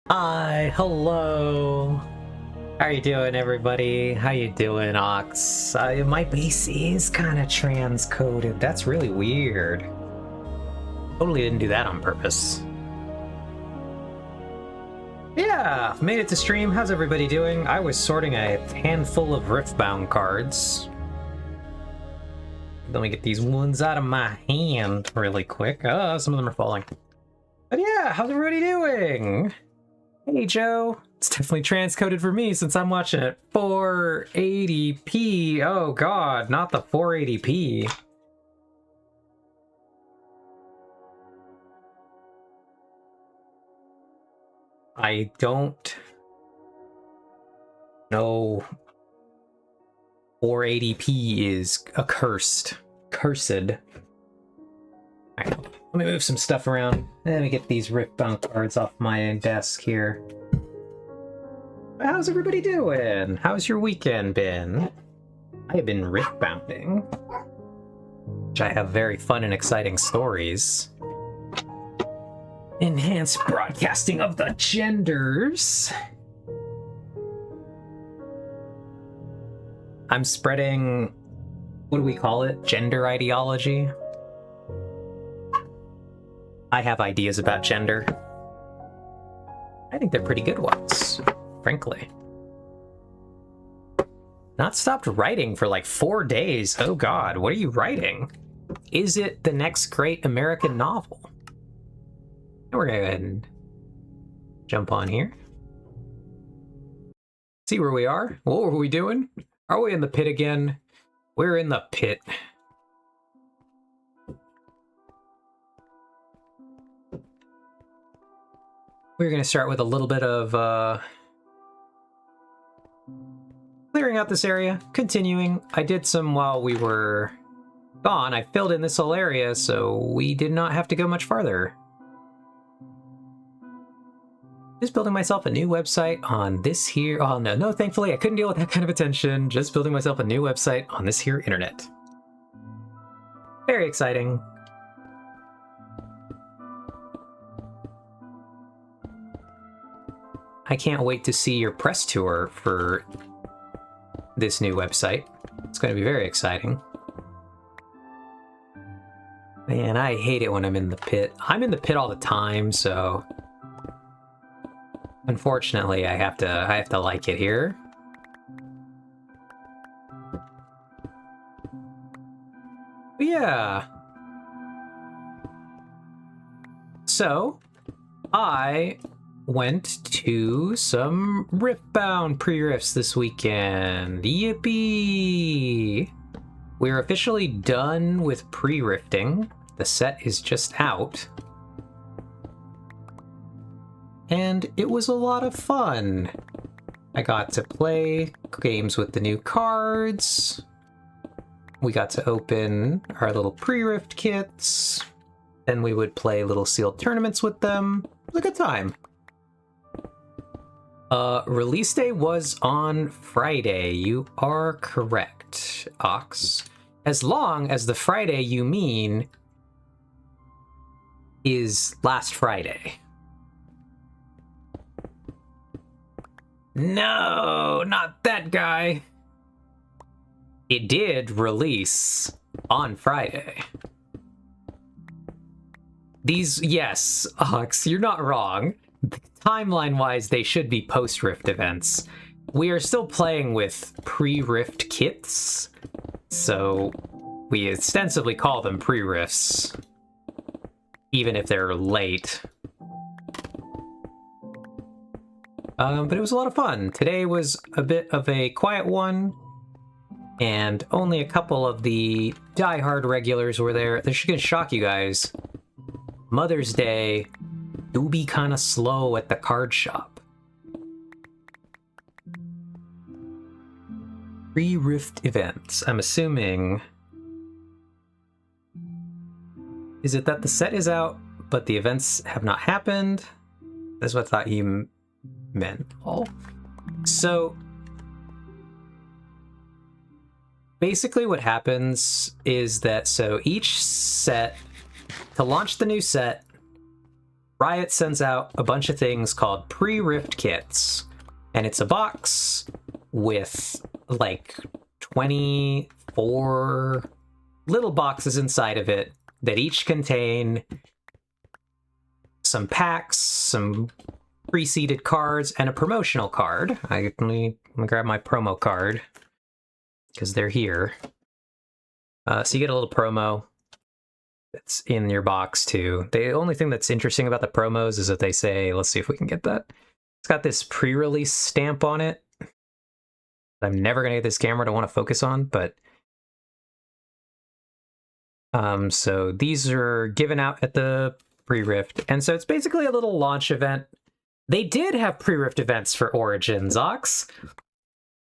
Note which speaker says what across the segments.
Speaker 1: Hi, hello. How you doing, everybody? How you doing, Ox? My base is kind of transcoded. That's really weird. Totally didn't do that on purpose. Yeah, made it to stream. How's everybody doing? I was sorting a handful of Riftbound cards. Let me get these ones out of my hand really quick. Oh, some of them are falling. But yeah, how's everybody doing? Hey, Joe. It's definitely transcoded for me since I'm watching it 480p. Oh god, not the 480p. I don't know. 480p is accursed. Cursed. Alright, let me move some stuff around. Let me get these Riftbound cards off my desk here. How's everybody doing? How's your weekend been? I have been Riftbounding, which I have very fun and exciting stories. Enhanced broadcasting of the genders. I'm spreading, what do we call it? Gender ideology? I have ideas about gender. I think they're pretty good ones, frankly. Not stopped writing for like 4 days. Oh god, what are you writing? Is it the next great American novel? We're gonna go ahead and jump on here. See where we are. What were we doing? Are we in the pit again? We're in the pit. We're gonna start with a little bit of clearing out this area, continuing. I did some while we were gone. I filled in this whole area, so we did not have to go much farther. Just building myself a new website on this here. Oh no, thankfully I couldn't deal with that kind of attention. Just building myself a new website on this here internet. Very exciting. I can't wait to see your press tour for this new website. It's going to be very exciting. Man, I hate it when I'm in the pit. I'm in the pit all the time, so unfortunately I have to like it here. But yeah. So, I went to some Riftbound pre-rifts this weekend. Yippee! We're officially done with pre-rifting. The set is just out. And it was a lot of fun. I got to play games with the new cards. We got to open our little pre-rift kits. Then we would play little sealed tournaments with them. It was a good time. Release day was on Friday. You are correct, Ox. As long as the Friday you mean is last Friday. No, not that guy. It did release on Friday. These, yes, Ox, you're not wrong. Timeline-wise, they should be post-Rift events. We are still playing with pre-Rift kits, so we ostensibly call them pre-Rifts, even if they're late. But it was a lot of fun. Today was a bit of a quiet one, and only a couple of the die-hard regulars were there. This is gonna shock you guys. Mother's Day do be kind of slow at the card shop. Pre-Rift events. I'm assuming... Is it that the set is out, but the events have not happened? That's what I thought you meant. Oh. So... basically what happens is that, so each set... To launch the new set, Riot sends out a bunch of things called pre-rift kits, and it's a box with like 24 little boxes inside of it that each contain some packs, some pre-seeded cards, and a promotional card. Let me grab my promo card because they're here. So you get a little promo that's in your box too. The only thing that's interesting about the promos is that they say, let's see if we can get that. It's got this pre-release stamp on it. I'm never gonna get this camera to want to focus on, but so these are given out at the pre-rift, and so it's basically a little launch event. They did have pre-rift events for Origins, Ox.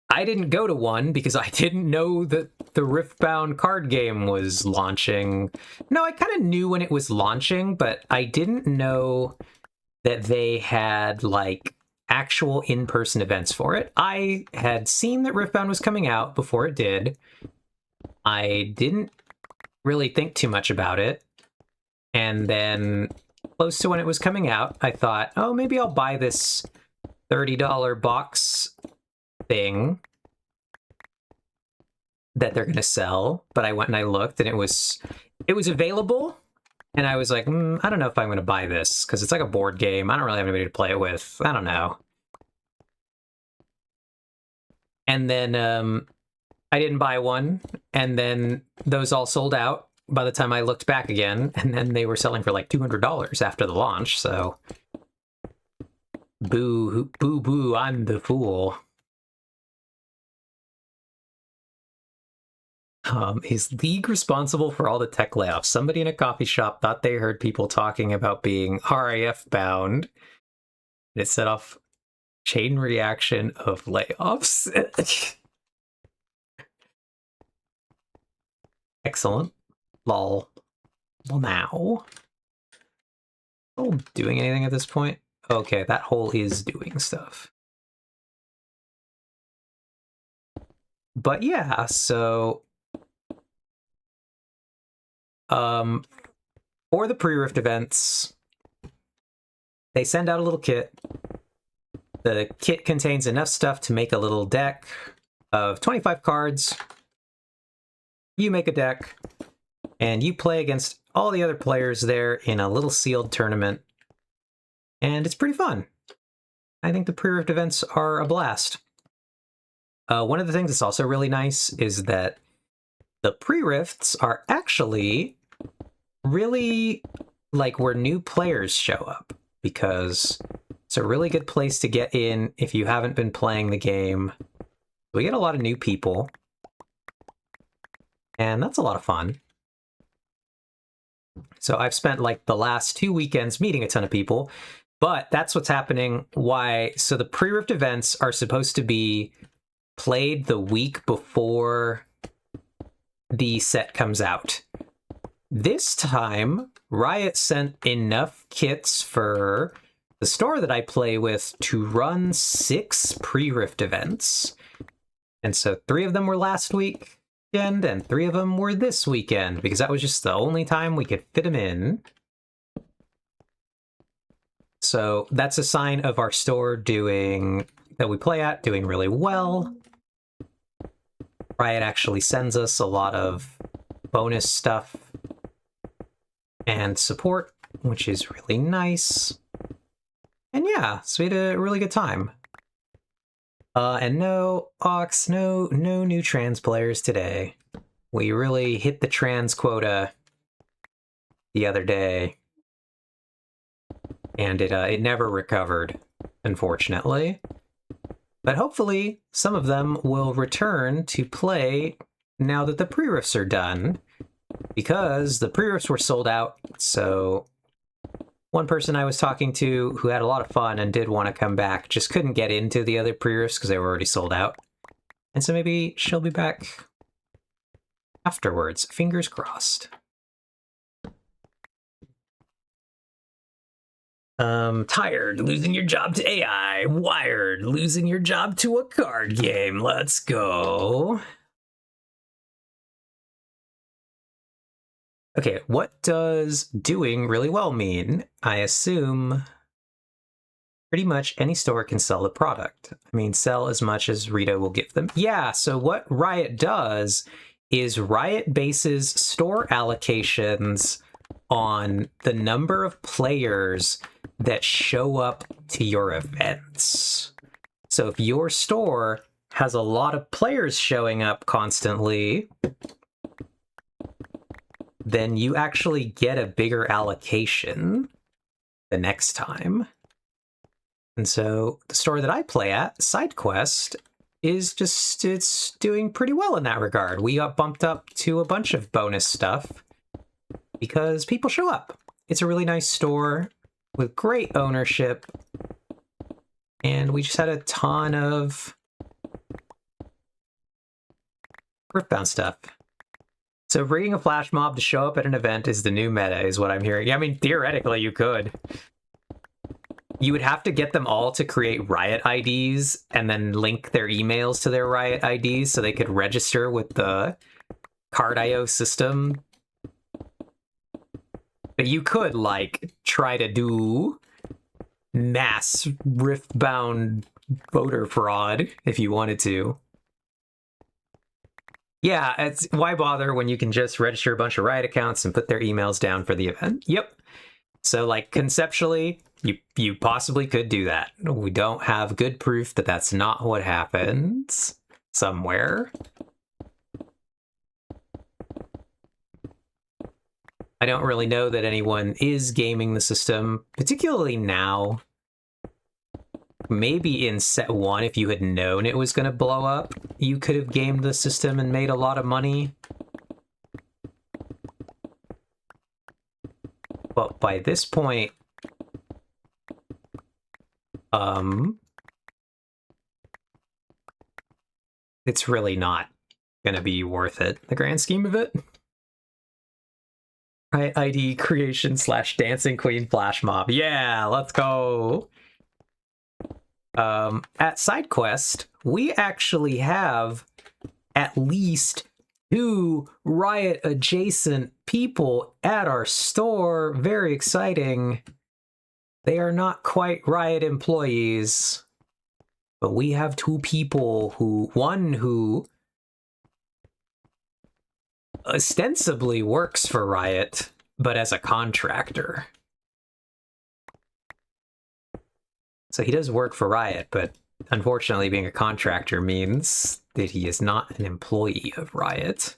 Speaker 1: I didn't go to one because I didn't know that the Riftbound card game was launching. No, I kind of knew when it was launching, but I didn't know that they had like actual in-person events for it. I had seen that Riftbound was coming out before it did. I didn't really think too much about it. And then close to when it was coming out, I thought, oh, maybe I'll buy this $30 box thing that they're going to sell. But I went and I looked and it was available. And I was like, I don't know if I'm going to buy this because it's like a board game. I don't really have anybody to play it with. I don't know. And then I didn't buy one. And then those all sold out by the time I looked back again. And then they were selling for like $200 after the launch. So boo, boo, boo, I'm the fool. Is League responsible for all the tech layoffs? Somebody in a coffee shop thought they heard people talking about being RAF bound. It set off chain reaction of layoffs. Excellent. Lol. Well, now. Oh, doing anything at this point? Okay, that hole is doing stuff. But yeah, so for the pre-rift events, they send out a little kit. The kit contains enough stuff to make a little deck of 25 cards. You make a deck, and you play against all the other players there in a little sealed tournament. And it's pretty fun. I think the pre-rift events are a blast. One of the things that's also really nice is that the pre-rifts are actually really like where new players show up, because it's a really good place to get in if you haven't been playing the game. We get a lot of new people, and that's a lot of fun. So I've spent like the last 2 weekends meeting a ton of people, but that's what's happening. Why? So the pre-rift events are supposed to be played the week before the set comes out. This time, Riot sent enough kits for the store that I play with to run 6 pre-rift events. And so 3 of them were last weekend, and 3 of them were this weekend, because that was just the only time we could fit them in. So that's a sign of our store that we play at doing really well. Riot actually sends us a lot of bonus stuff and support, which is really nice. And yeah, so we had a really good time. And no, Ox, no new trans players today. We really hit the trans quota the other day. And it never recovered, unfortunately. But hopefully, some of them will return to play now that the pre-rifts are done, because the pre-rifts were sold out. So one person I was talking to who had a lot of fun and did want to come back just couldn't get into the other pre-rifts because they were already sold out. And so maybe she'll be back afterwards. Fingers crossed. Tired, losing your job to AI. Wired, losing your job to a card game. Let's go. Okay, what does doing really well mean? I assume pretty much any store can sell the product. I mean, sell as much as Rita will give them. Yeah, so what Riot does is Riot bases store allocations on the number of players that show up to your events. So if your store has a lot of players showing up constantly, then you actually get a bigger allocation the next time. And so the store that I play at, SideQuest, it's doing pretty well in that regard. We got bumped up to a bunch of bonus stuff because people show up. It's a really nice store with great ownership. And we just had a ton of Riftbound stuff. So bringing a flash mob to show up at an event is the new meta, is what I'm hearing. Yeah, I mean, theoretically, you could. You would have to get them all to create Riot IDs and then link their emails to their Riot IDs so they could register with the Card.io system. But you could, like, try to do mass Riftbound voter fraud if you wanted to. Yeah, it's why bother when you can just register a bunch of Riot accounts and put their emails down for the event? Yep. So, like, conceptually, you possibly could do that. We don't have good proof that that's not what happens somewhere. I don't really know that anyone is gaming the system, particularly now. Maybe in set 1, if you had known it was going to blow up, you could have gamed the system and made a lot of money. But by this point, it's really not going to be worth it, the grand scheme of it. Right, ID creation / Dancing Queen flash mob. Yeah, let's go. At SideQuest, we actually have at least 2 Riot adjacent people at our store. Very exciting. They are not quite Riot employees, but we have 2 people one who ostensibly works for Riot, but as a contractor. So he does work for Riot, but unfortunately being a contractor means that he is not an employee of Riot.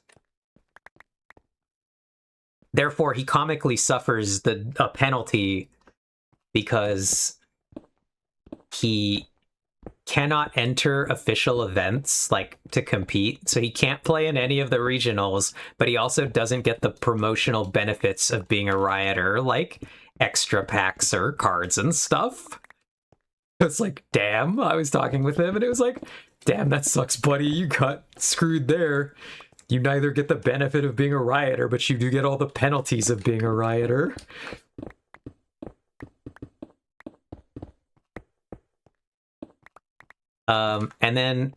Speaker 1: Therefore, he comically suffers a penalty because he cannot enter official events, like, to compete. So he can't play in any of the regionals, but he also doesn't get the promotional benefits of being a Rioter, like extra packs or cards and stuff. It's like, damn, I was talking with him and it was like, damn, that sucks, buddy. You got screwed there. You neither get the benefit of being a Rioter, but you do get all the penalties of being a Rioter. And then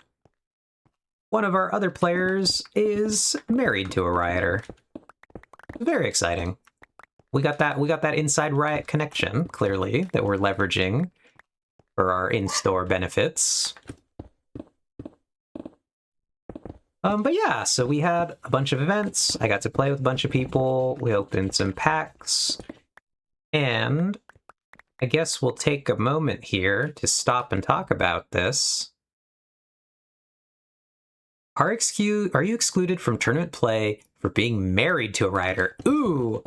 Speaker 1: one of our other players is married to a Rioter. Very exciting. We got that inside Riot connection, clearly, that we're leveraging for our in-store benefits. But yeah, so we had a bunch of events. I got to play with a bunch of people. We opened some packs. And I guess we'll take a moment here to stop and talk about this. Are you excluded from tournament play for being married to a Rioter? Ooh,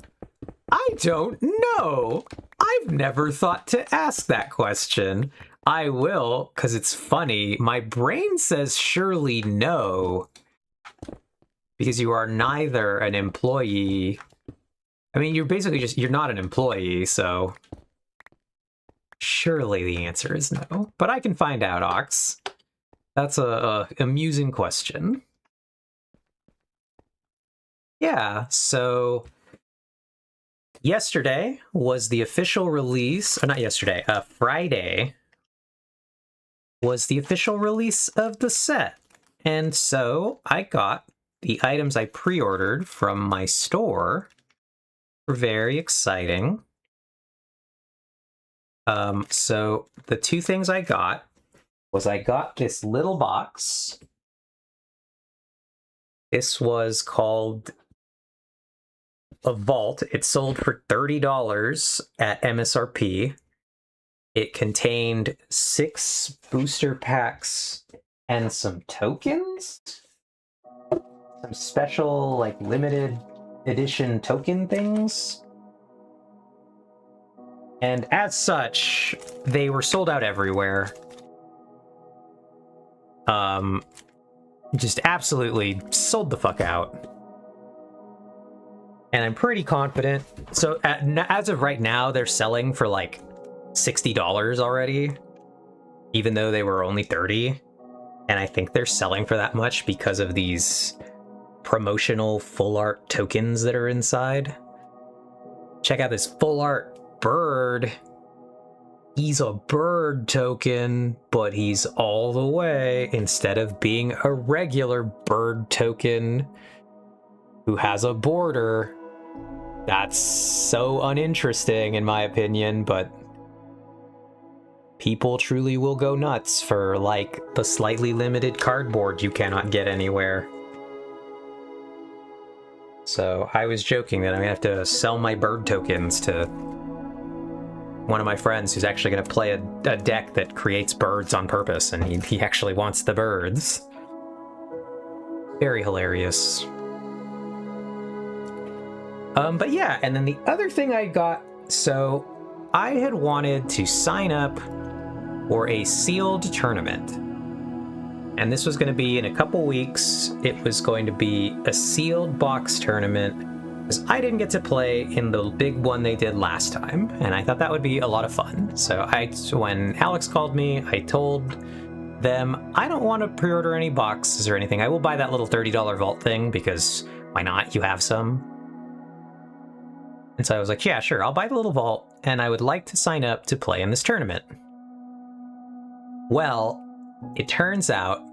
Speaker 1: I don't know. I've never thought to ask that question. I will, because it's funny. My brain says surely no, because you are neither an employee. I mean, you're basically you're not an employee, so surely the answer is no. But I can find out, Ox. That's a amusing question. Yeah, so yesterday was the official release, or not yesterday, Friday was the official release of the set. And so I got the items I pre-ordered from my store Very exciting. So the two things I got was I got this little box. This was called a Vault. It sold for $30 at MSRP. It contained 6 booster packs and some tokens? Some special, like, limited edition token things? And as such, they were sold out everywhere. Just absolutely sold the fuck out. And I'm pretty confident. So as of right now, they're selling for like $60 already, even though they were only $30. And I think they're selling for that much because of these promotional full art tokens that are inside. Check out this full art bird. He's a bird token, but he's all the way, instead of being a regular bird token who has a border. That's so uninteresting in my opinion, but people truly will go nuts for, like, the slightly limited cardboard you cannot get anywhere. So I was joking that I'm gonna have to sell my bird tokens to one of my friends who's actually going to play a deck that creates birds on purpose, and he actually wants the birds. Very hilarious. But yeah, and then the other thing I got, so I had wanted to sign up for a sealed tournament. And this was going to be in a couple weeks. It was going to be a sealed box tournament, because I didn't get to play in the big one they did last time, and I thought that would be a lot of fun. So when Alex called me, I told them I don't want to pre-order any boxes or anything. I will buy that little $30 vault thing, because why not? You have some. And so I was like, yeah, sure, I'll buy the little vault, and I would like to sign up to play in this tournament. Well, it turns out...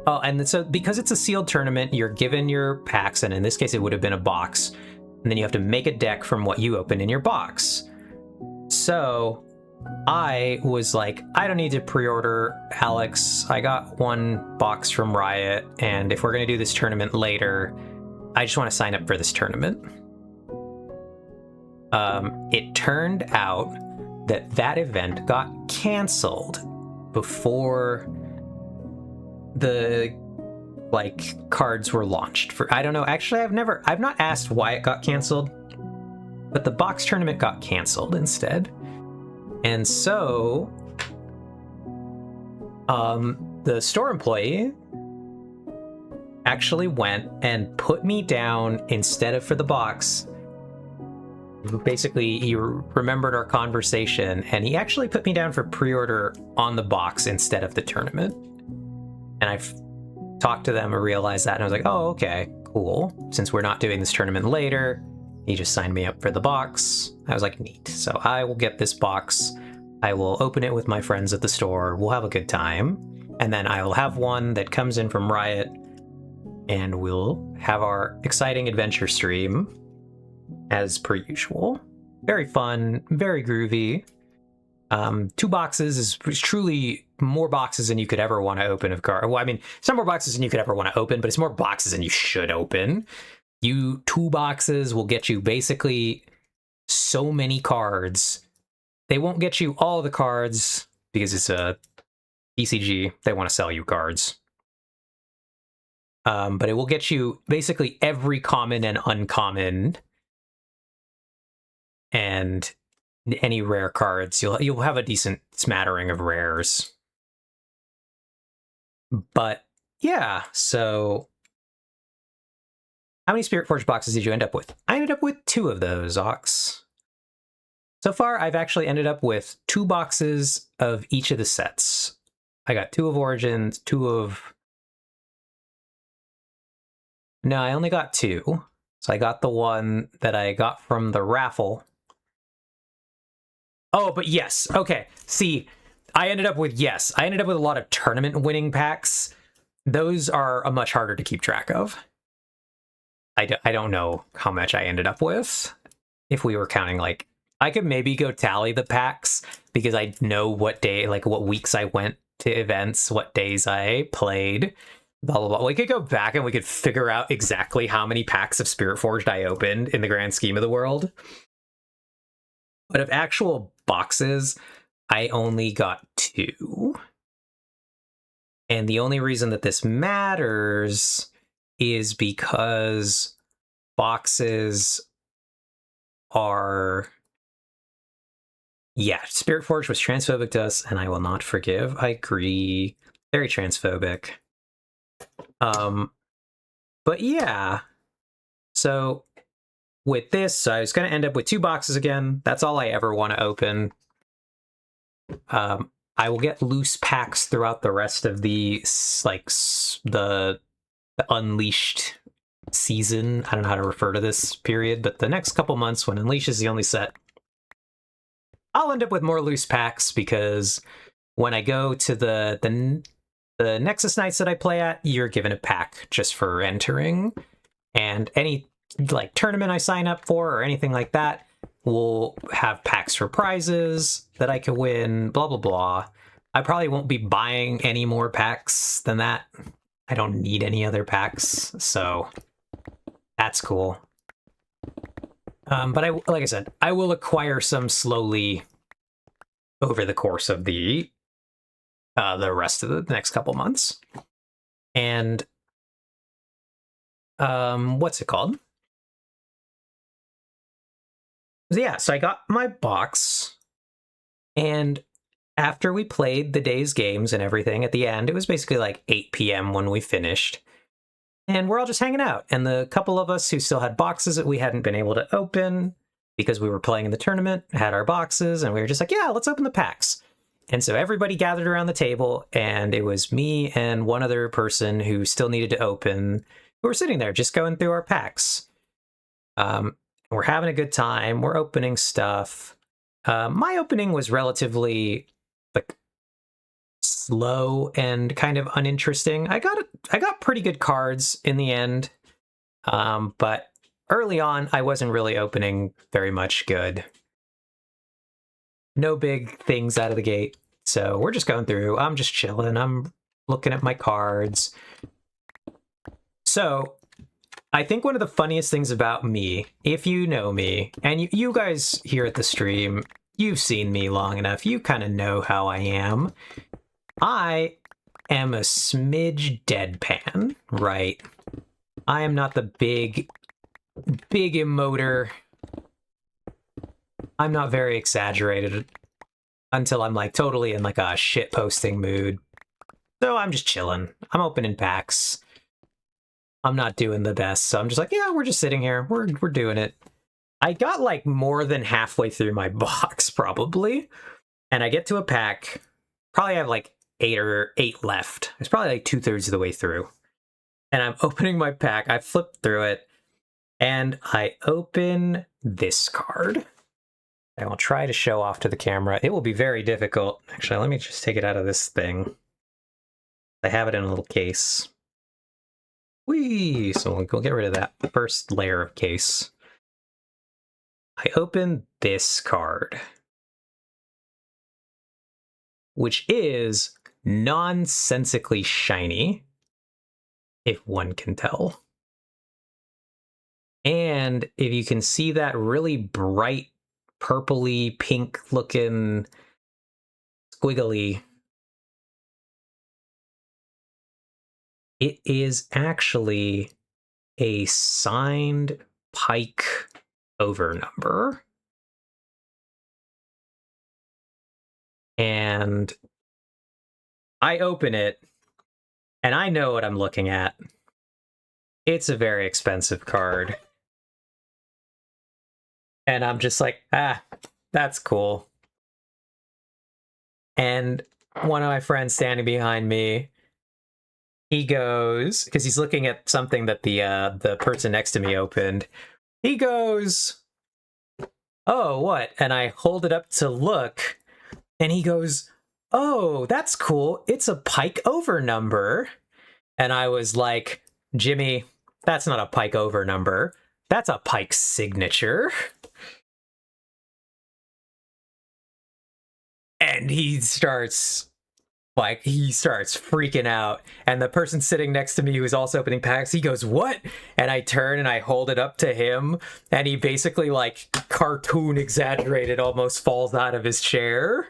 Speaker 1: Oh, and so because it's a sealed tournament, you're given your packs, and in this case it would have been a box, and then you have to make a deck from what you open in your box. So I was like, I don't need to pre-order, Alex. I got one box from Riot, and if we're going to do this tournament later, I just want to sign up for this tournament. It turned out that event got canceled before the cards were launched. For I don't know, actually I've not asked why it got canceled, but the box tournament got canceled instead. And so the store employee actually went and put me down instead of for the box. Basically, he remembered our conversation, and he actually put me down for pre-order on the box instead of the tournament. And I've talked to them and realized that, and I was like, oh, okay, cool. Since we're not doing this tournament later, he just signed me up for the box. I was like, neat. So I will get this box. I will open it with my friends at the store. We'll have a good time. And then I will have one that comes in from Riot, and we'll have our exciting adventure stream as per usual. Very fun, very groovy. 2 boxes is truly more boxes than you could ever want to open of cards. Well, I mean, some more boxes than you could ever want to open, but it's more boxes than you should open. 2 boxes will get you basically so many cards. They won't get you all the cards because it's a TCG. They want to sell you cards. But it will get you basically every common and uncommon, and any rare cards. You'll have a decent smattering of rares. But yeah, so how many Spirit Forge boxes did you end up with? I ended up with 2 of those, Ox. So far, I've actually ended up with 2 boxes of each of the sets. I got 2 of Origins, 2 of... No, I only got 2. So I got the one that I got from the raffle. Oh, but yes. Okay. See, I ended up with a lot of tournament winning packs. Those are much harder to keep track of. I don't know how much I ended up with. If we were counting, like, I could maybe go tally the packs because I know what day, like what weeks I went to events, what days I played, blah, blah, blah. We could go back and we could figure out exactly how many packs of Spirit Forged I opened in the grand scheme of the world. But of actual boxes, I only got 2. And the only reason that this matters is because boxes are... Yeah, Spirit Forge was transphobic to us, and I will not forgive. I agree. Very transphobic. But yeah. So with this, I was going to end up with 2 boxes again. That's all I ever want to open. I will get loose packs throughout the rest of the, like, the Unleashed season. I don't know how to refer to this period, but the next couple months when Unleash is the only set, I'll end up with more loose packs because when I go to the Nexus nights that I play at, you're given a pack just for entering, and any like tournament I sign up for or anything like that will have packs for prizes that I could win, blah blah blah. I probably won't be buying any more packs than that. I don't need any other packs, so that's cool. But like I said, I will acquire some slowly over the course of the rest of the next couple months. And what's it called? Yeah, so I got my box, and after we played the day's games and everything, at the end, it was basically like 8 p.m. when we finished. And we're all just hanging out. And the couple of us who still had boxes that we hadn't been able to open because we were playing in the tournament had our boxes, and we were just like, yeah, let's open the packs. And so everybody gathered around the table, and it was me and one other person who still needed to open, who were sitting there just going through our packs. We're having a good time. We're opening stuff. My opening was relatively like slow and kind of uninteresting. I got pretty good cards in the end, but early on I wasn't really opening very much good. No big things out of the gate, so we're just going through. I'm just chilling. I'm looking at my cards. So I think one of the funniest things about me, if you know me, and you guys here at the stream, you've seen me long enough, you kind of know how I am. I am a smidge deadpan, right? I am not the big emoter. I'm not very exaggerated until I'm like totally in like a shit posting mood. So I'm just chilling. I'm opening packs. I'm not doing the best, so I'm just like, yeah, we're just sitting here. We're doing it. I got like more than halfway through my box, probably. And I get to a pack. Probably have like 8 left. It's probably like 2/3 of the way through. And I'm opening my pack. I flip through it. And I open this card. I will try to show off to the camera. It will be very difficult. Actually, let me just take it out of this thing. I have it in a little case. Whee! So we'll get rid of that first layer of case. I open this card, which is nonsensically shiny, if one can tell. And if you can see that really bright, purpley, pink-looking squiggly, it is actually a signed Pike over number. And I open it, and I know what I'm looking at. It's a very expensive card. And I'm just like, that's cool. And one of my friends standing behind me, he goes, because he's looking at something that the person next to me opened. He goes, oh, what? And I hold it up to look, and he goes, oh, that's cool. It's a Pike over number. And I was like, Jimmy, That's not a Pike over number. That's a Pike signature. And he starts freaking out. And the person sitting next to me who's also opening packs, he goes, "What?" And I turn and I hold it up to him, and he basically, like, cartoon exaggerated, almost falls out of his chair.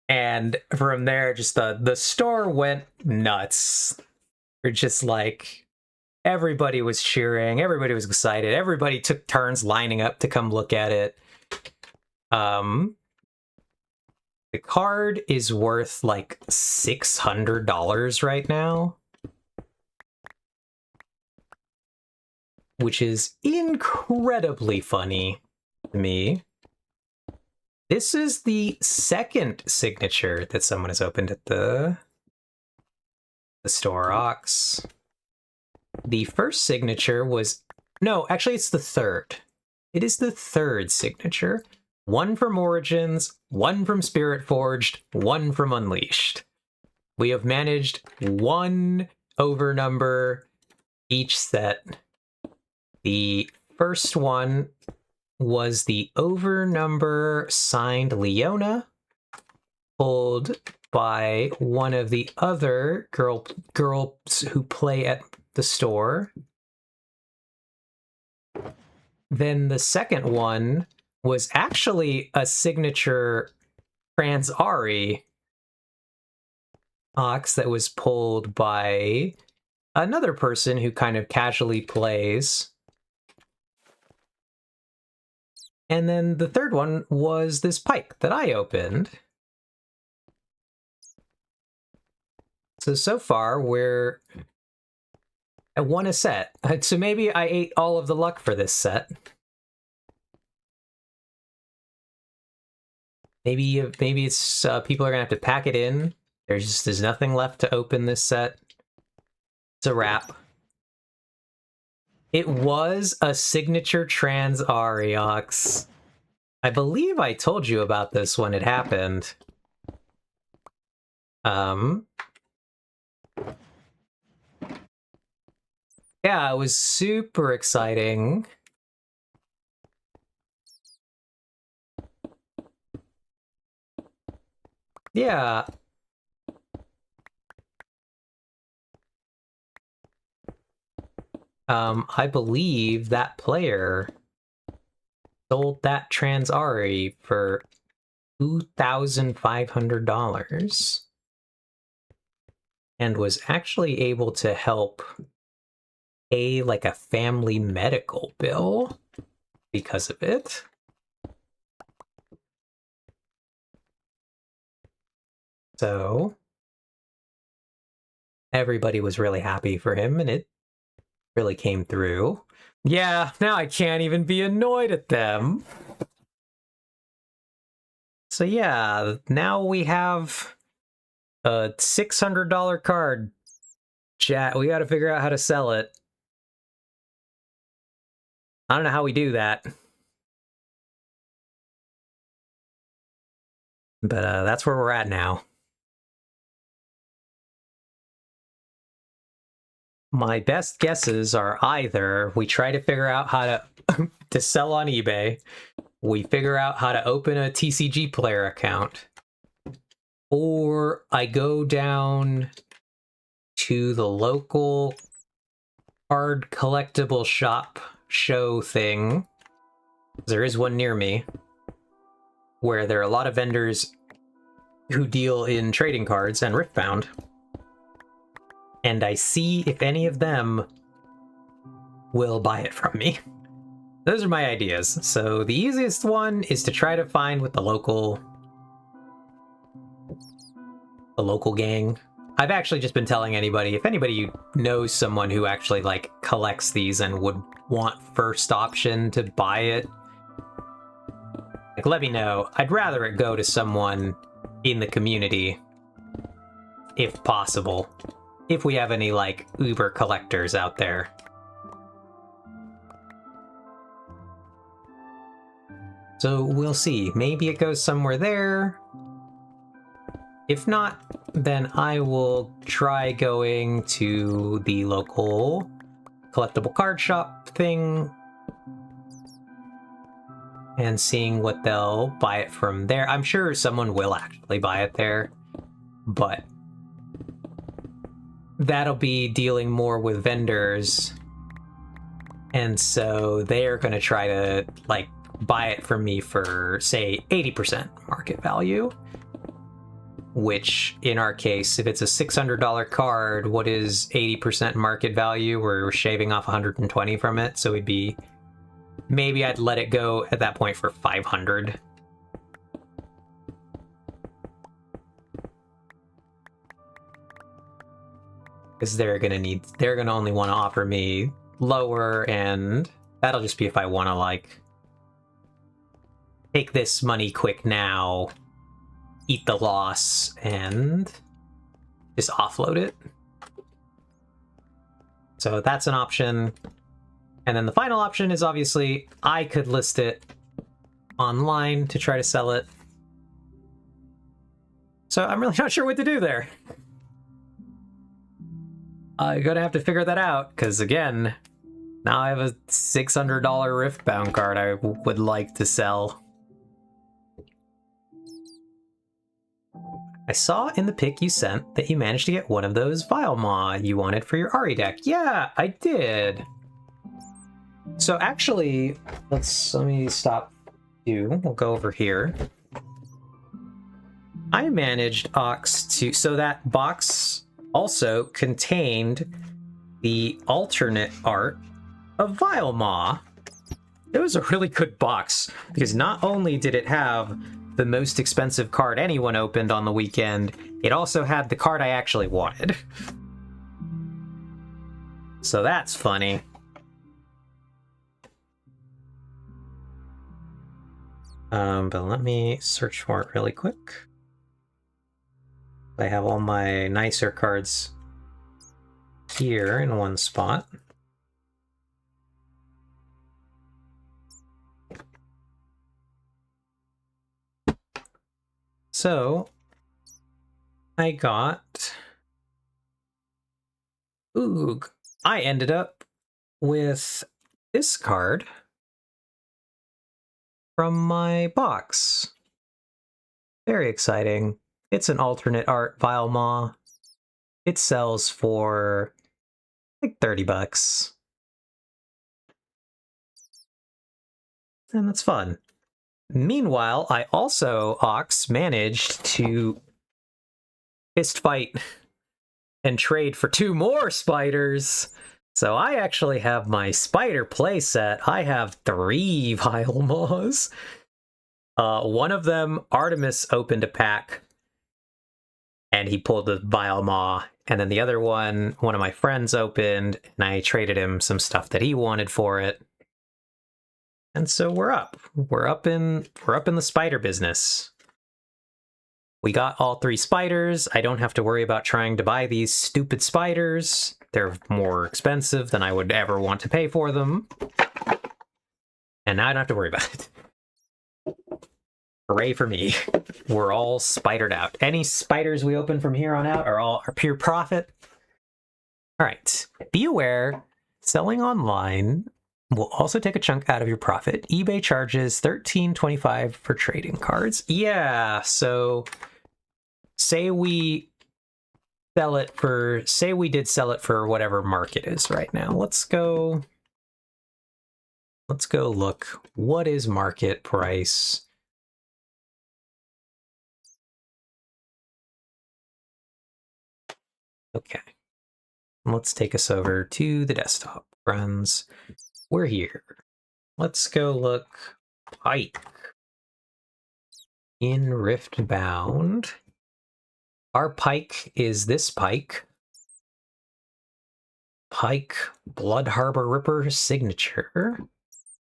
Speaker 1: And from there, just the store went nuts. We're just like, everybody was cheering, everybody was excited, everybody took turns lining up to come look at it. The card is worth like $600 right now, which is incredibly funny to me. This is the second signature that someone has opened at the store, Ox. The first signature was... No, actually it's the third. It is the third signature. One from Origins, one from Spirit Forged, one from Unleashed. We have managed one over number each set. The first one was the over number signed Leona, pulled by one of the other girls who play at the store. Then the second one was actually a signature Transari Ox that was pulled by another person who kind of casually plays. And then the third one was this Pike that I opened. So far, we're at one a set. So maybe I ate all of the luck for this set. Maybe it's people are gonna have to pack it in. There's nothing left to open this set. It's a wrap. It was a signature Transari Ox. I believe I told you about this when it happened. Yeah, it was super exciting. Yeah. I believe that player sold that Transari for $2,500 and was actually able to help pay like a family medical bill because of it. So everybody was really happy for him, and it really came through. Yeah, now I can't even be annoyed at them. So yeah, now we have a $600 card. Chat, we gotta figure out how to sell it. I don't know how we do that. But that's where we're at now. My best guesses are either we try to figure out how to sell on eBay, we figure out how to open a TCG Player account, or I go down to the local card collectible shop show thing. There is one near me where there are a lot of vendors who deal in trading cards and Riftbound. And I see if any of them will buy it from me. Those are my ideas. So the easiest one is to try to find with the local gang. I've actually just been telling anybody, if anybody knows someone who actually like collects these and would want first option to buy it, like, let me know. I'd rather it go to someone in the community, if possible. If we have any, like, Uber collectors out there. So we'll see. Maybe it goes somewhere there. If not, then I will try going to the local collectible card shop thing and seeing what they'll buy it from there. I'm sure someone will actually buy it there, but that'll be dealing more with vendors, and so they're going to try to like buy it from me for, say, 80% market value, which in our case, if it's a $600 card, what is 80% market value? We're shaving off 120 from it, so it'd be, maybe I'd let it go at that point for 500. Because they're gonna only want to offer me lower, and that'll just be if I want to like take this money quick now, eat the loss, and just offload it. So that's an option. And then the final option is obviously I could list it online to try to sell it. So I'm really not sure what to do there. I'm gonna have to figure that out, because again, now I have a $600 Riftbound card I would like to sell. I saw in the pic you sent that you managed to get one of those Vile Maw you wanted for your Ahri deck. Yeah, I did. So actually, let me stop you. We'll go over here. I managed Ox to, so that box also contained the alternate art of Vile Maw. It was a really good box, because not only did it have the most expensive card anyone opened on the weekend, it also had the card I actually wanted. So that's funny. But let me search for it really quick. I have all my nicer cards here in one spot. So I got, I ended up with this card from my box. Very exciting. It's an alternate art Vile Maw. It sells for like $30. And that's fun. Meanwhile, I also, Ox, managed to fist fight and trade for 2 more spiders. So I actually have my spider playset. I have 3 Vile Maws. One of them, Artemis opened a pack, and he pulled the Vile Maw. And then the other one of my friends opened, and I traded him some stuff that he wanted for it. And so we're up. We're up in the spider business. We got all 3 spiders. I don't have to worry about trying to buy these stupid spiders. They're more expensive than I would ever want to pay for them. And now I don't have to worry about it. Hooray for me. We're all spidered out. Any spiders we open from here on out are pure profit. All right. Be aware, selling online will also take a chunk out of your profit. eBay charges $13.25 for trading cards. Yeah, so say we did sell it for whatever market is right now. Let's go look. What is market price? Okay. Let's take us over to the desktop, friends. We're here. Let's go look. Pike in Riftbound. Our Pike is this Pike. Pike Blood Harbor Ripper signature.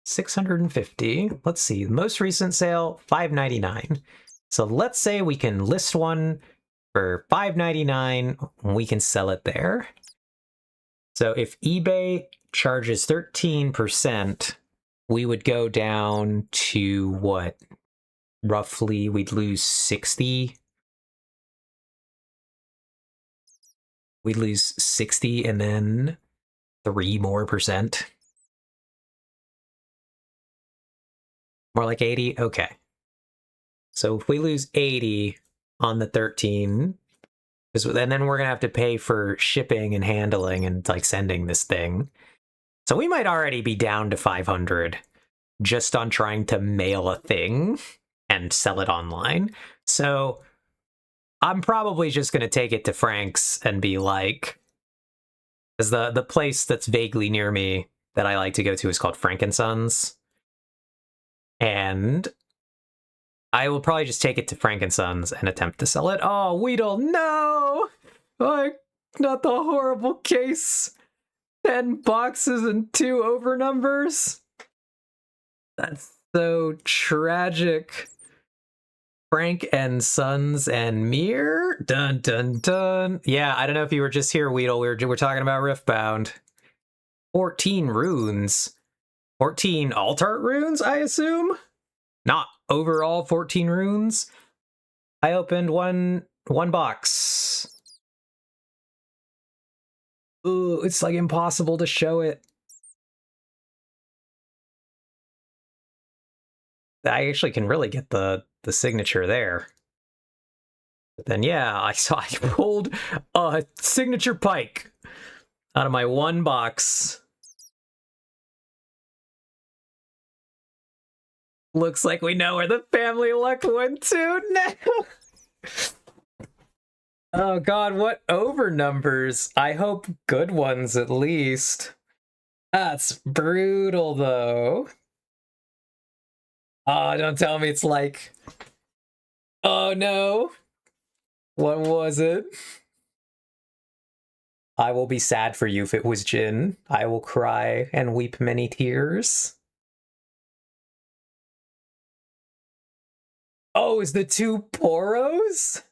Speaker 1: 650. Let's see. Most recent sale, $5.99. So let's say we can list one for $5.99. We can sell it there. So if eBay charges 13%, we would go down to what? Roughly, we'd lose 60. we'd lose 60 and then 3 more percent. More like 80? Okay. So if we lose 80 on the 13, and then we're going to have to pay for shipping and handling and like sending this thing. So we might already be down to 500 just on trying to mail a thing and sell it online. So I'm probably just going to take it to Frank's and be like, because the place that's vaguely near me that I like to go to is called Frank & Sons. And I will probably just take it to Frank & Sons and attempt to sell it. Oh, Weedle, no! Not the horrible case. 10 boxes and 2 over numbers. That's so tragic. Frank & Sons and Mir? Dun, dun, dun. Yeah, I don't know if you were just here, Weedle. We're talking about Riftbound. 14 runes. 14 Altart runes, I assume? Not overall 14 runes. I opened one box. Ooh, it's like impossible to show it. I actually can really get the signature there. But then yeah, I pulled a signature pike out of my one box. Looks like we know where the family luck went to now. Oh god, what over numbers? I hope good ones at least. That's brutal though. Oh, don't tell me it's like... Oh no. What was it? I will be sad for you if it was Jin. I will cry and weep many tears. Oh, is the 2 Poros?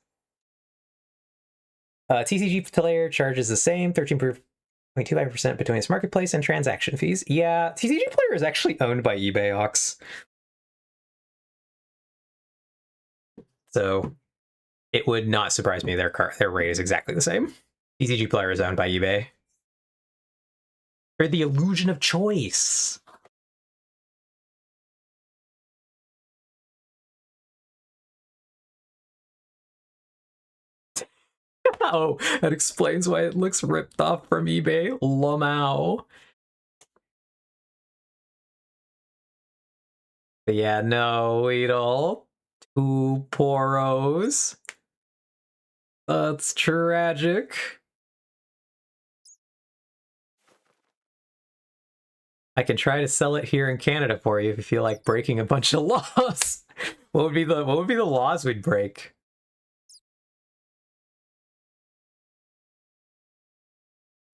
Speaker 1: TCG player charges the same, 13.25% between its marketplace and transaction fees. Yeah, TCG player is actually owned by eBay, Ox. So it would not surprise me their rate is exactly the same. TCG player is owned by eBay. For the illusion of choice. Oh, that explains why it looks ripped off from eBay. Lomao. But yeah, no, Weedle. 2 Poros. That's tragic. I can try to sell it here in Canada for you if you feel like breaking a bunch of laws. What would be the laws we'd break?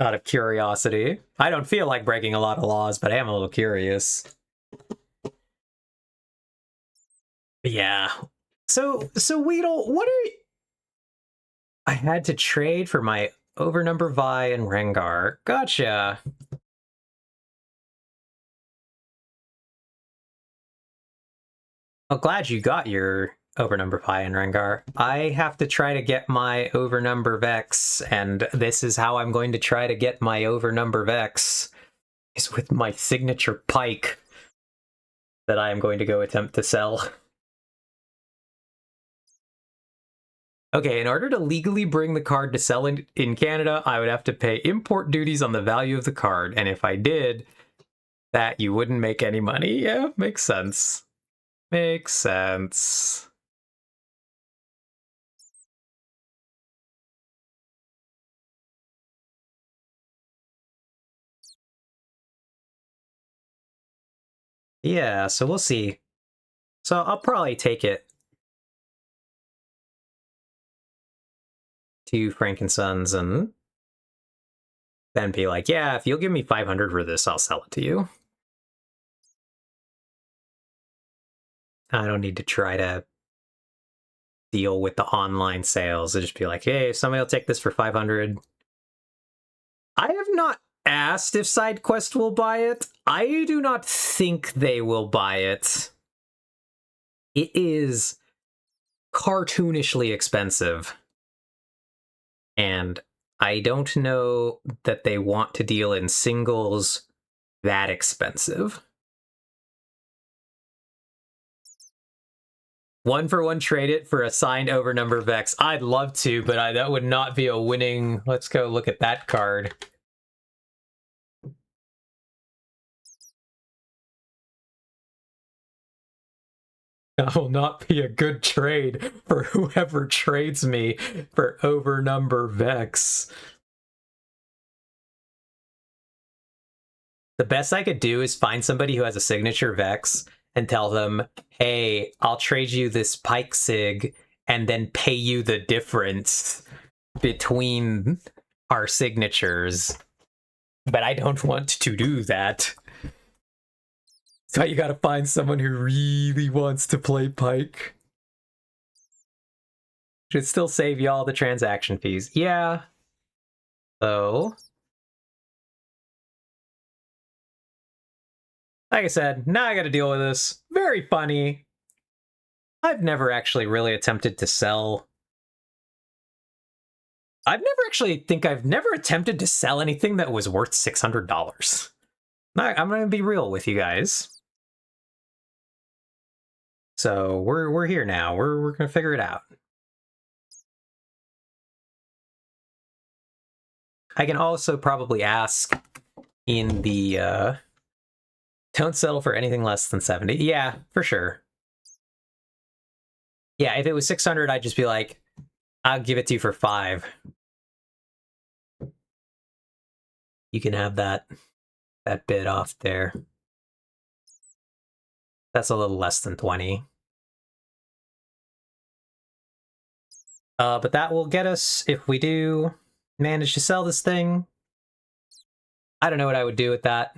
Speaker 1: Out of curiosity. I don't feel like breaking a lot of laws, but I am a little curious. Yeah. So Weedle, what are you... I had to trade for my overnumber Vi and Rengar. Gotcha. I'm glad you got your overnumber Vi and Rengar. I have to try to get my overnumber Vex, and this is how I'm going to try to get my overnumber Vex, is with my signature pike that I am going to go attempt to sell. Okay, in order to legally bring the card to sell in Canada, I would have to pay import duties on the value of the card, and if I did, that you wouldn't make any money. Yeah, makes sense. Makes sense. Yeah, so we'll see. So I'll probably take it to Frank & Sons and then be like, yeah, if you'll give me 500 for this, I'll sell it to you. I don't need to try to deal with the online sales. I'll just be like, hey, if somebody will take this for 500. I have not asked if SideQuest will buy it. I do not think they will buy it. It is cartoonishly expensive. And I don't know that they want to deal in singles that expensive. 1-for-1 trade it for a signed Overnumber Vex. I'd love to, but that would not be a winning. Let's go look at that card. That will not be a good trade for whoever trades me for Overnumber Vex. The best I could do is find somebody who has a signature Vex and tell them, hey, I'll trade you this Pike Sig and then pay you the difference between our signatures. But I don't want to do that. So you gotta find someone who really wants to play Pike. Should still save you all the transaction fees. Yeah. So... like I said, now I gotta deal with this. Very funny. I've never actually really attempted to sell... I've never attempted to sell anything that was worth $600. I'm gonna be real with you guys. So we're here now. We're gonna figure it out. I can also probably ask in the don't settle for anything less than 70. Yeah, for sure. Yeah, if it was 600, I'd just be like, I'll give it to you for 5. You can have that bid off there. That's a little less than 20. But that will get us, if we do manage to sell this thing. I don't know what I would do with that.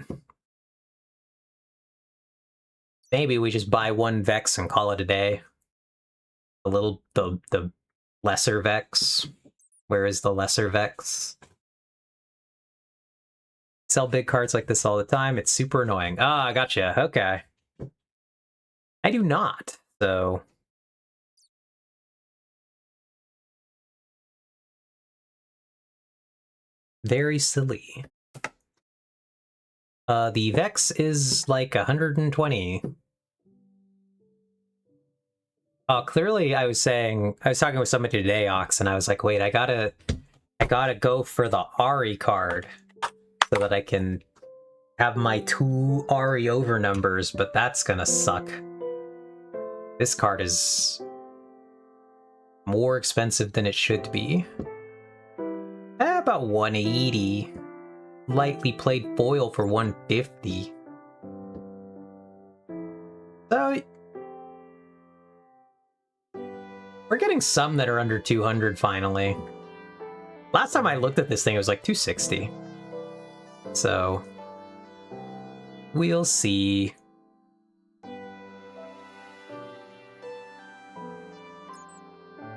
Speaker 1: Maybe we just buy 1 Vex and call it a day. The lesser Vex. Where is the lesser Vex? Sell big cards like this all the time. It's super annoying. Ah, gotcha. Okay. I do not, so... very silly. The Vex is like 120. Clearly I was talking with somebody today, Ox, and I was like, wait, I gotta go for the Ari card so that I can have my 2 Ari over numbers, but that's gonna suck. This card is more expensive than it should be. About 180. Lightly played foil for 150. So we're getting some that are under 200 finally. Last time I looked at this thing, it was like 260. So we'll see.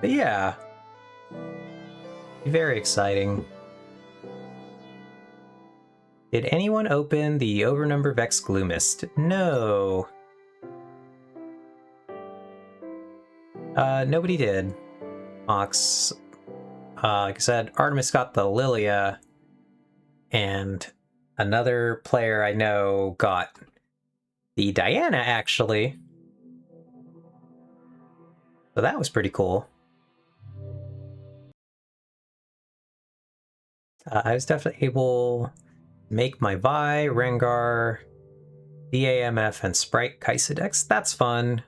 Speaker 1: But yeah, very exciting. Did anyone open the Overnumber Vex Gloomist? No. Nobody did. Ox. Like I said, Artemis got the Lilia, and another player I know got the Diana, actually. So that was pretty cool. I was definitely able to make my Vi, Rengar, DAMF, and Sprite Kaisa decks. That's fun.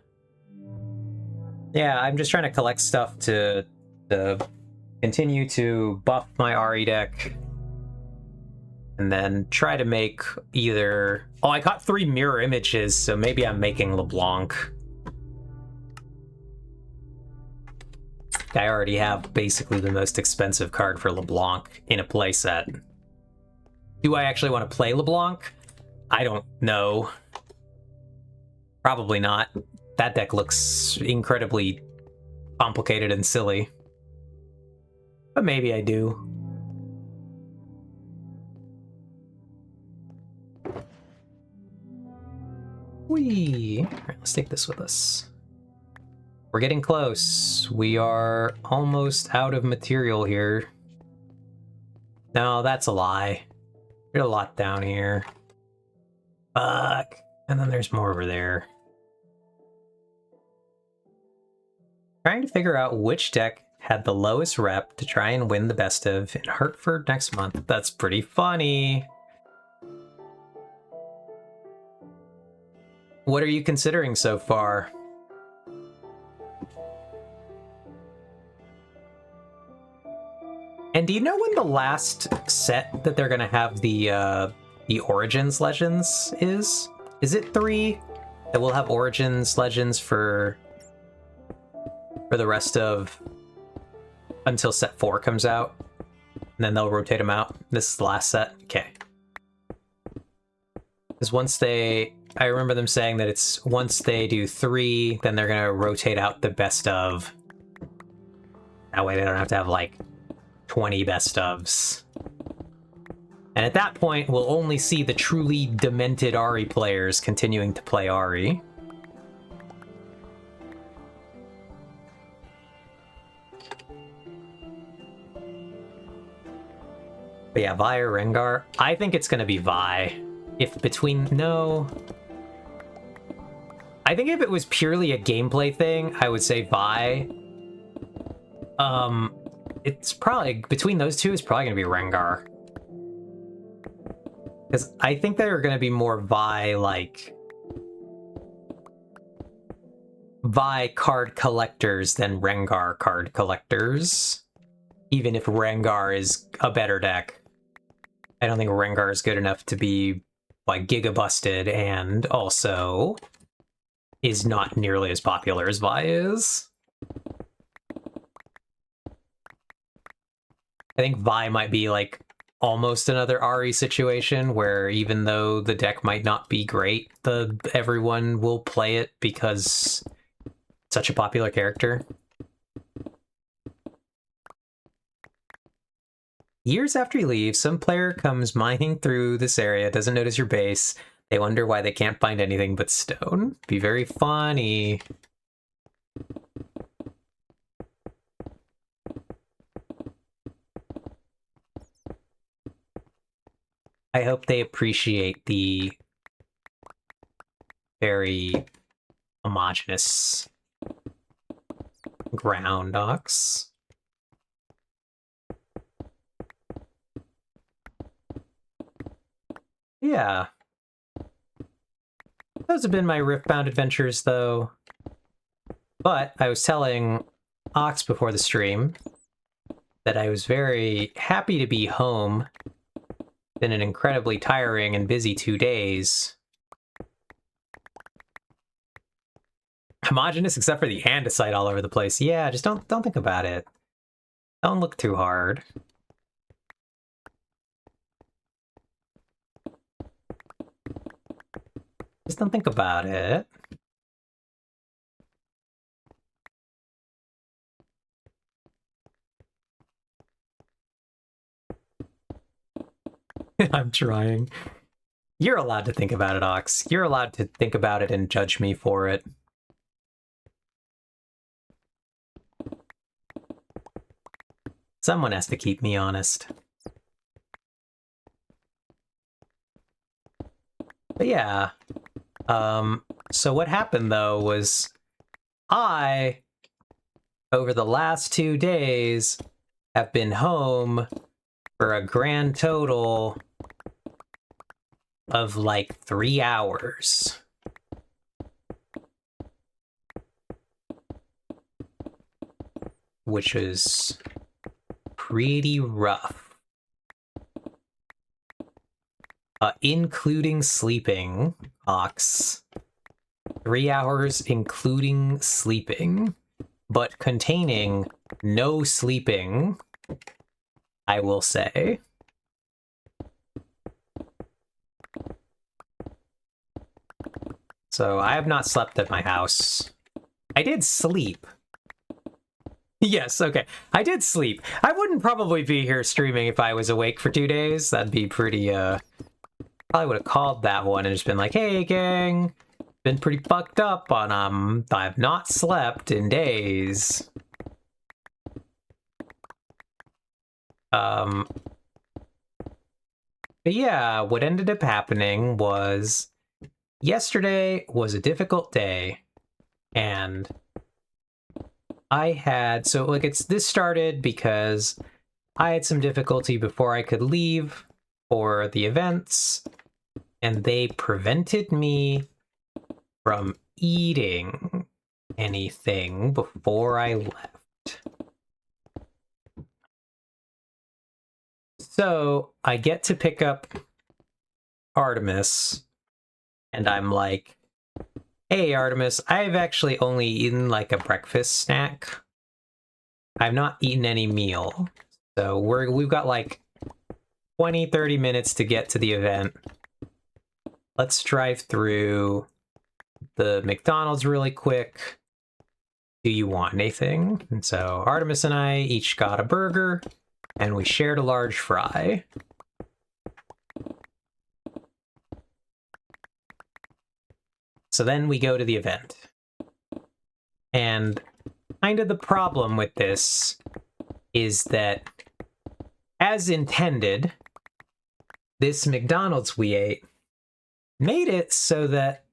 Speaker 1: Yeah, I'm just trying to collect stuff to continue to buff my Ari deck. And then try to make either... oh, I got 3 mirror images, so maybe I'm making LeBlanc. I already have basically the most expensive card for LeBlanc in a playset. Do I actually want to play LeBlanc? I don't know. Probably not. That deck looks incredibly complicated and silly. But maybe I do. Whee! Alright, let's take this with us. We're getting close. We are almost out of material here. No, that's a lie. There's a lot down here. Fuck. And then there's more over there. Trying to figure out which deck had the lowest rep to try and win the best of in Hartford next month. That's pretty funny. What are you considering so far? And do you know when the last set that they're gonna have the Origins Legends is? Is it 3? That we'll have Origins Legends for the rest of until set 4 comes out, and then they'll rotate them out. This is the last set. Okay. Because I remember them saying that it's once they do 3, then they're gonna rotate out the best of. That way they don't have to have like 20 best ofs. And at that point, we'll only see the truly demented Ahri players continuing to play Ahri. But yeah, Vi or Rengar? I think it's gonna be Vi. No. I think if it was purely a gameplay thing, I would say Vi. It's probably, between those two, it's probably gonna be Rengar. Because I think there are gonna be more Vi card collectors than Rengar card collectors. Even if Rengar is a better deck. I don't think Rengar is good enough to be like Giga busted, and also is not nearly as popular as Vi is. I think Vi might be like almost another Ahri situation where even though the deck might not be great, everyone will play it because it's such a popular character. Years after you leave, some player comes mining through this area, doesn't notice your base. They wonder why they can't find anything but stone. Be very funny. I hope they appreciate the very homogeneous ground, Ox. Yeah. Those have been my Riftbound adventures, though. But I was telling Ox before the stream that I was very happy to be home. Been an incredibly tiring and busy 2 days. Homogeneous except for the andesite all over the place. Yeah, just don't think about it. Don't look too hard. Just don't think about it. I'm trying. You're allowed to think about it, Ox. You're allowed to think about it and judge me for it. Someone has to keep me honest. But yeah. So what happened, though, was over the last 2 days, have been home for a grand total of like 3 hours. Which is pretty rough. Including sleeping, Ox. 3 hours including sleeping, but containing no sleeping, I will say. So I have not slept at my house. I did sleep. Yes, okay. I did sleep. I wouldn't probably be here streaming if I was awake for 2 days. That'd be pretty, probably would have called that one and just been like, hey, gang, been pretty fucked up on, I've not slept in days. But yeah, what ended up happening was yesterday was a difficult day, and I had this started because I had some difficulty before I could leave for the events, and they prevented me from eating anything before I left. So I get to pick up Artemis, and I'm like, hey, Artemis, I've actually only eaten like a breakfast snack. I've not eaten any meal. So we've got like 20, 30 minutes to get to the event. Let's drive through the McDonald's really quick. Do you want anything? And so Artemis and I each got a burger, and we shared a large fry. So then we go to the event. And kind of the problem with this is that, as intended, this McDonald's we ate made it so that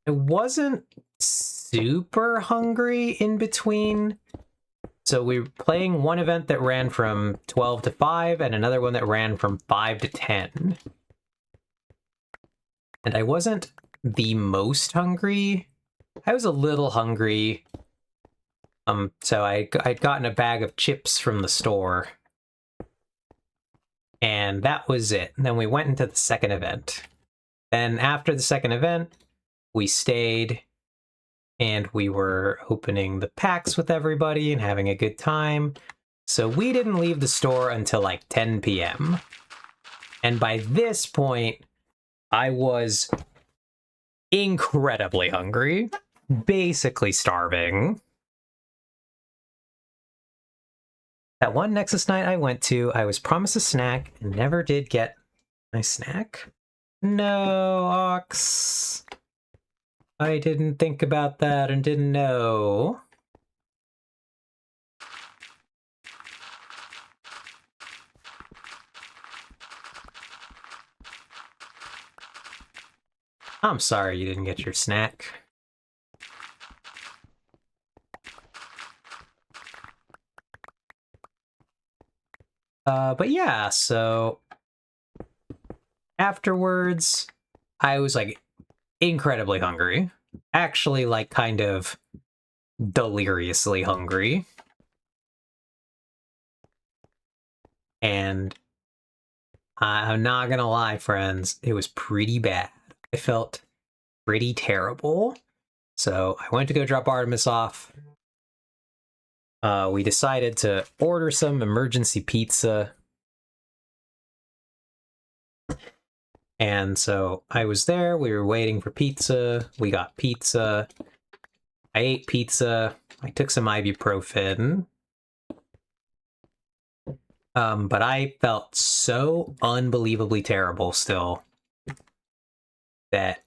Speaker 1: I wasn't super hungry in between. So we were playing one event that ran from 12 to 5 and another one that ran from 5 to 10. And I wasn't the most hungry. I was a little hungry. So I'd gotten a bag of chips from the store. And that was it. And then we went into the second event. Then after the second event, we stayed and we were opening the packs with everybody and having a good time. So we didn't leave the store until like 10 p.m. And by this point, I was incredibly hungry, basically starving. That one Nexus night I went to, I was promised a snack and never did get my snack. No, Ox. I didn't think about that and didn't know. I'm sorry you didn't get your snack. But yeah, so afterwards, I was like incredibly hungry. Actually, like kind of deliriously hungry. And I'm not gonna lie, friends, it was pretty bad. I felt pretty terrible. So I went to go drop Artemis off. We decided to order some emergency pizza. And so I was there, we were waiting for pizza, we got pizza, I ate pizza, I took some ibuprofen. But I felt so unbelievably terrible still that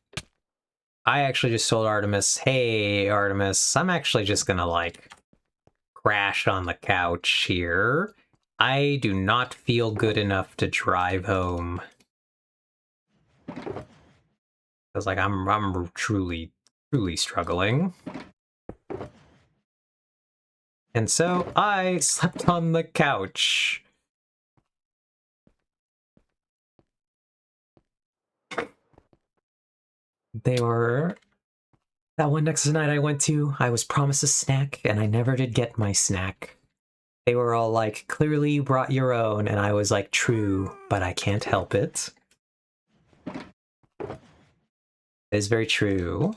Speaker 1: I actually just told Artemis, hey, Artemis, I'm actually just gonna like crash on the couch here. I do not feel good enough to drive home. Because like I'm truly struggling. And so I slept on the couch. They were... That one Nexus night I went to, I was promised a snack, and I never did get my snack. They were all like, clearly you brought your own, and I was like, true, but I can't help it. It is very true.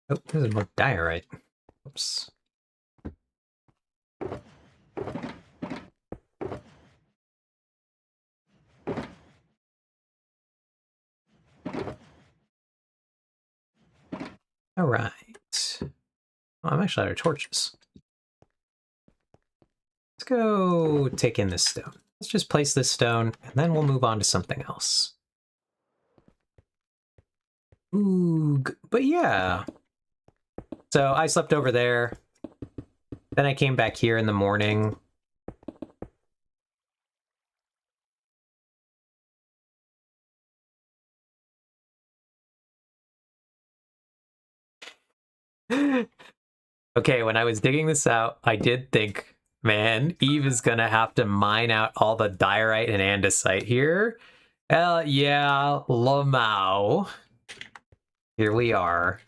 Speaker 1: Oh, this is more diorite. Oops. All right. Oh, I'm actually out of torches. Let's go take in this stone. Let's just place this stone, and then we'll move on to something else. Ooh, but yeah. So I slept over there. Then I came back here in the morning. Okay, when I was digging this out, I did think, man, Eve is gonna have to mine out all the diorite and andesite here. Hell yeah, Lamau. Here we are.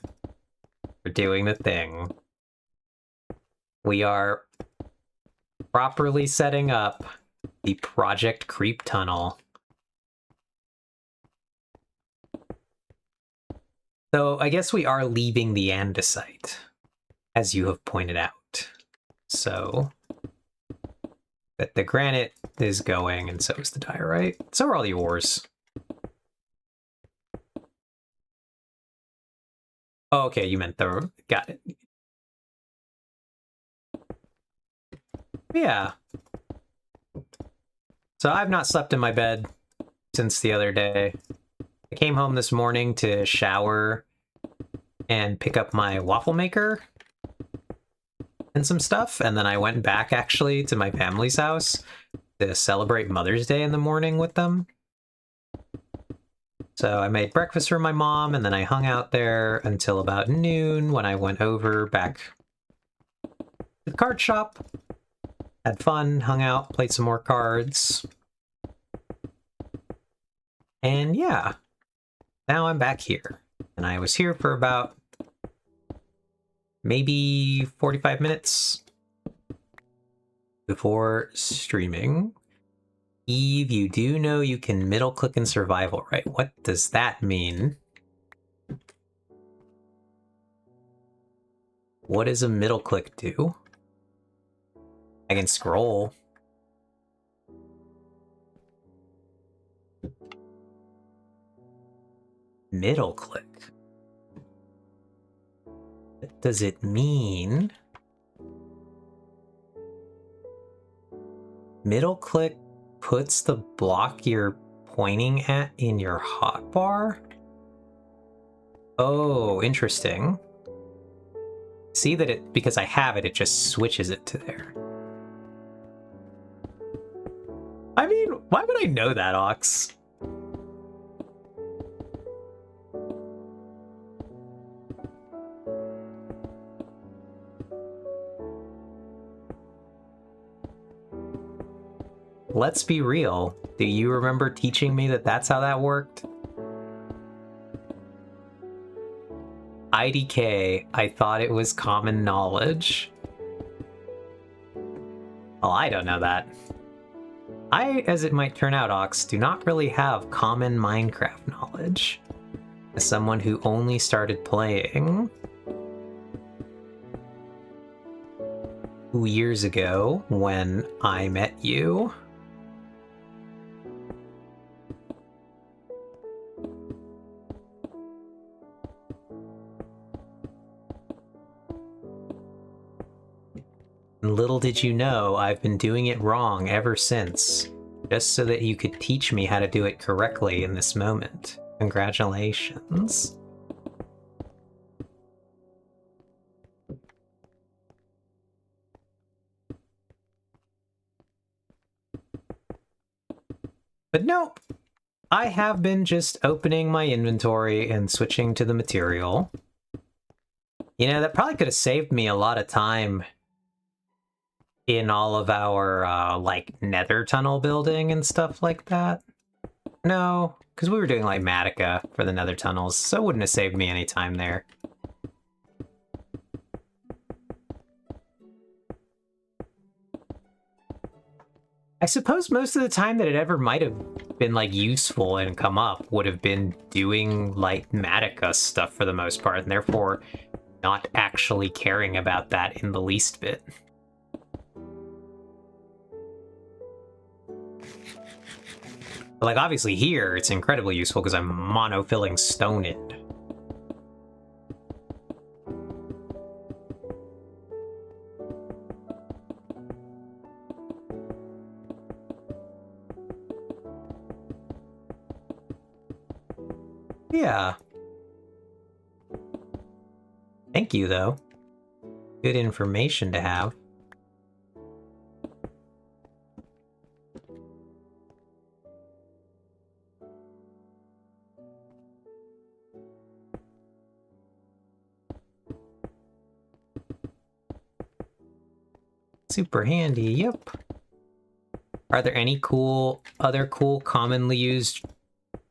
Speaker 1: We're doing the thing. We are properly setting up the Project Creep Tunnel. So I guess we are leaving the andesite, as you have pointed out. So that the granite is going, and so is the diorite. So are all the ores. Oh, okay, you meant the... Got it. Yeah. So I've not slept in my bed since the other day. I came home this morning to shower and pick up my waffle maker and some stuff, and then I went back actually to my family's house to celebrate Mother's Day in the morning with them. So I made breakfast for my mom, and then I hung out there until about noon when I went over back to the card shop. Had fun, hung out, played some more cards. And yeah, now I'm back here. And I was here for about maybe 45 minutes before streaming. Eve, you do know you can middle click in survival, right? What does that mean? What does a middle click do? I can scroll. Middle click. What does it mean? Middle click puts the block you're pointing at in your hotbar? Oh, interesting. See that it, because I have it, it just switches it to there. I mean, why would I know that, Ox? Let's be real. Do you remember teaching me that that's how that worked? IDK, I thought it was common knowledge. Well, I don't know that. I, as it might turn out, Ox, do not really have common Minecraft knowledge. As someone who only started playing 2 years ago when I met you. Little did you know, I've been doing it wrong ever since, just so that you could teach me how to do it correctly in this moment. Congratulations. But nope, I have been just opening my inventory and switching to the material. You know, that probably could have saved me a lot of time in all of our, like, nether tunnel building and stuff like that. No, because we were doing, like, Matica for the nether tunnels, so it wouldn't have saved me any time there. I suppose most of the time that it ever might have been, like, useful and come up would have been doing, like, Matica stuff for the most part, and therefore not actually caring about that in the least bit. But, like, obviously here, it's incredibly useful because I'm monofilling stone in. Yeah. Thank you, though. Good information to have. Super handy, yep. Are there any other cool, commonly used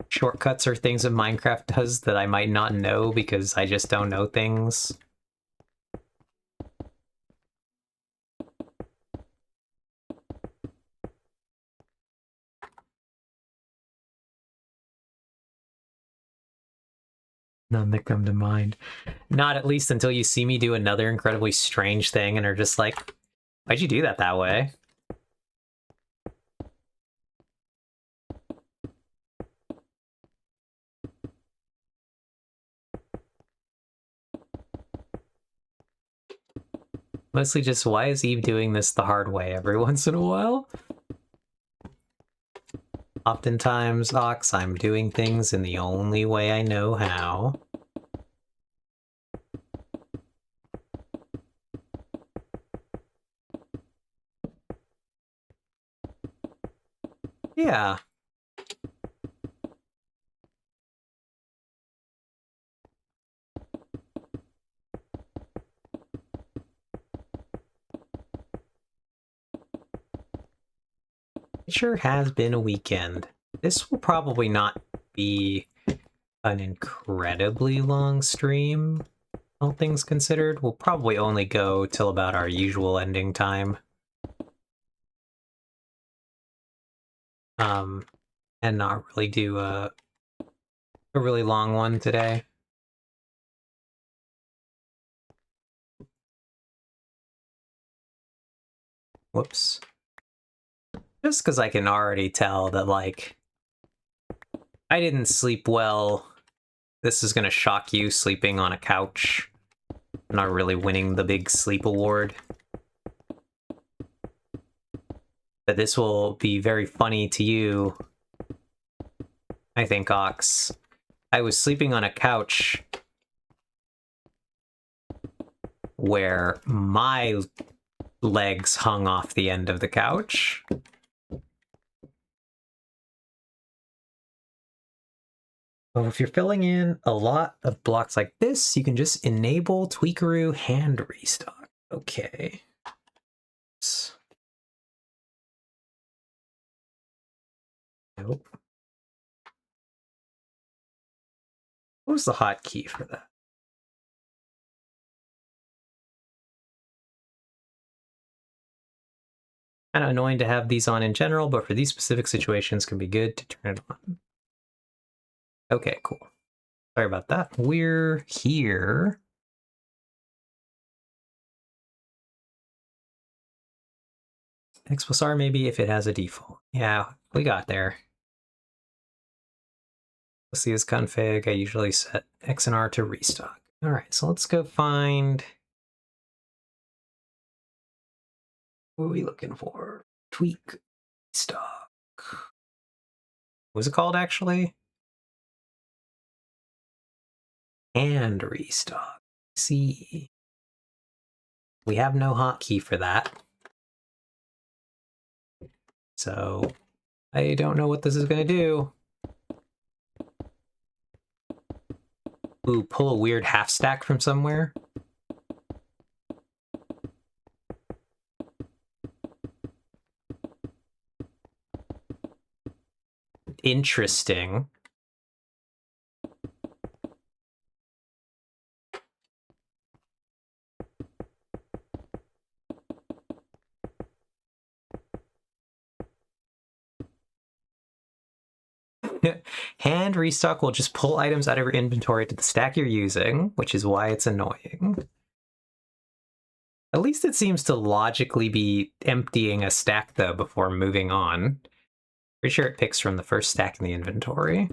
Speaker 1: shortcuts or things that Minecraft does that I might not know because I just don't know things? None that come to mind. Not at least until you see me do another incredibly strange thing and are just like, why'd you do that way? Mostly just, why is Eve doing this the hard way every once in a while? Oftentimes, Ox, I'm doing things in the only way I know how. Yeah. It sure has been a weekend. This will probably not be an incredibly long stream, all things considered. We'll probably only go till about our usual ending time. And not really do a really long one today. Whoops. Just because I can already tell that, like, I didn't sleep well. This is going to shock you, sleeping on a couch. I'm not really winning the big sleep award. But this will be very funny to you, I think, Ox. I was sleeping on a couch where my legs hung off the end of the couch. Well, if you're filling in a lot of blocks like this, you can just enable Tweakeroo hand restock. Okay. Nope. What was the hotkey for that? Kind of annoying to have these on in general, but for these specific situations, can be good to turn it on. Okay, cool. Sorry about that. We're here. Expulsar maybe if it has a default. Yeah, we got there. Let's see his config. I usually set X and R to restock. All right, so let's go find. What are we looking for? Tweak stock. What was it called actually? And restock. See. We have no hotkey for that. So I don't know what this is going to do. Ooh, pull a weird half stack from somewhere. Interesting. Hand restock will just pull items out of your inventory to the stack you're using, which is why it's annoying. At least it seems to logically be emptying a stack, though, before moving on. Pretty sure it picks from the first stack in the inventory.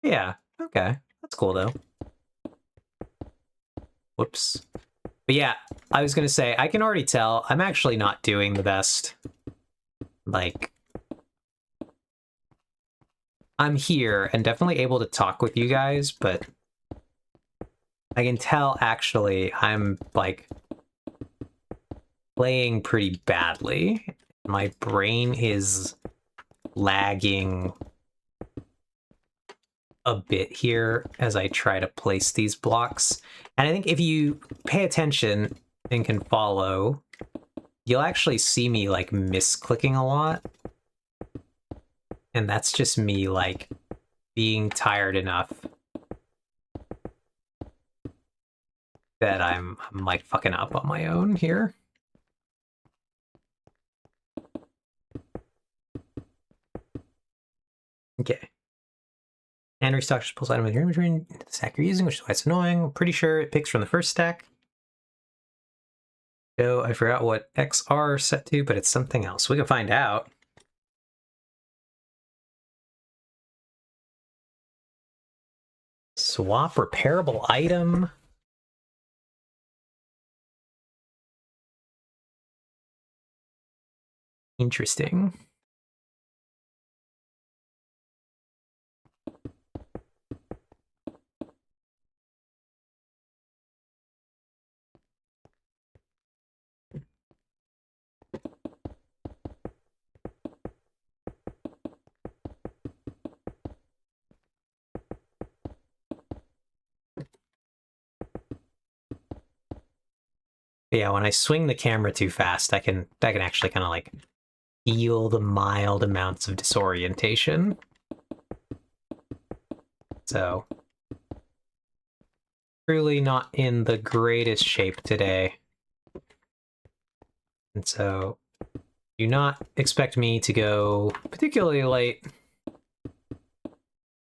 Speaker 1: Yeah, okay. That's cool, though. Whoops. But yeah, I was going to say, I can already tell I'm actually not doing the best. Like, I'm here and definitely able to talk with you guys, but I can tell actually I'm like playing pretty badly. My brain is lagging a bit here as I try to place these blocks. And I think if you pay attention and can follow, you'll actually see me like misclicking a lot. And that's just me like being tired enough that I'm like fucking up on my own here. Okay. And restock just pulls item with your inventory into the stack you're using, which is why it's annoying. I'm pretty sure it picks from the first stack. So I forgot what XR is set to, but it's something else. We can find out. Swap repairable item. Interesting. Yeah, when I swing the camera too fast, I can actually kind of like feel the mild amounts of disorientation. So truly not in the greatest shape today. And so do not expect me to go particularly late.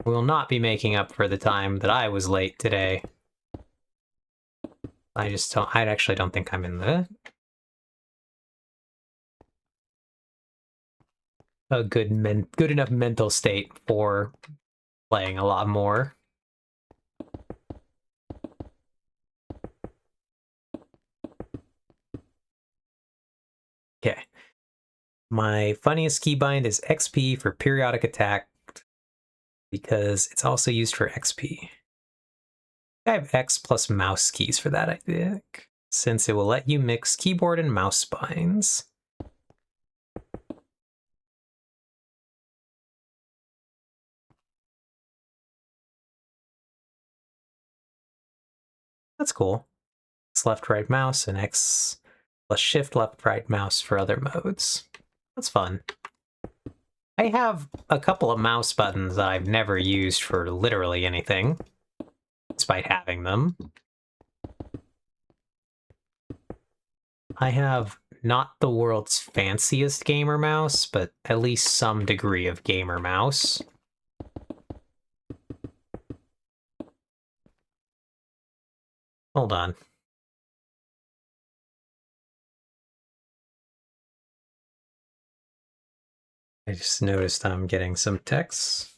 Speaker 1: We will not be making up for the time that I was late today. I actually don't think I'm in a good enough mental state for playing a lot more. Okay. My funniest keybind is XP for periodic attack because it's also used for XP. I have X plus mouse keys for that, I think, since it will let you mix keyboard and mouse binds. That's cool. X left right mouse and X plus shift left right mouse for other modes. That's fun. I have a couple of mouse buttons that I've never used for literally anything, despite having them. I have not the world's fanciest gamer mouse, but at least some degree of gamer mouse. Hold on. I just noticed I'm getting some texts.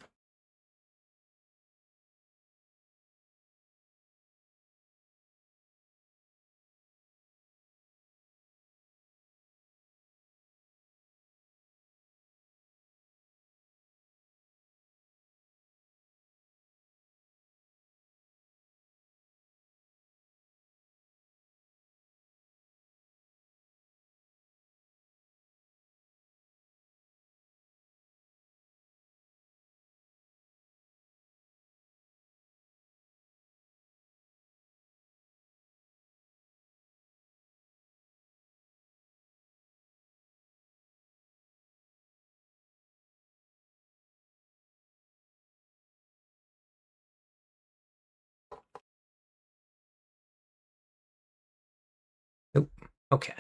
Speaker 1: Nope. Okay.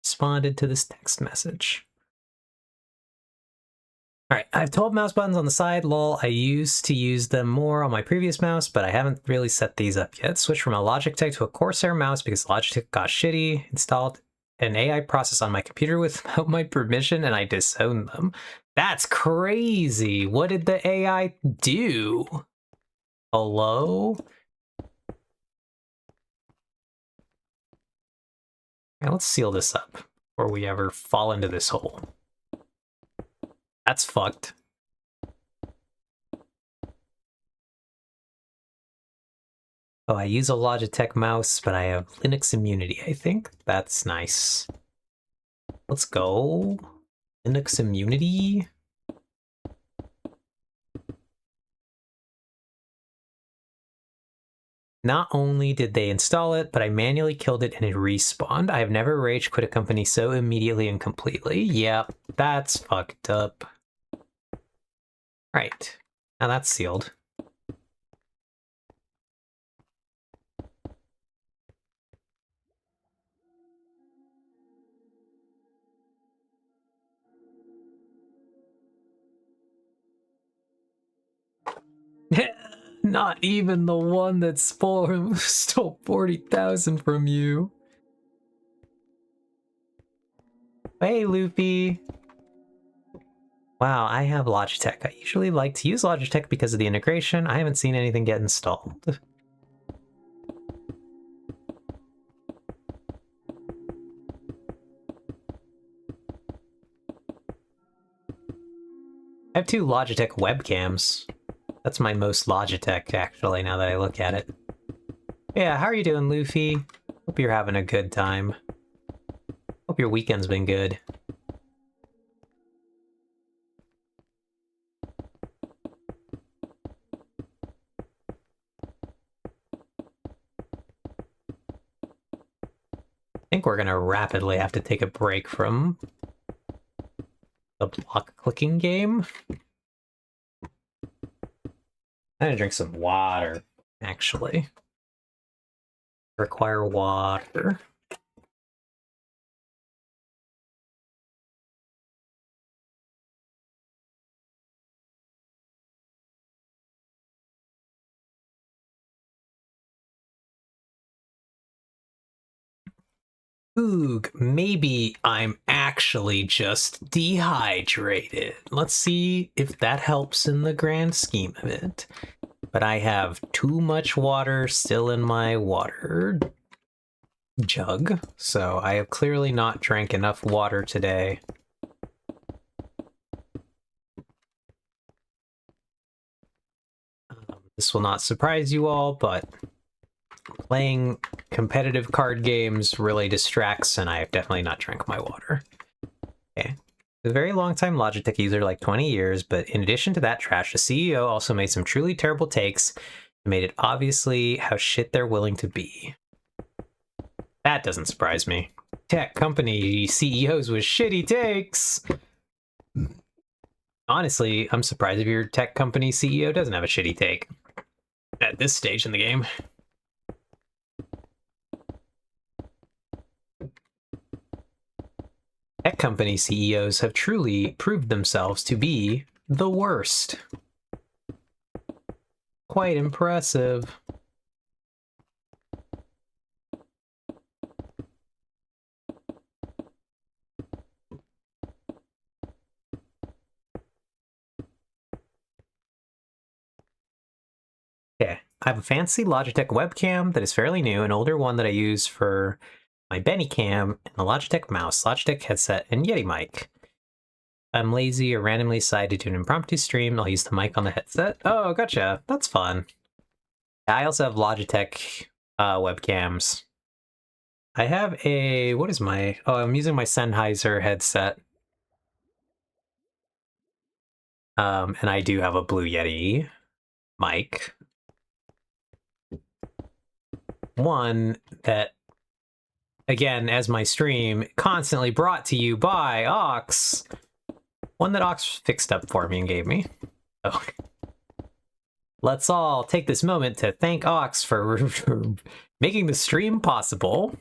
Speaker 1: Responded to this text message. Alright, I have 12 mouse buttons on the side, lol. I used to use them more on my previous mouse, but I haven't really set these up yet. Switched from a Logitech to a Corsair mouse because Logitech got shitty. Installed an AI process on my computer without my permission, and I disowned them. That's crazy! What did the AI do? Hello? Right, let's seal this up before we ever fall into this hole. That's fucked. Oh, I use a Logitech mouse, but I have Linux immunity, I think. That's nice. Let's go. Linux immunity. Not only did they install it, but I manually killed it and it respawned. I have never rage quit a company so immediately and completely. Yep, that's fucked up. Right. Now that's sealed. Not even the one that stole 40,000 from you. Hey, Luffy. Wow, I have Logitech. I usually like to use Logitech because of the integration. I haven't seen anything get installed. I have 2 Logitech webcams. That's my most Logitech, actually, now that I look at it. Yeah, how are you doing, Luffy? Hope you're having a good time. Hope your weekend's been good. I think we're gonna rapidly have to take a break from the block clicking game. I'm gonna drink some water, actually. Require water. Oog, maybe I'm actually just dehydrated. Let's see if that helps in the grand scheme of it. But I have too much water still in my water jug, so I have clearly not drank enough water today. This will not surprise you all, but playing competitive card games really distracts, and I have definitely not drank my water. Okay. A very long time Logitech user, like 20 years, but in addition to that trash, the CEO also made some truly terrible takes and made it obviously how shit they're willing to be. That doesn't surprise me. Tech company CEOs with shitty takes. Honestly, I'm surprised if your tech company CEO doesn't have a shitty take at this stage in the game. Tech company CEOs have truly proved themselves to be the worst. Quite impressive. Okay, I have a fancy Logitech webcam that is fairly new, an older one that I use for my Benny cam, and a Logitech mouse, Logitech headset, and Yeti mic. I'm lazy or randomly decide to do an impromptu stream, I'll use the mic on the headset. Oh, gotcha. That's fun. I also have Logitech webcams. I have a, what is my, oh, I'm using my Sennheiser headset. And I do have a Blue Yeti mic. One that, again, as my stream, constantly brought to you by Ox. One that Ox fixed up for me and gave me. So, let's all take this moment to thank Ox for making the stream possible.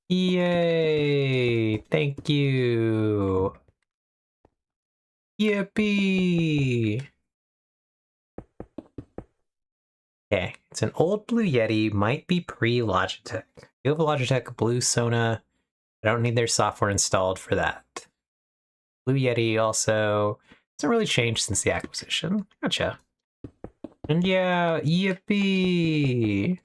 Speaker 1: Yay! Thank you! Yippee! Okay, it's an old Blue Yeti, might be pre-Logitech. You have a Logitech Blue Sona. I don't need their software installed for that. Blue Yeti also hasn't really changed since the acquisition. Gotcha. And yeah, yippee!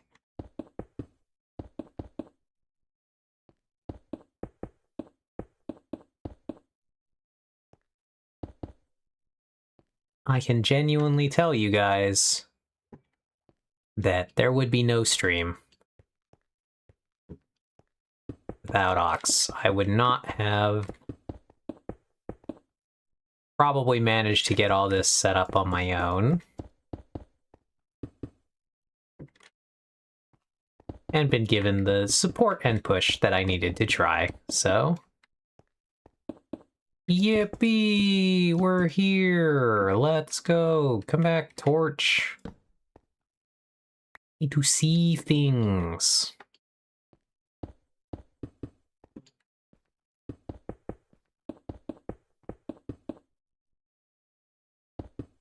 Speaker 1: I can genuinely tell you guys that there would be no stream without Ox. I would not have probably managed to get all this set up on my own. And been given the support and push that I needed to try, so... Yippee! We're here! Let's go! Come back, Torch! Need to see things.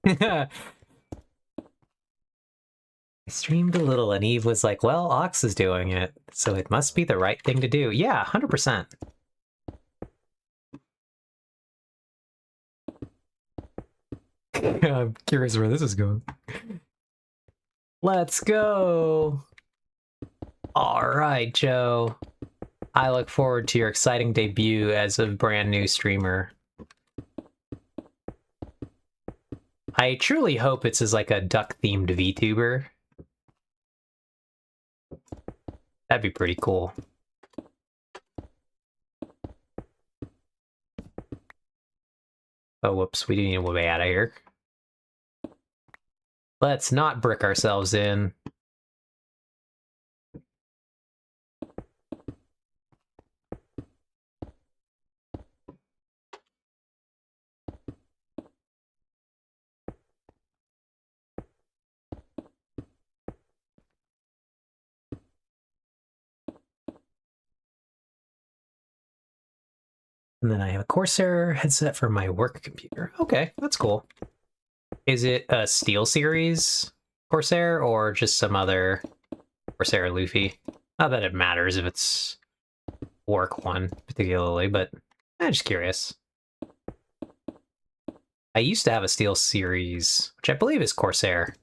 Speaker 1: I streamed a little and Eve was like, well, Ox is doing it, so it must be the right thing to do. Yeah, 100%. I'm curious where this is going. Let's go! Alright, Joe. I look forward to your exciting debut as a brand new streamer. I truly hope it's as like a duck-themed VTuber. That'd be pretty cool. Oh, whoops, we do need a way out of here. Let's not brick ourselves in. And then I have a Corsair headset for my work computer. Okay, that's cool. Is it a SteelSeries Corsair or just some other Corsair Luffy? Not that it matters if it's work one particularly, but I'm just curious. I used to have a SteelSeries, which I believe is Corsair.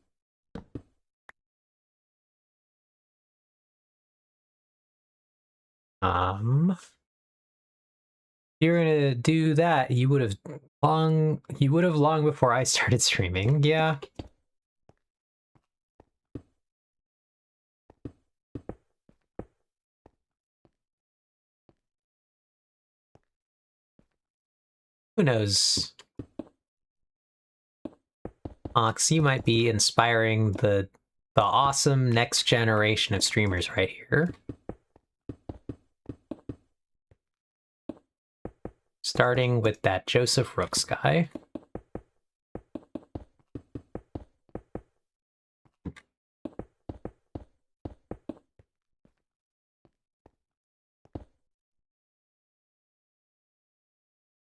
Speaker 1: If you're gonna do that, you would have long before I started streaming, yeah. Who knows? Ox, you might be inspiring the awesome next generation of streamers right here. Starting with that Joseph Rooks guy.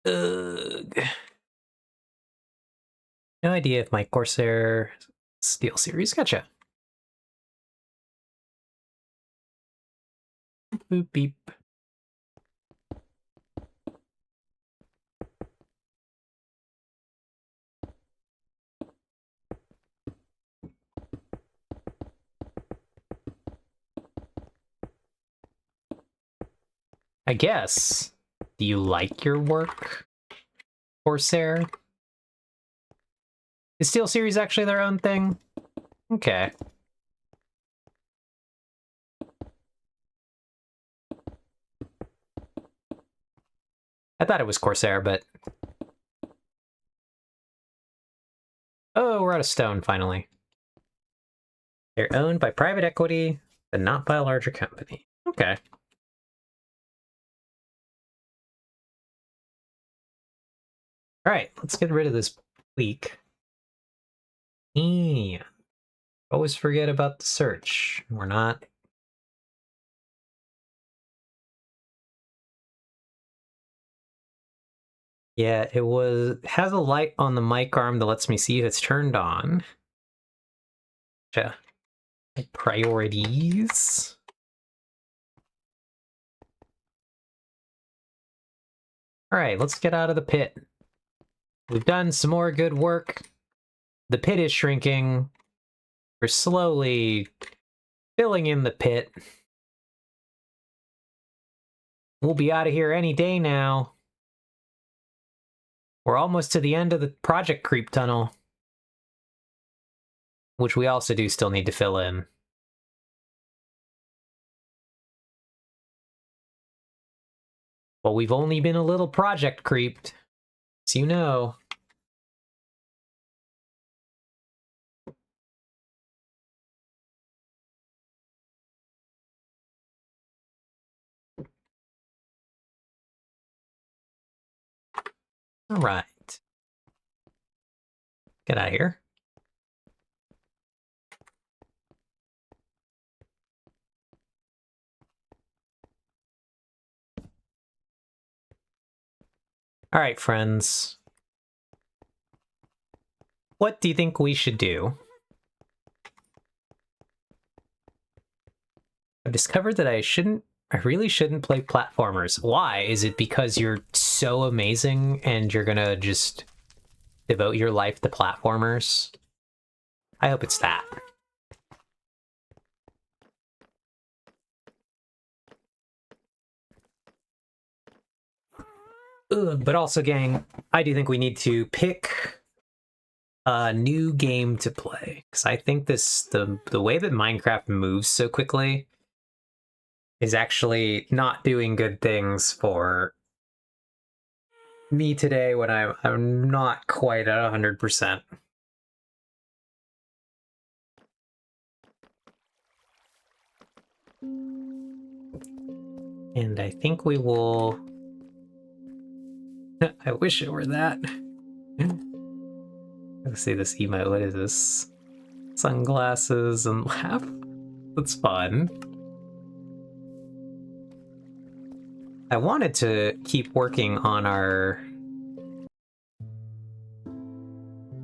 Speaker 1: Ugh. No idea if my Corsair SteelSeries. Gotcha. Boop beep. I guess. Do you like your work, Corsair? Is SteelSeries actually their own thing? Okay. I thought it was Corsair, but... Oh, we're out of stone, finally. They're owned by private equity, but not by a larger company. Okay. Alright, let's get rid of this leak. Yeah. Always forget about the search. We're not... Yeah, has a light on the mic arm that lets me see if it's turned on. Yeah. Priorities. Alright, let's get out of the pit. We've done some more good work. The pit is shrinking. We're slowly filling in the pit. We'll be out of here any day now. We're almost to the end of the Project Creep Tunnel. which we also do still need to fill in. Well, we've only been a little project creeped, so you know. All right. Get out of here. All right, friends. What do you think we should do? I've discovered that I really shouldn't play platformers. Why? Is it because you're so amazing and you're gonna just devote your life to platformers? I hope it's that. Ugh, but also, gang, I do think we need to pick a new game to play, because I think the way that Minecraft moves so quickly is actually not doing good things for me today when I'm not quite at 100%. And I think we will... I wish it were that. Let's see this emote. What is this? Sunglasses and laugh? That's fun. I wanted to keep working on our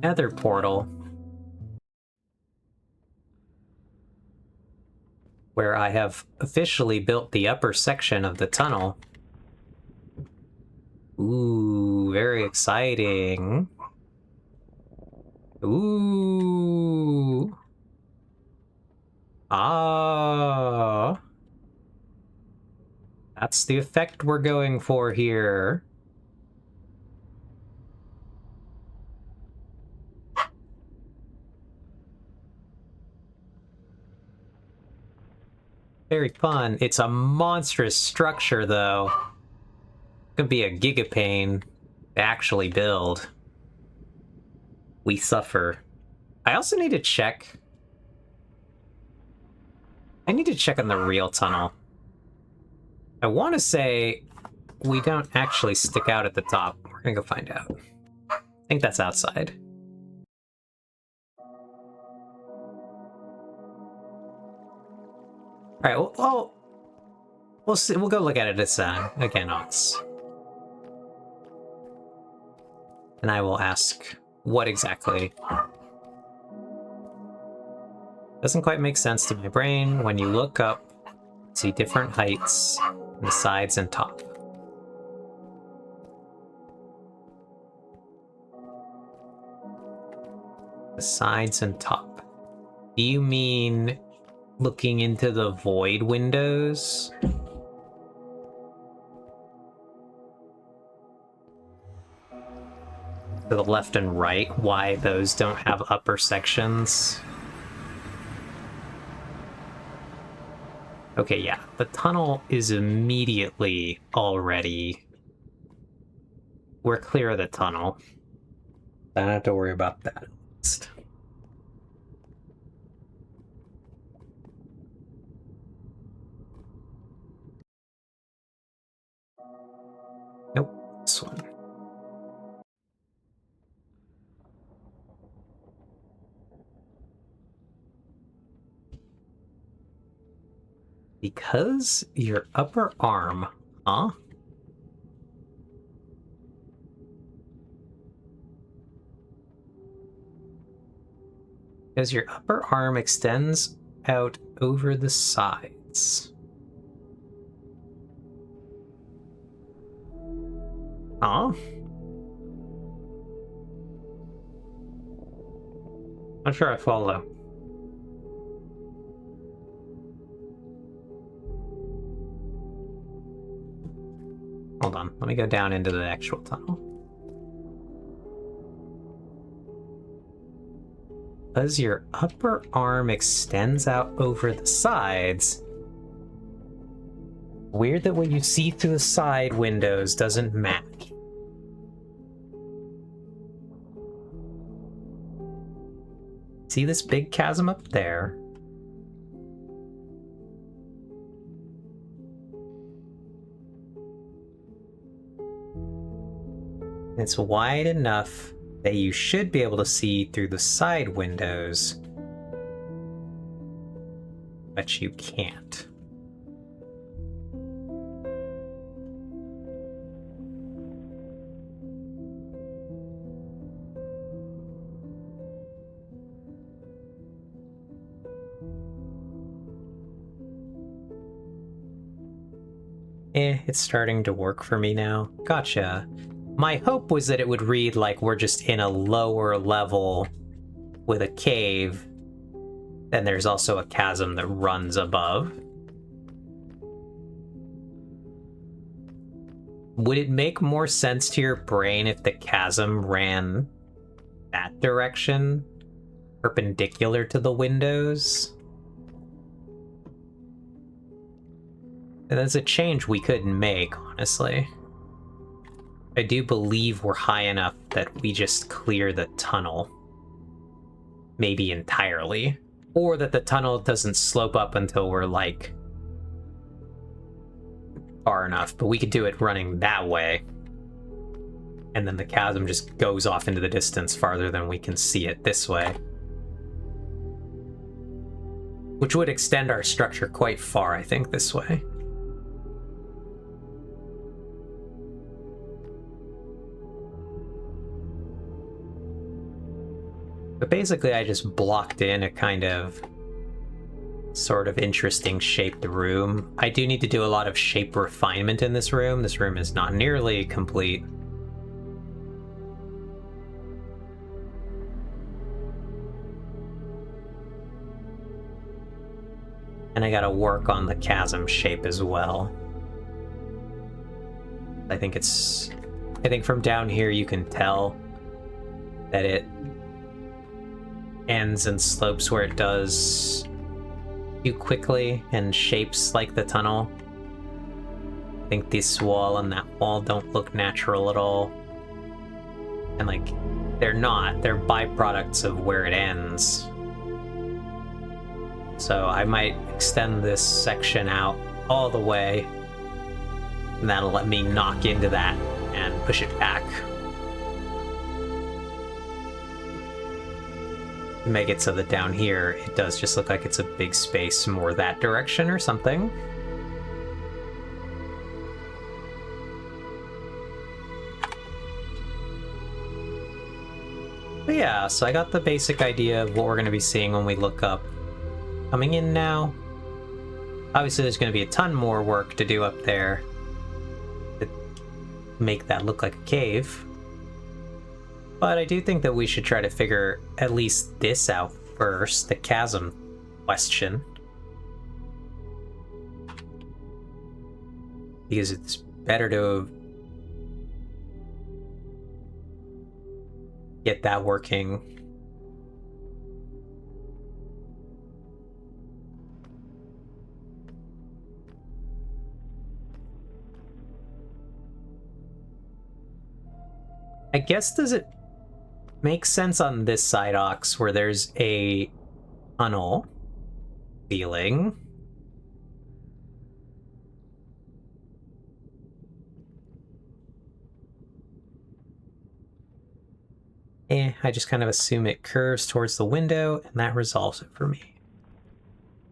Speaker 1: Nether portal, where I have officially built the upper section of the tunnel. Ooh, very exciting. Ooh. Ah. That's the effect we're going for here. Very fun. It's a monstrous structure, though. Could be a gigapain to actually build. We suffer. I also need to check. I need to check on the real tunnel. I want to say we don't actually stick out at the top. We're gonna go find out. I think that's outside. All right. Well, we'll see. We'll go look at it again, Ox. And I will ask what exactly. Doesn't quite make sense to my brain. When you look up, see different heights on the sides and top. The sides and top. Do you mean looking into the void windows? To the left and right, why those don't have upper sections? Okay, yeah, the tunnel is immediately already... We're clear of the tunnel. I don't have to worry about that. Nope, this one. Because your upper arm, huh? Because your upper arm extends out over the sides. Huh? Not sure I follow. Hold on, let me go down into the actual tunnel. Because your upper arm extends out over the sides. Weird that what you see through the side windows doesn't match. See this big chasm up there? It's wide enough that you should be able to see through the side windows, but you can't. It's starting to work for me now. Gotcha. My hope was that it would read like we're just in a lower level with a cave, and there's also a chasm that runs above. Would it make more sense to your brain if the chasm ran that direction, perpendicular to the windows? That's a change we couldn't make, honestly. I do believe we're high enough that we just clear the tunnel. Maybe entirely. Or that the tunnel doesn't slope up until we're, like, far enough. But we could do it running that way. And then the chasm just goes off into the distance farther than we can see it this way. Which would extend our structure quite far, I think, this way. But basically, I just blocked in a kind of sort of interesting shaped room. I do need to do a lot of shape refinement in this room. This room is not nearly complete. And I gotta work on the chasm shape as well. I think from down here you can tell that it ends and slopes where it does too quickly and shapes like the tunnel. I think this wall and that wall don't look natural at all. And like, they're not. They're byproducts of where it ends. So I might extend this section out all the way, and that'll let me knock into that and push it back. Make it so that down here it does just look like it's a big space more that direction or something. But yeah, so I got the basic idea of what we're going to be seeing when we look up. Coming in now. Obviously there's going to be a ton more work to do up there to make that look like a cave. But I do think that we should try to figure at least this out first, the chasm question. Because it's better to get that working. I guess, does it make sense on this side, Ox, where there's a tunnel ceiling? I just kind of assume it curves towards the window, and that resolves it for me.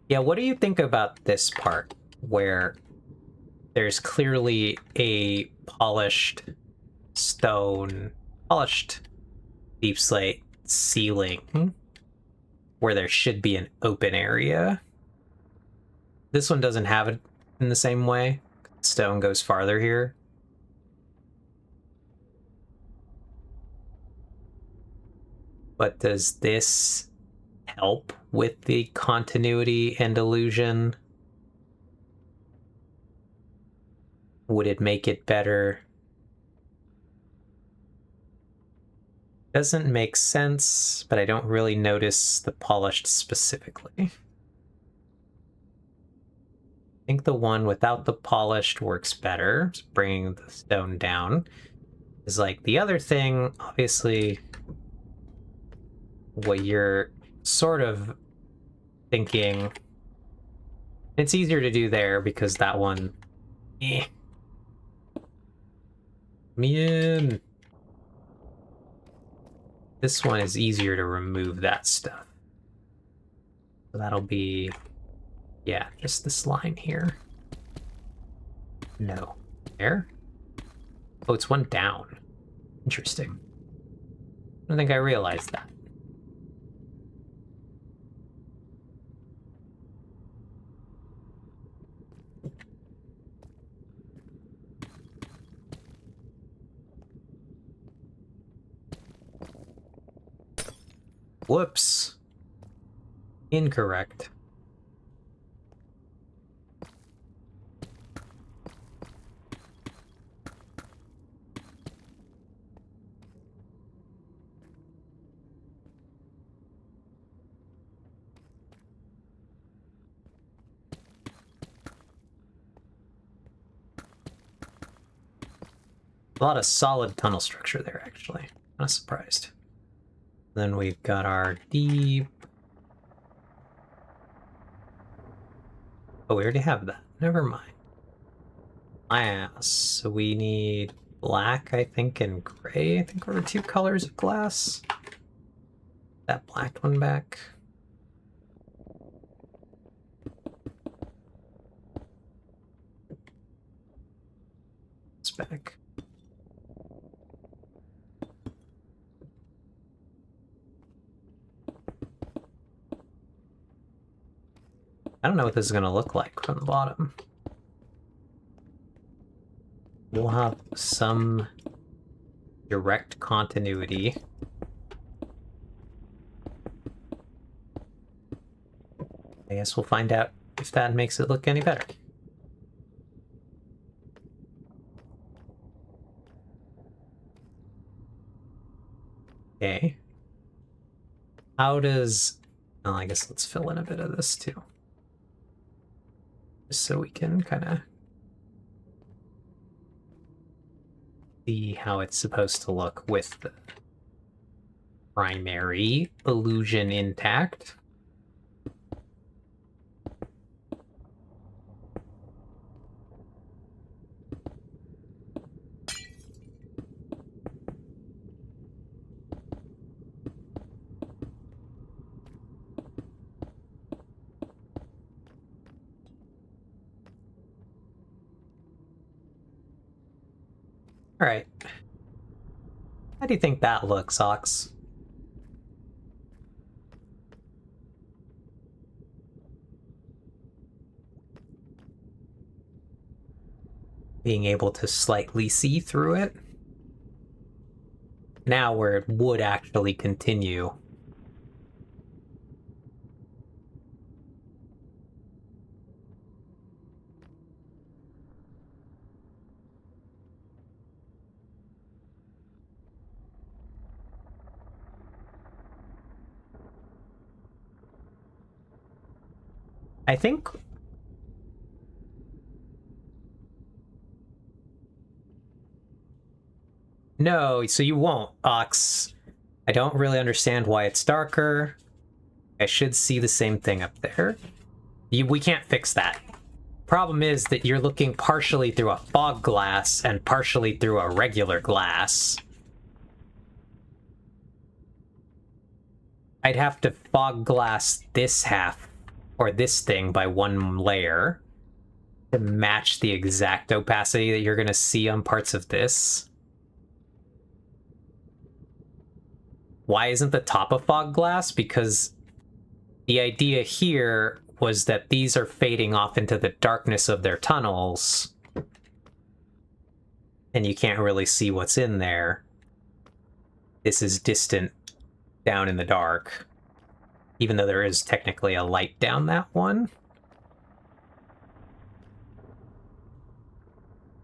Speaker 1: Yeah, what do you think about this part, where there's clearly a polished deep slate ceiling where there should be an open area? This one doesn't have it in the same way. Stone goes farther here. But does this help with the continuity and illusion? Would it make it better? doesn't make sense, but I don't really notice the polished specifically. I think the one without the polished works better, bringing the stone down. Is like the other thing, obviously, what you're sort of thinking, it's easier to do there because that one, Man. This one is easier to remove that stuff. So that'll be, yeah, just this line here. No. There? Oh, it's one down. Interesting. I don't think I realized that. Whoops. Incorrect. A lot of solid tunnel structure there, actually. Not surprised. Then we've got our deep... Oh, we already have that. Never mind. Glass. So we need black, I think, and gray. I think are the two colors of glass. That black one back. It's back. I don't know what this is going to look like from the bottom. We'll have some direct continuity. I guess we'll find out if that makes it look any better. Okay. How does... Oh, I guess let's fill in a bit of this too. Just so we can kind of see how it's supposed to look with the primary illusion intact. All right. How do you think that looks, Ox? Being able to slightly see through it. Now where it would actually continue. I think... No, so you won't, Ox. I don't really understand why it's darker. I should see the same thing up there. We can't fix that. Problem is that you're looking partially through a fog glass and partially through a regular glass. I'd have to fog glass this half, or this thing, by one layer to match the exact opacity that you're going to see on parts of this. Why isn't the top a fog glass? Because the idea here was that these are fading off into the darkness of their tunnels, and you can't really see what's in there. This is distant down in the dark, even though there is technically a light down that one.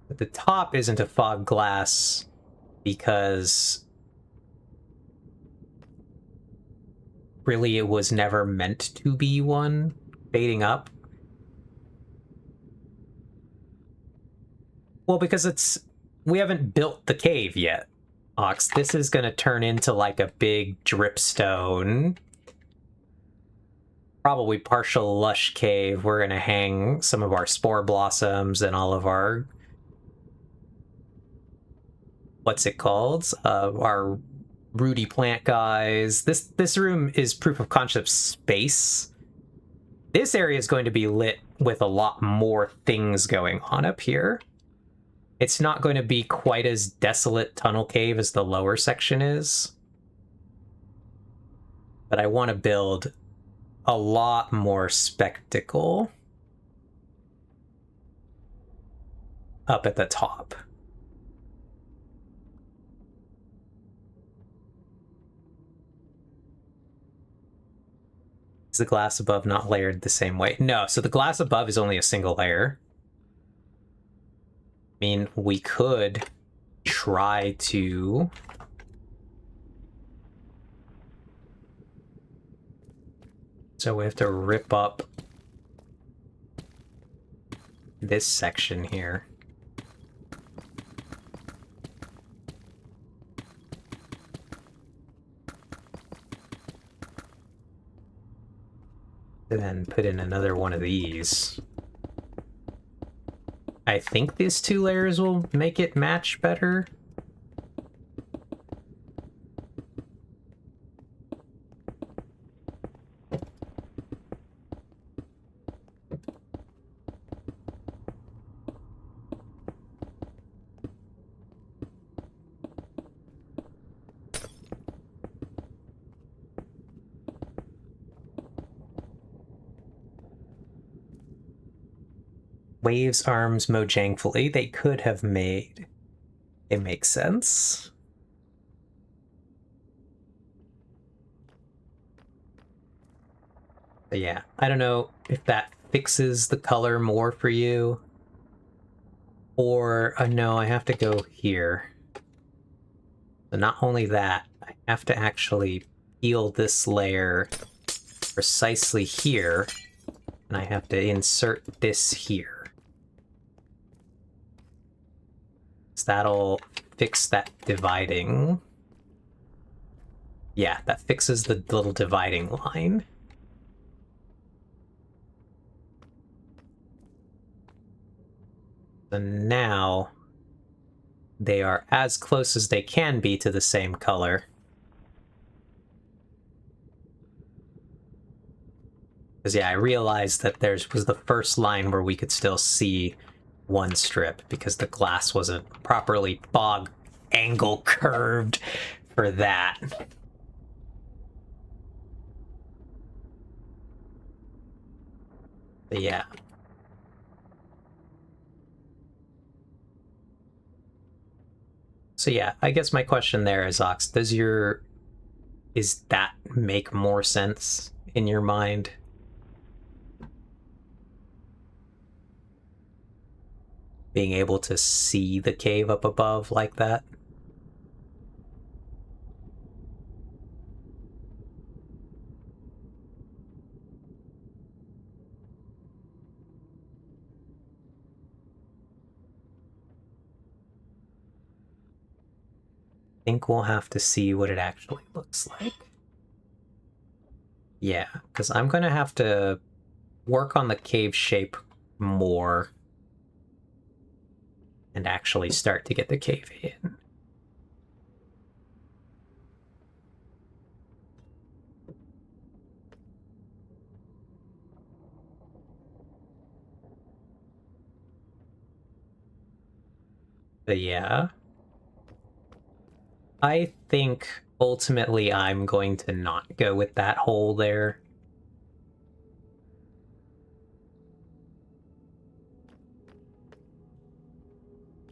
Speaker 1: But the top isn't a fog glass because really it was never meant to be one fading up. Well, because we haven't built the cave yet, Ox. This is going to turn into like a big dripstone. Probably partial lush cave. We're going to hang some of our spore blossoms and all of our... what's it called? Our rooty plant guys. This room is proof of concept space. This area is going to be lit with a lot more things going on up here. It's not going to be quite as desolate tunnel cave as the lower section is. But I want to build a lot more spectacle up at the top. Is the glass above not layered the same way? No, so the glass above is only a single layer. I mean, we could try to... So we have to rip up this section here. And then put in another one of these. I think these 2 layers will make it match better. Waves arms Mojangfully. They could have made it make sense. But yeah, I don't know if that fixes the color more for you. Or, no, I have to go here. So not only that, I have to actually peel this layer precisely here. And I have to insert this here. So that'll fix that dividing. Yeah, that fixes the little dividing line. So now they are as close as they can be to the same color. Because yeah, I realized that was the first line where we could still see one strip because the glass wasn't properly fog angle curved for that. But yeah. So yeah, I guess my question there is, Ox, is that make more sense in your mind? Being able to see the cave up above like that? I think we'll have to see what it actually looks like. Yeah, because I'm going to have to work on the cave shape more and actually start to get the cave in. But yeah, I think ultimately I'm going to not go with that hole there.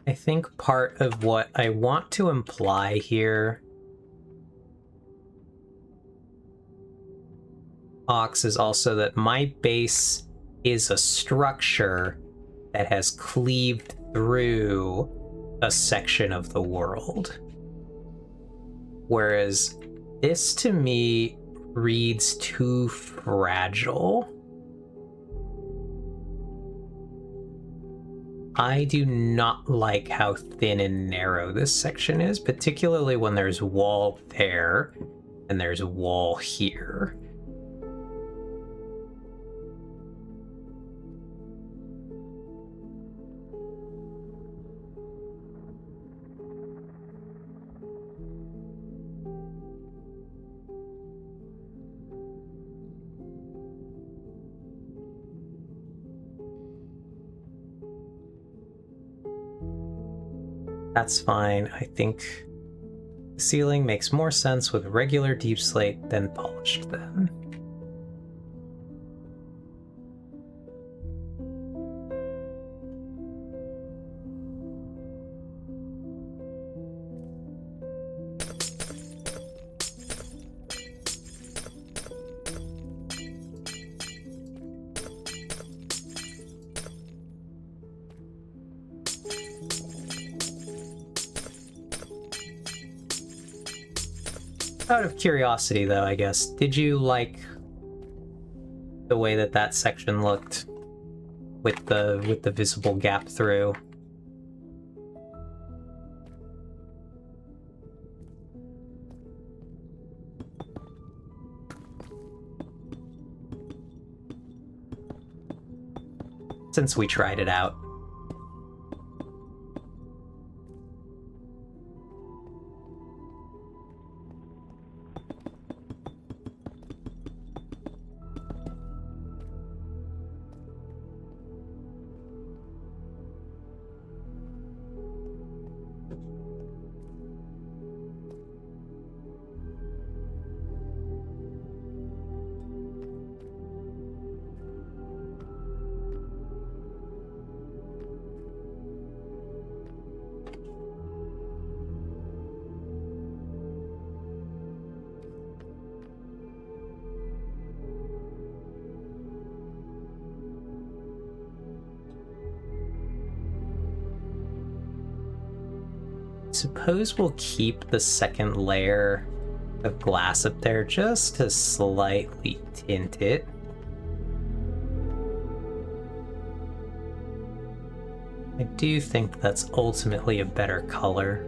Speaker 1: I think part of what I want to imply here, Ox, is also that my base is a structure that has cleaved through a section of the world. Whereas this, to me, reads too fragile. I do not like how thin and narrow this section is, particularly when there's wall there and there's wall here. That's fine. I think the ceiling makes more sense with regular deep slate than polished then. Out of curiosity, though, I guess, did you like the way that that section looked with the visible gap through? Since we tried it out. Suppose we'll keep the second layer of glass up there just to slightly tint it. I do think that's ultimately a better color.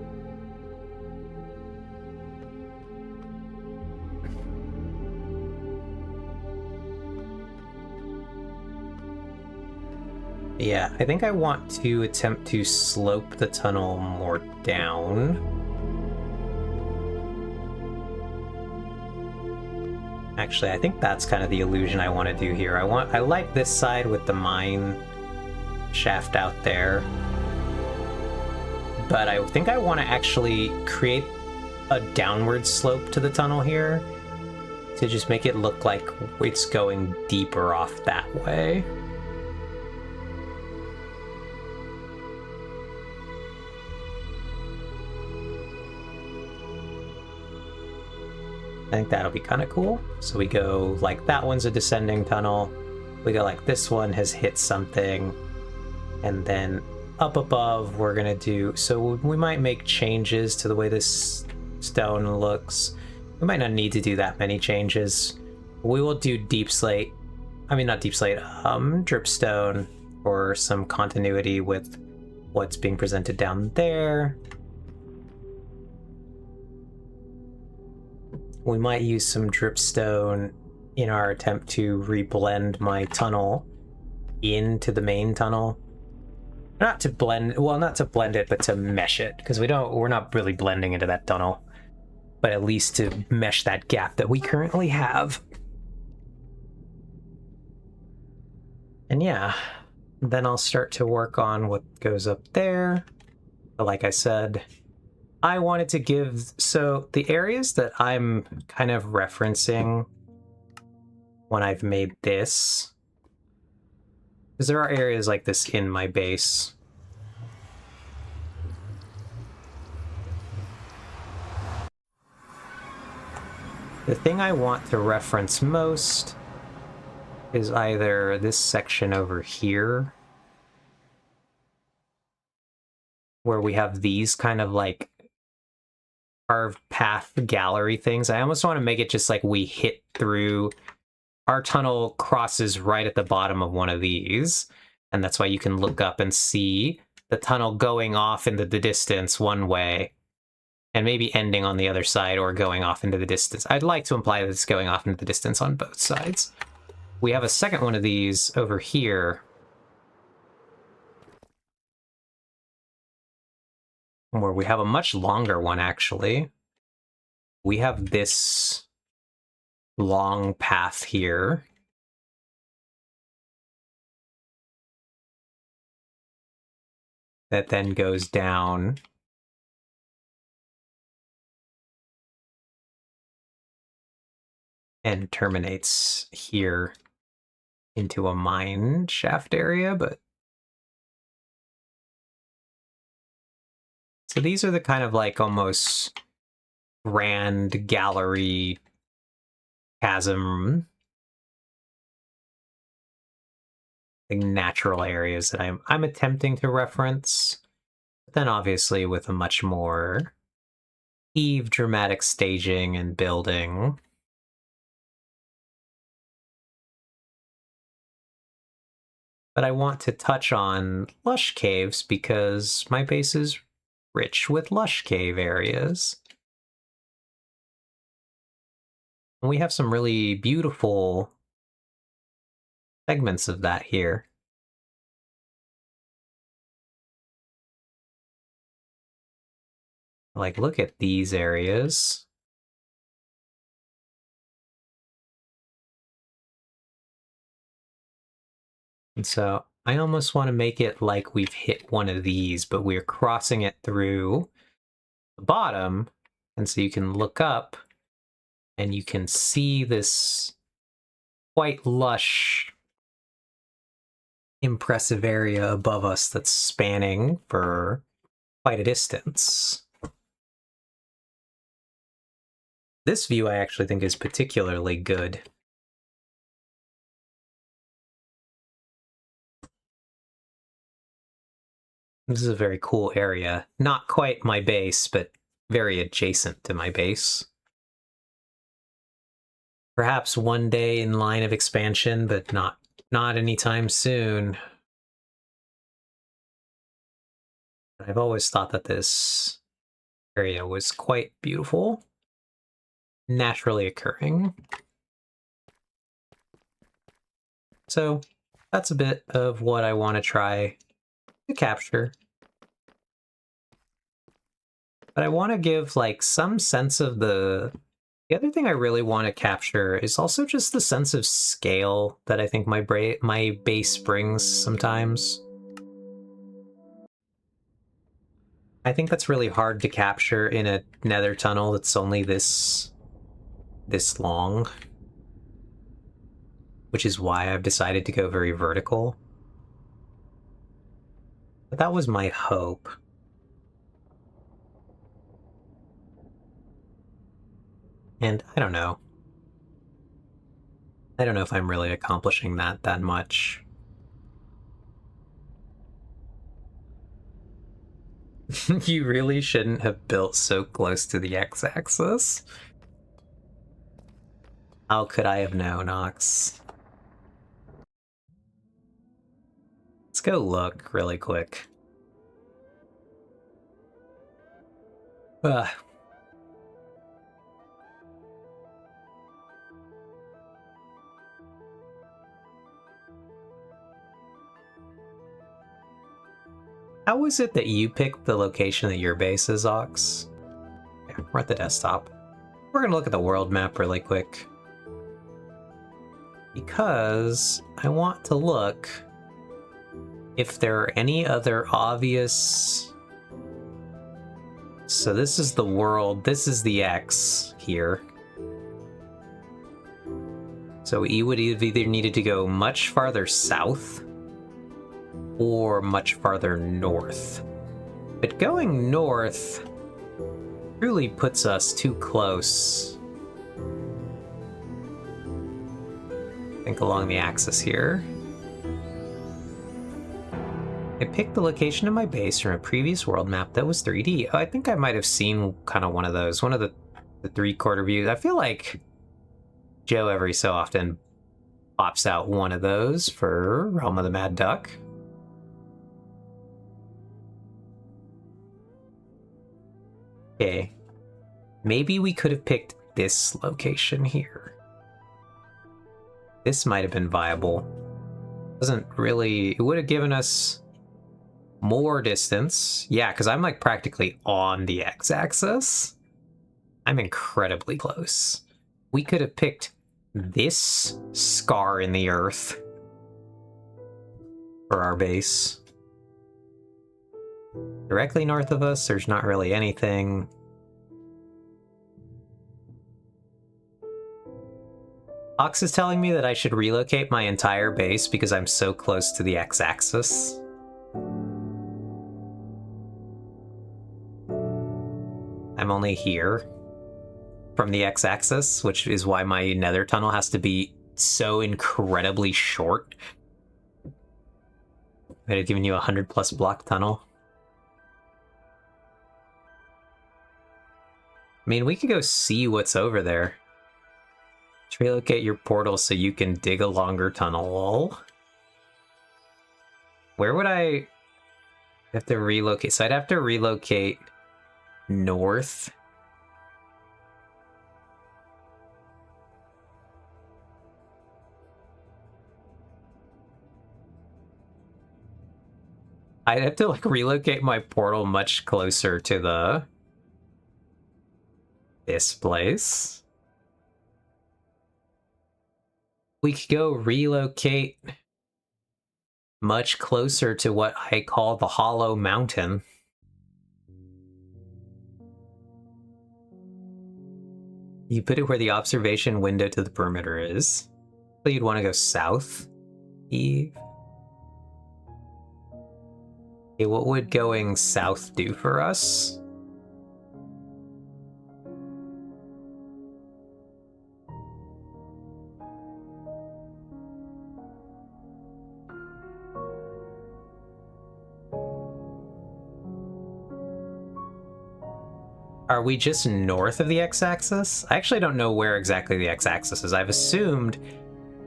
Speaker 1: Yeah, I think I want to attempt to slope the tunnel more down. Actually, I think that's kind of the illusion I want to do here. I like this side with the mine shaft out there. But I think I want to actually create a downward slope to the tunnel here to just make it look like it's going deeper off that way. I think that'll be kind of cool. So we go like that one's a descending tunnel. We go like this one has hit something. And then up above we're gonna do, so we might make changes to the way this stone looks. We might not need to do that many changes. We will do deep slate. I mean, not deep slate, dripstone for some continuity with what's being presented down there. We might use some dripstone in our attempt to reblend my tunnel into the main tunnel. Not to blend, well, not to blend it, but to mesh it, because we're not really blending into that tunnel, but at least to mesh that gap that we currently have. And yeah, then I'll start to work on what goes up there. But like I said, I wanted to give, so the areas that I'm kind of referencing when I've made this, because there are areas like this in my base. The thing I want to reference most is either this section over here, where we have these kind of like carved path gallery things. I almost want to make it just like we hit through. Our tunnel crosses right at the bottom of one of these, and that's why you can look up and see the tunnel going off into the distance one way, and maybe ending on the other side or going off into the distance. I'd like to imply that it's going off into the distance on both sides. We have a second one of these over here. Where we have a much longer one, actually. We have this long path here. That then goes down. And terminates here into a mine shaft area, but... So these are the kind of like almost grand gallery chasm, like natural areas that I'm attempting to reference, but then obviously with a much more Eve dramatic staging and building. But I want to touch on lush caves because my base is rich with lush cave areas. And we have some really beautiful segments of that here. Like, look at these areas. And so I almost want to make it like we've hit one of these, but we're crossing it through the bottom. And so you can look up and you can see this quite lush, impressive area above us that's spanning for quite a distance. This view I actually think is particularly good. This is a very cool area. Not quite my base, but very adjacent to my base. Perhaps one day in line of expansion, but not anytime soon. I've always thought that this area was quite beautiful, naturally occurring. So that's a bit of what I want to try to capture. But I want to give like some sense of the other thing I really want to capture is also just the sense of scale that I think my base brings sometimes. I think that's really hard to capture in a nether tunnel that's only this long, which is why I've decided to go very vertical. But that was my hope. And I don't know. I don't know if I'm really accomplishing that much. You really shouldn't have built so close to the x-axis. How could I have known, Ox? Let's go look really quick. How was it that you picked the location that your base is, Ox? Yeah, we're at the desktop. We're gonna look at the world map really quick. Because I want to look if there are any other obvious... So this is the world, this is the X here. So we would either needed to go much farther south or much farther north. But going north truly puts us too close. I think along the axis here. I picked the location of my base from a previous world map that was 3D. Oh, I think I might have seen kind of one of those, one of the three-quarter views. I feel like Joe every so often pops out one of those for Realm of the Mad Duck. Okay. Maybe we could have picked this location here. This might have been viable. Doesn't really... It would have given us more distance. Yeah, because I'm like practically on the x-axis. I'm incredibly close. We could have picked this scar in the earth for our base. Directly north of us, there's not really anything. Ox is telling me that I should relocate my entire base because I'm so close to the x-axis. I'm only here from the x-axis, which is why my nether tunnel has to be so incredibly short. I'd have given you a 100+ block tunnel. I mean, we could go see what's over there. Let's relocate your portal so you can dig a longer tunnel. Lol. Where would I have to relocate? So I'd have to relocate north. I'd have to like relocate my portal much closer to this place. We could go relocate much closer to what I call the Hollow Mountain. You put it where the observation window to the perimeter is. So you'd want to go south, Eve. Okay, what would going south do for us? Are we just north of the x-axis? I actually don't know where exactly the x-axis is. I've assumed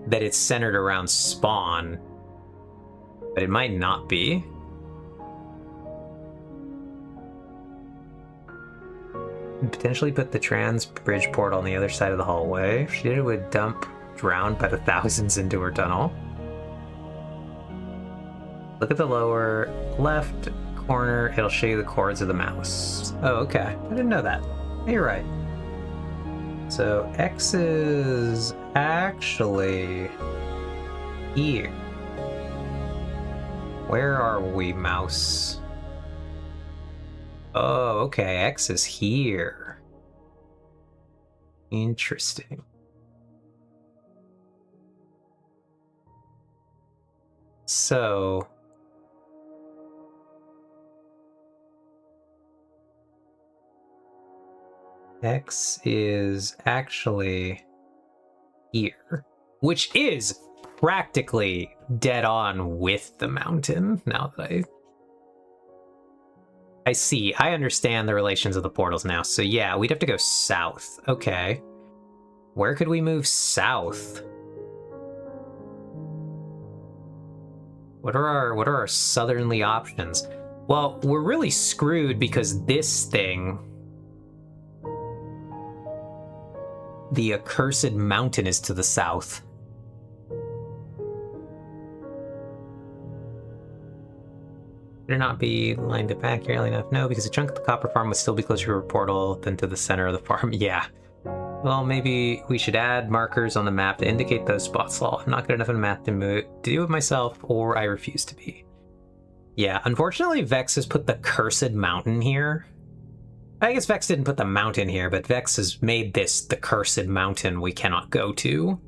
Speaker 1: that it's centered around spawn, but it might not be. Potentially put the trans bridge portal on the other side of the hallway. If she did, it would dump drowned by the thousands into her tunnel. Look at the lower left corner. It'll show you the chords of the mouse. Oh, okay. I didn't know that. You're right. So X is actually here. Where are we, mouse? Oh, okay. X is here. Interesting. So... X is actually here, which is practically dead on with the mountain, now that I see. I understand the relations of the portals now. So yeah, we'd have to go south. Okay. Where could we move south? What are our southerly options? Well, we're really screwed because this thing, the accursed mountain, is to the south. Would it not be lined up accurately enough? No, because a chunk of the copper farm would still be closer to a portal than to the center of the farm. Yeah. Well, maybe we should add markers on the map to indicate those spots. Well, I'm not good enough in math to do it myself, or I refuse to be. Yeah, unfortunately, Vex has put the cursed mountain here. I guess Vex didn't put the mountain here, but Vex has made this the cursed mountain we cannot go to.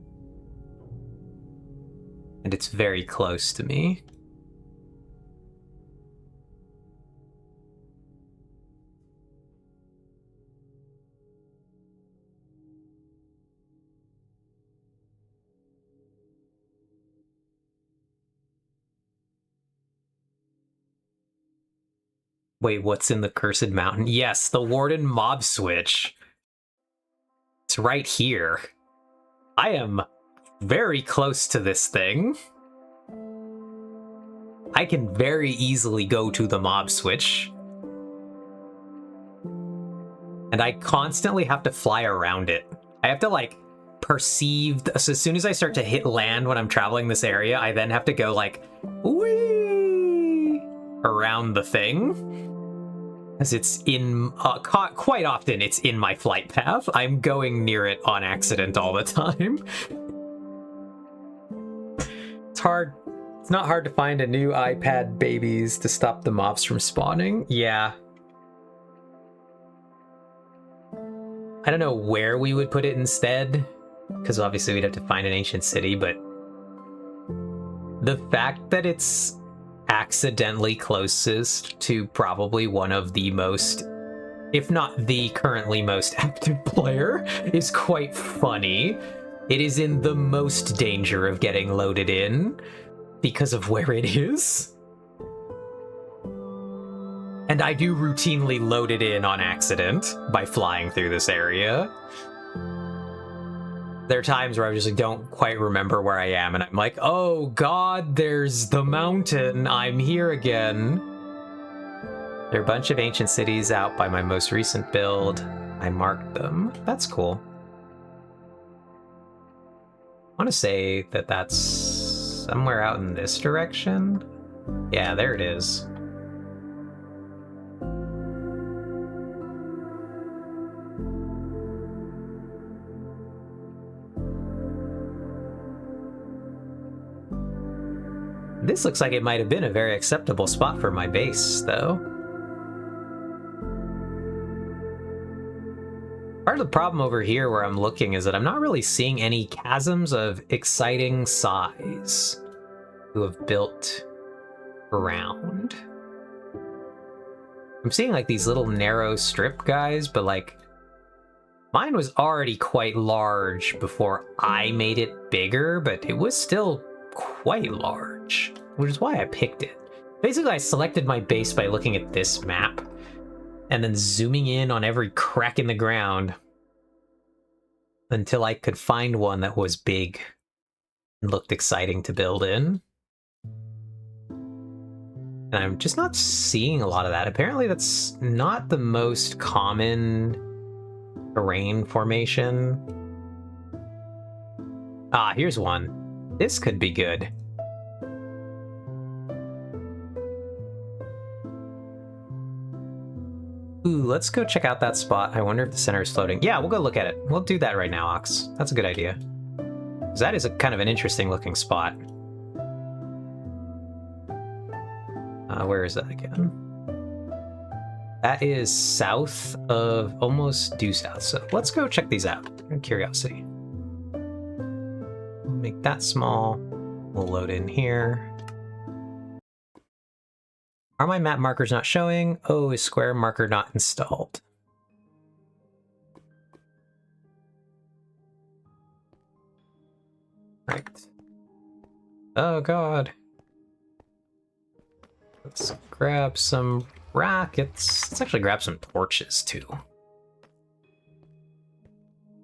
Speaker 1: And it's very close to me. Wait, what's in the Cursed Mountain? Yes, the Warden mob switch. It's right here. I am very close to this thing. I can very easily go to the mob switch. And I constantly have to fly around it. I have to, like, perceive... So as soon as I start to hit land when I'm traveling this area, I then have to go, like, whee! Around the thing. Because it's in... quite often, it's in my flight path. I'm going near it on accident all the time. It's hard. It's not hard to find a new iPad babies to stop the mobs from spawning. Yeah. I don't know where we would put it instead, because obviously we'd have to find an ancient city, but the fact that it's accidentally closest to probably one of the most, if not the currently most active player, is quite funny. It is in the most danger of getting loaded in because of where it is. And I do routinely load it in on accident by flying through this area. There are times where I just like, don't quite remember where I am, and I'm like, oh god, there's the mountain, I'm here again. There are a bunch of ancient cities out by my most recent build. I marked them. That's cool. I want to say that that's somewhere out in this direction. Yeah, there it is. This looks like it might have been a very acceptable spot for my base, though. Part of the problem over here where I'm looking is that I'm not really seeing any chasms of exciting size who have built around. I'm seeing like these little narrow strip guys, but like mine was already quite large before I made it bigger, but it was still quite large, which is why I picked it. Basically, I selected my base by looking at this map and then zooming in on every crack in the ground until I could find one that was big and looked exciting to build in. And I'm just not seeing a lot of that. Apparently that's not the most common terrain formation. Ah, here's one. This could be good. Ooh, let's go check out that spot. I wonder if the center is floating. Yeah, we'll go look at it. We'll do that right now, Ox. That's a good idea. 'Cause that is a kind of an interesting looking spot. Where is that again? That is south of, almost due south. So let's go check these out. Out of curiosity. Make that small. We'll load in here. Are my map markers not showing? Oh, is square marker not installed? Right. Oh god. Let's grab some rockets. Let's actually grab some torches too.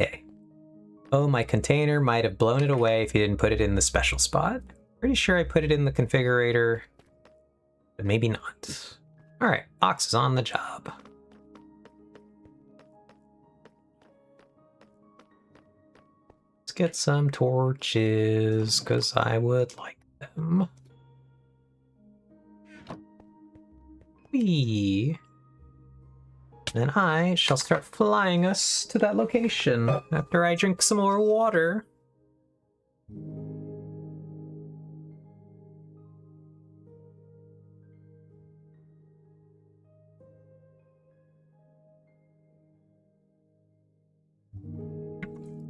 Speaker 1: Okay. Oh, my container might have blown it away if you didn't put it in the special spot. Pretty sure I put it in the configurator, but maybe not. All right, Ox is on the job. Let's get some torches, because I would like them. Whee! Then I shall start flying us to that location after I drink some more water.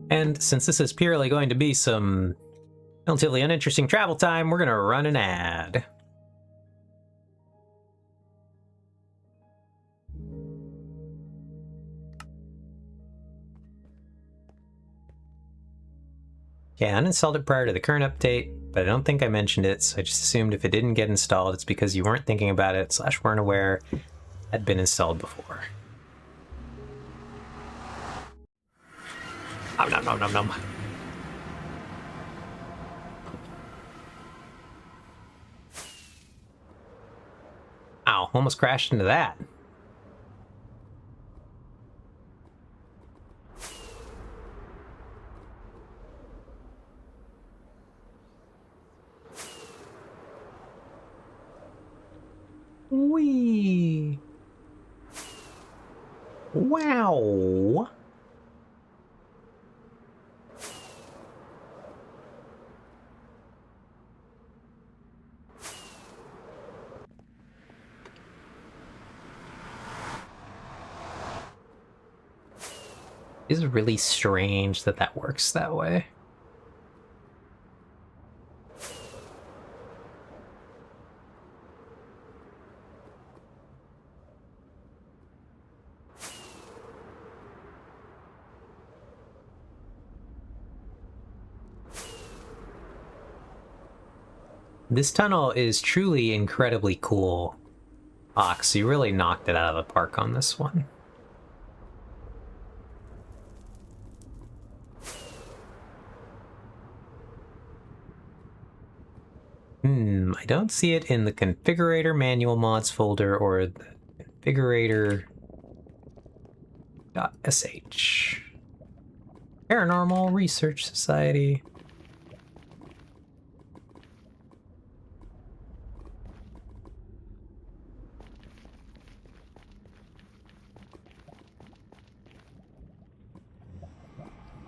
Speaker 1: And since this is purely going to be some relatively uninteresting travel time, we're going to run an ad. Okay, I uninstalled it prior to the current update, but I don't think I mentioned it, so I just assumed if it didn't get installed, it's because you weren't thinking about it, / weren't aware. had been installed before. Nom nom nom nom nom. Ow, almost crashed into that. Whee! Wow! It is really strange that that works that way. This tunnel is truly incredibly cool. Ox, you really knocked it out of the park on this one. I don't see it in the configurator manual mods folder or the configurator.sh. Paranormal Research Society.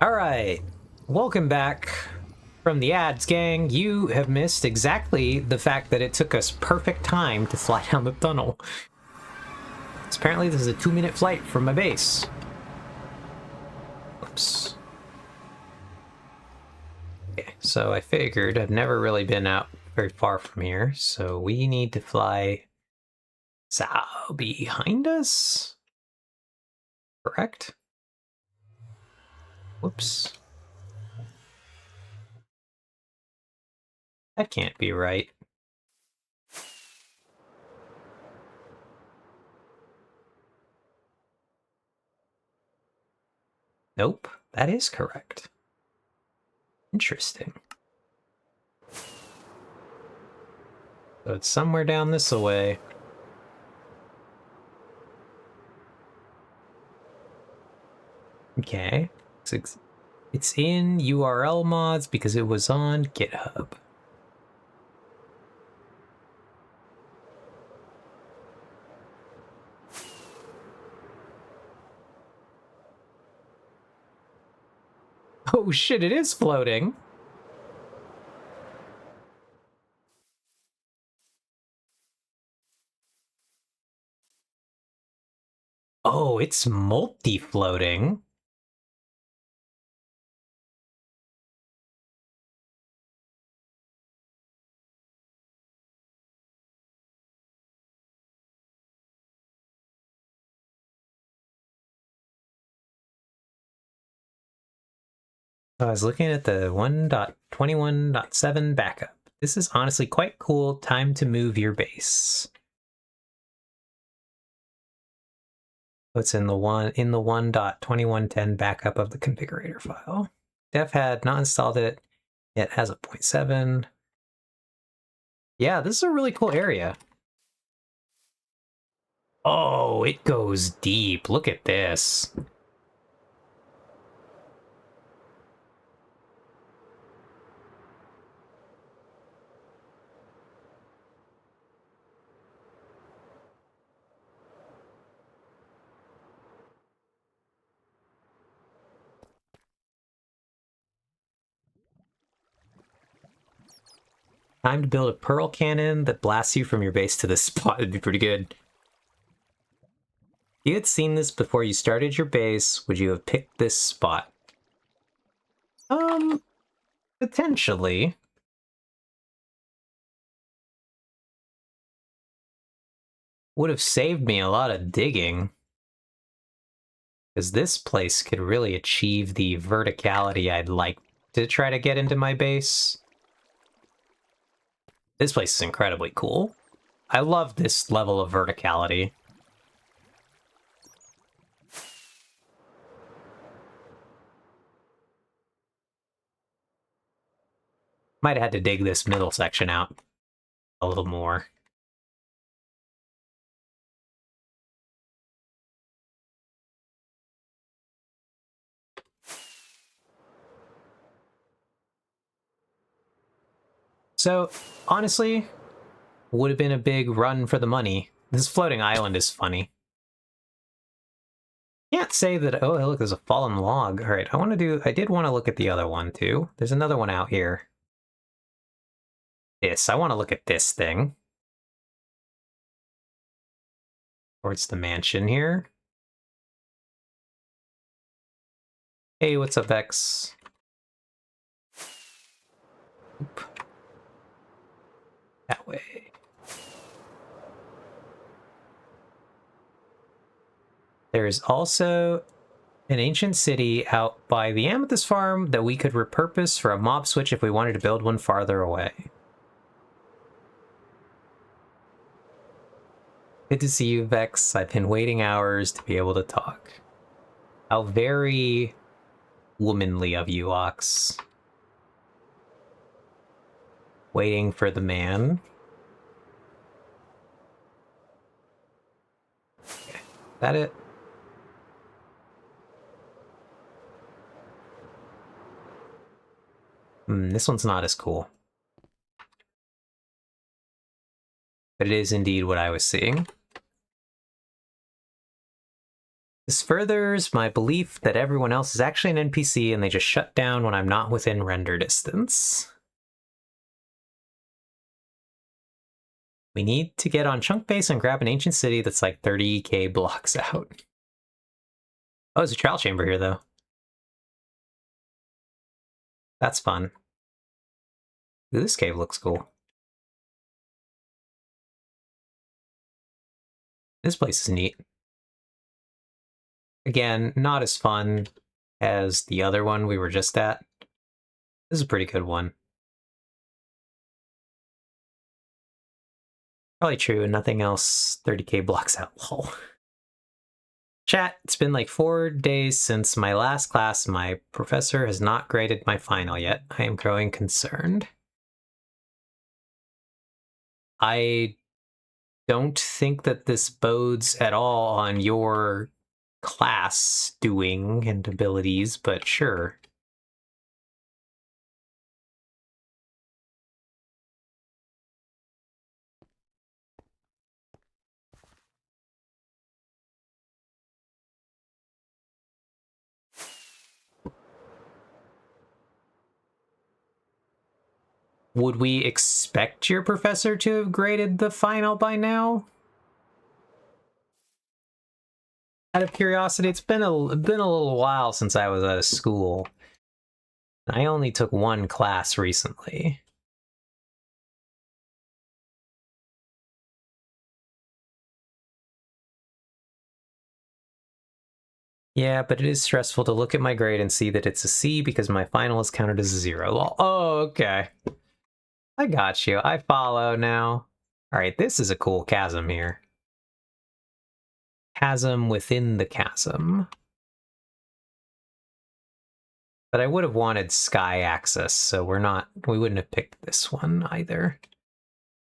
Speaker 1: Alright, welcome back from the ads, gang. You have missed exactly the fact that it took us perfect time to fly down the tunnel. Apparently this is a 2-minute flight from my base. Oops. Okay, so I figured I've never really been out very far from here, so we need to fly behind us? Correct? Whoops. That can't be right. Nope, that is correct. Interesting. So it's somewhere down this way. Okay. It's in URL mods because it was on GitHub. Oh shit, it is floating. Oh, it's multi-floating. I was looking at the 1.21.7 backup. This is honestly quite cool. Time to move your base. What's in the 1.2110 backup of the configurator file? Def had not installed it yet, has a 0.7. Yeah, this is a really cool area. Oh, it goes deep. Look at this. Time to build a pearl cannon that blasts you from your base to this spot. It'd be pretty good. If you had seen this before you started your base, would you have picked this spot? Potentially. Would have saved me a lot of digging. Because this place could really achieve the verticality I'd like to try to get into my base. This place is incredibly cool. I love this level of verticality. Might have had to dig this middle section out a little more. So, honestly, would have been a big run for the money. This floating island is funny. Can't say that... Oh, look, there's a fallen log. All right, I did want to look at the other one, too. There's another one out here. I want to look at this thing. Towards the mansion here. Hey, what's up, Vex? Oop. That way. There's also an ancient city out by the Amethyst Farm that we could repurpose for a mob switch if we wanted to build one farther away. Good to see you, Vex. I've been waiting hours to be able to talk. How very womanly of you, Ox. Waiting for the man. Okay. Is that it? This one's not as cool. But it is indeed what I was seeing. This furthers my belief that everyone else is actually an NPC and they just shut down when I'm not within render distance. We need to get on Chunk Base and grab an ancient city that's like 30k blocks out. Oh, there's a trial chamber here, though. That's fun. Ooh, this cave looks cool. This place is neat. Again, not as fun as the other one we were just at. This is a pretty good one. Probably true, and nothing else 30k blocks out, lol. Chat, it's been like 4 days since my last class. My professor has not graded my final yet. I am growing concerned. I don't think that this bodes at all on your class doing and abilities, but sure. Would we expect your professor to have graded the final by now? Out of curiosity, it's been a little while since I was out of school. I only took one class recently. Yeah, but it is stressful to look at my grade and see that it's a C because my final is counted as a 0. Oh, okay. I got you. I follow now. All right, this is a cool chasm here. Chasm within the chasm. But I would have wanted sky access, so we wouldn't have picked this one either.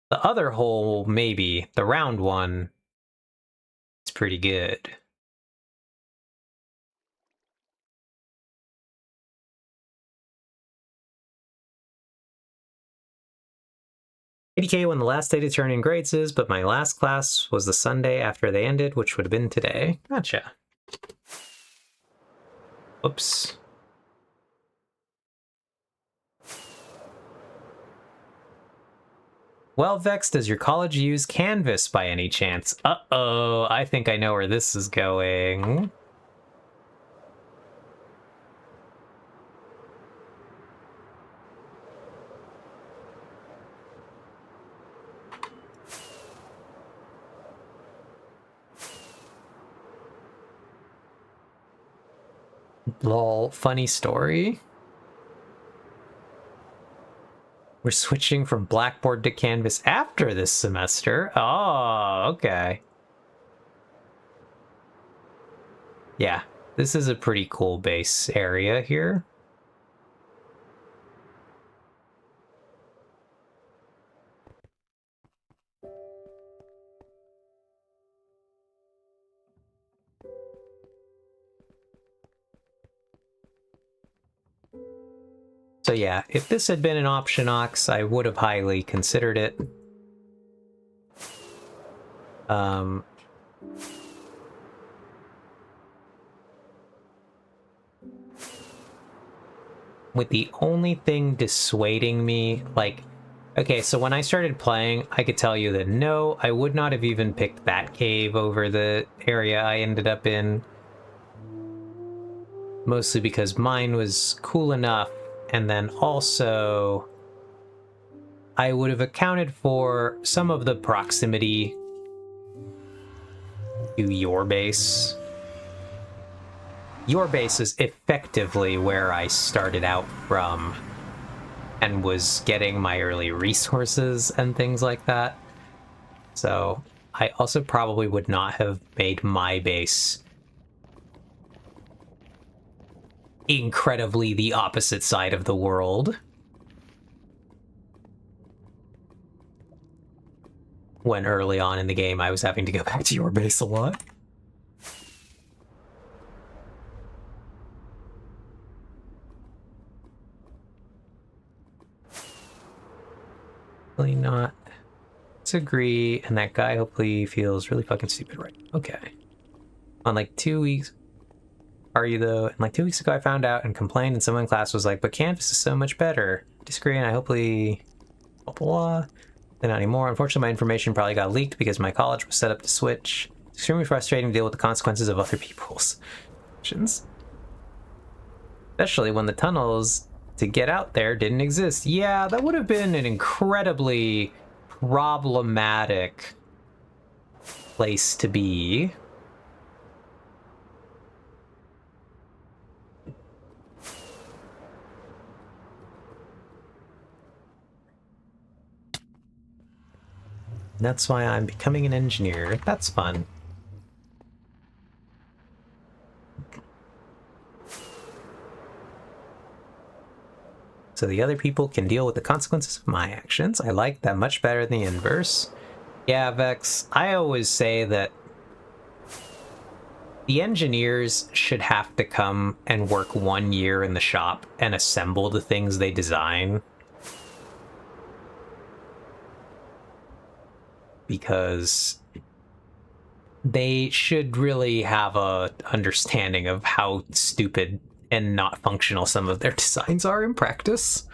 Speaker 1: The other hole, maybe. The round one is pretty good. $80K when the last day to turn in grades is, but my last class was the Sunday after they ended, which would have been today. Gotcha. Oops. Well, Vex, does your college use Canvas by any chance? Uh-oh, I think I know where this is going. Lol, funny story. We're switching from Blackboard to Canvas after this semester. Oh, okay. Yeah, this is a pretty cool base area here. So yeah, if this had been an option, Ox, I would have highly considered it. With the only thing dissuading me, like, okay, so when I started playing, I could tell you that no, I would not have even picked that cave over the area I ended up in. Mostly because mine was cool enough, and then also I would have accounted for some of the proximity to your base. Your base is effectively where I started out from and was getting my early resources and things like that. So I also probably would not have made my base incredibly the opposite side of the world when early on in the game I was having to go back to your base a lot. Really not disagree, and that guy hopefully feels really fucking stupid right now. Okay. On like 2 weeks, are you though? And like 2 weeks ago I found out and complained, and someone in class was like, but Canvas is so much better. Disagree, and I hopefully blah blah. Not anymore. Unfortunately, my information probably got leaked because my college was set up to switch. It's extremely frustrating to deal with the consequences of other people's actions. Especially when the tunnels to get out there didn't exist. Yeah, that would have been an incredibly problematic place to be. That's why I'm becoming an engineer. That's fun. So the other people can deal with the consequences of my actions. I like that much better than the inverse. Yeah, Vex, I always say that the engineers should have to come and work 1 year in the shop and assemble the things they design. Because they should really have a understanding of how stupid and not functional some of their designs are in practice.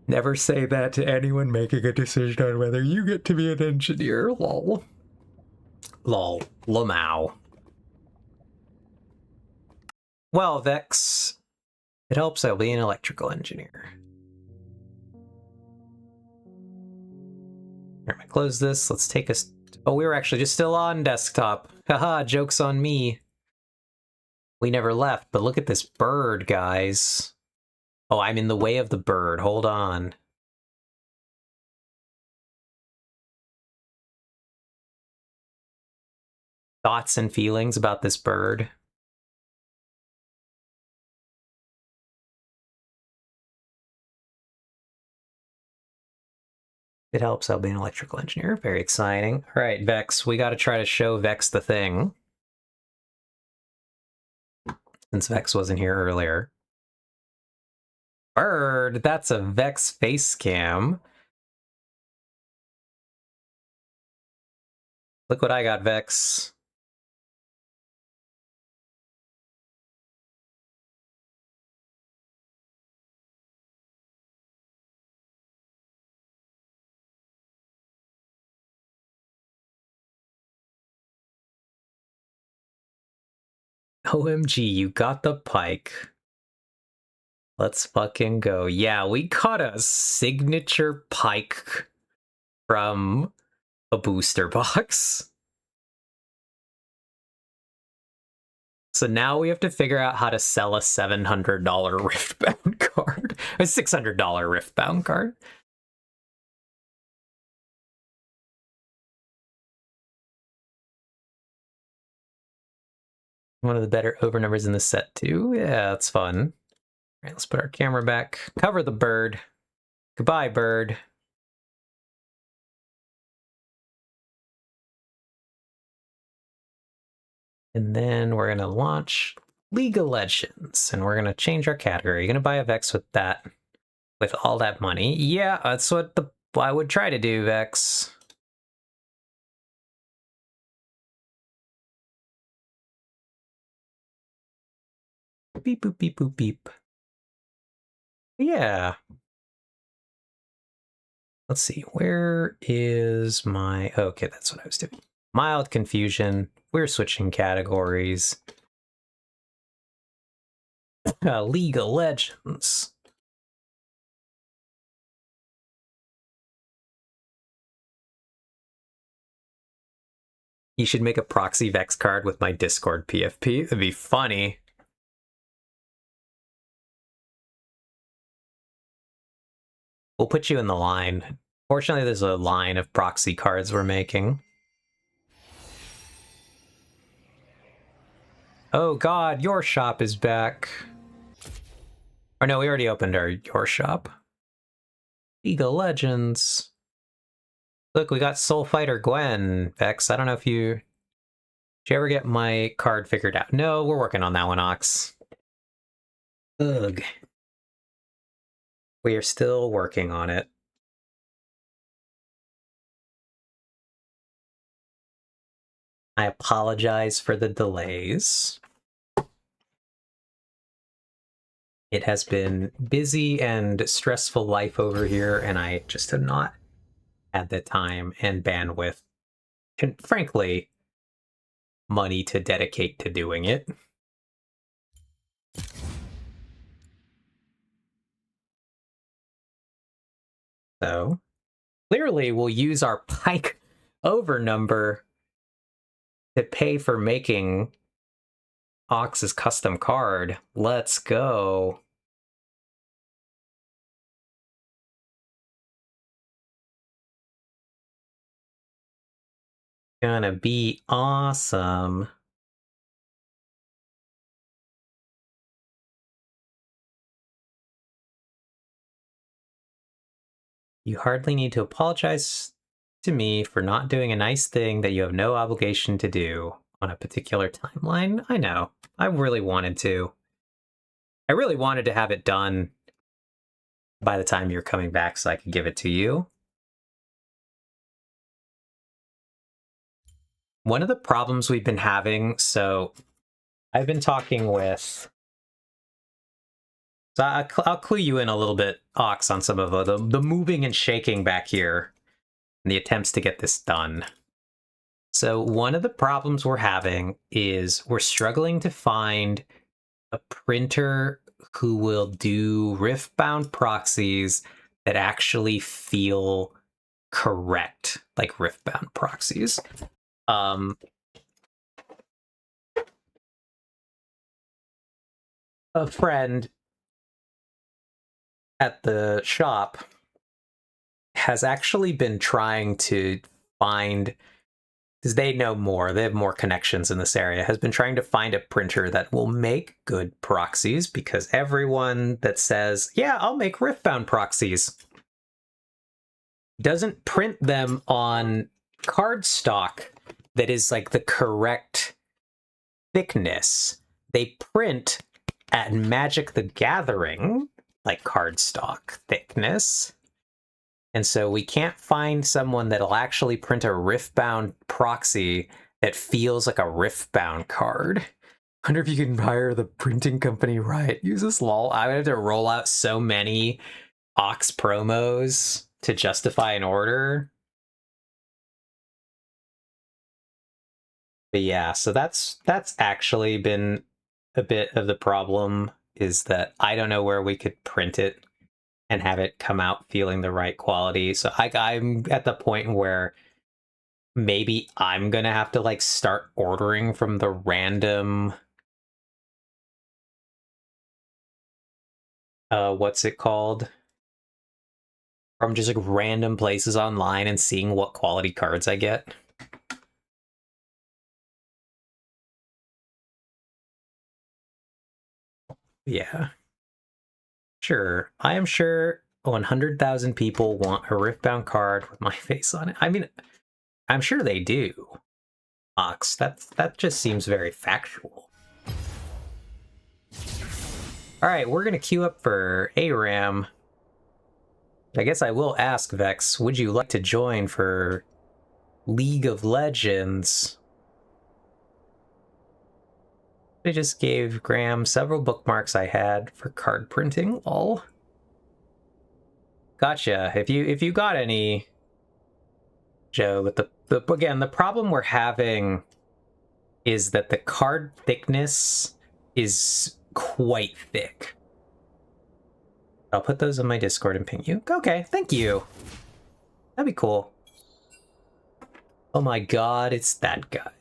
Speaker 1: Never say that to anyone making a decision on whether you get to be an engineer. Lol. Lol. Lamau. Well, Vex, it helps I'll be an electrical engineer. Alright, I close this. Let's take us. Oh, we were actually just still on desktop. Haha, joke's on me. We never left, but look at this bird, guys. Oh, I'm in the way of the bird. Hold on. Thoughts and feelings about this bird? It helps I'll be an electrical engineer. Very exciting. All right, Vex, we got to try to show Vex the thing. Since Vex wasn't here earlier. Bird, that's a Vex face cam. Look what I got, Vex. OMG, you got the pike. Let's fucking go. Yeah, we caught a signature pike from a booster box. So now we have to figure out how to sell a $700 Riftbound card. A $600 Riftbound card. One of the better over numbers in the set too. Yeah, that's fun. All right, let's put our camera back. Cover the bird. Goodbye, bird. And then we're gonna launch League of Legends, and we're gonna change our category. You're gonna buy a Vex with that, with all that money. Yeah, that's what I would try to do, Vex. Beep, boop, beep, boop, beep. Yeah. Let's see, where is my... Okay, that's what I was doing. Mild confusion. We're switching categories. League of Legends. You should make a proxy Vex card with my Discord PFP. That'd be funny. We'll put you in the line. Fortunately, there's a line of proxy cards we're making. Oh god, your shop is back. Or no, we already opened our your shop. League of Legends. Look, we got Soul Fighter Gwen, Vex. I don't know if you... Did you ever get my card figured out? No, we're working on that one, Ox. Ugh. We are still working on it. I apologize for the delays. It has been busy and stressful life over here, and I just have not had the time and bandwidth, and frankly, money to dedicate to doing it. So, clearly we'll use our Pike over number to pay for making Ox's custom card. Let's go. Gonna be awesome. You hardly need to apologize to me for not doing a nice thing that you have no obligation to do on a particular timeline. I know. I really wanted to. I really wanted to have it done by the time you're coming back so I could give it to you. One of the problems we've been having, so I've been talking with... So I'll clue you in a little bit, Ox, on some of the moving and shaking back here and the attempts to get this done. So one of the problems we're having is we're struggling to find a printer who will do Rift-bound proxies that actually feel correct, like Rift-bound proxies. A friend at the shop has actually been trying to find, because they know more, they have more connections in this area, has been trying to find a printer that will make good proxies, because everyone that says, yeah, I'll make Rift-bound proxies, doesn't print them on cardstock that is like the correct thickness. They print at Magic the Gathering, like cardstock thickness. And so we can't find someone that'll actually print a Rift-bound proxy that feels like a Rift-bound card. I wonder if you can hire the printing company Riot uses. Lol. I would have to roll out so many Ox promos to justify an order. But yeah, so that's actually been a bit of the problem, is that I don't know where we could print it and have it come out feeling the right quality. So I'm at the point where maybe I'm gonna have to like start ordering from the random what's it called? From just like random places online and seeing what quality cards I get. Yeah. Sure. I am sure 100,000 people want a Rift-bound card with my face on it. I mean, I'm sure they do. Ox, that just seems very factual. Alright, we're gonna queue up for ARAM. I guess I will ask, Vex, would you like to join for League of Legends? I just gave Graham several bookmarks I had for card printing. Lol. Gotcha. If you got any, Joe, but again, the problem we're having is that the card thickness is quite thick. I'll put those in my Discord and ping you. Okay, thank you. That'd be cool. Oh my god, it's that guy.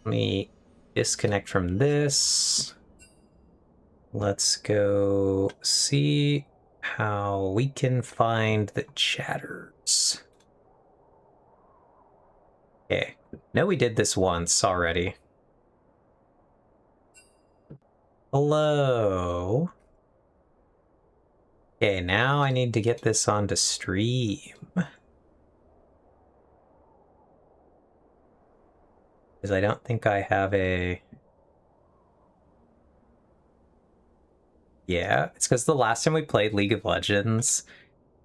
Speaker 1: Let me disconnect from this. Let's go see how we can find the chatters. Okay, no, we did this once already. Hello. Okay, now I need to get this onto stream. Because I don't think I have a... Yeah, it's because the last time we played League of Legends,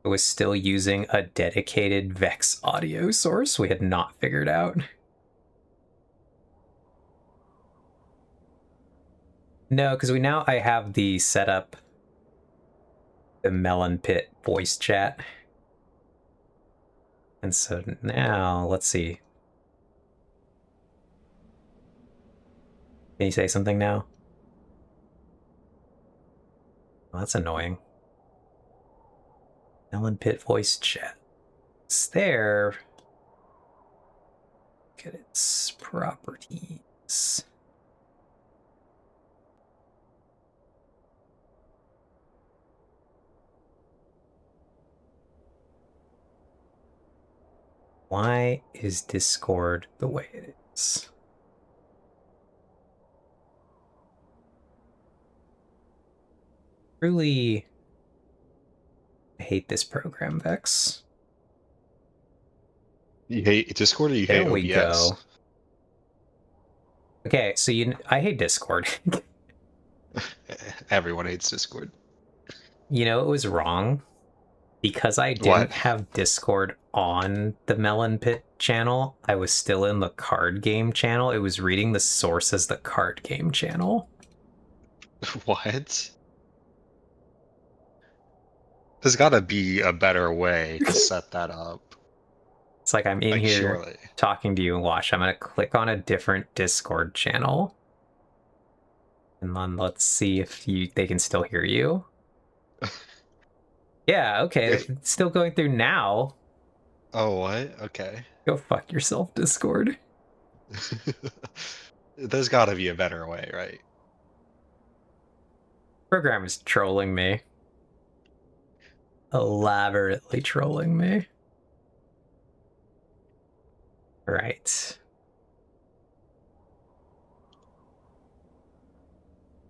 Speaker 1: it was still using a dedicated Vex audio source we had not figured out. No, because I have the setup, the Melon Pit voice chat. And so now, let's see. Can you say something now? Well, that's annoying. Melon Pit voice chat. It's there. Look at its properties. Why is Discord the way it is? Truly hate this program, Vex.
Speaker 2: You hate Discord or you hate OBS?
Speaker 1: There we go. Okay, so I hate Discord.
Speaker 2: Everyone hates Discord.
Speaker 1: You know, it was wrong. Because I didn't have Discord on the Melon Pit channel, I was still in the card game channel. It was reading the source as the card game channel.
Speaker 2: What? There's gotta be a better way to set that up.
Speaker 1: It's like I'm in here surely talking to you and watch. I'm gonna click on a different Discord channel. And then let's see if they can still hear you. Yeah, okay, it's still going through now.
Speaker 2: Oh, what? Okay.
Speaker 1: Go fuck yourself, Discord.
Speaker 2: There's gotta be a better way, right?
Speaker 1: Program is trolling me. Elaborately trolling me. Right.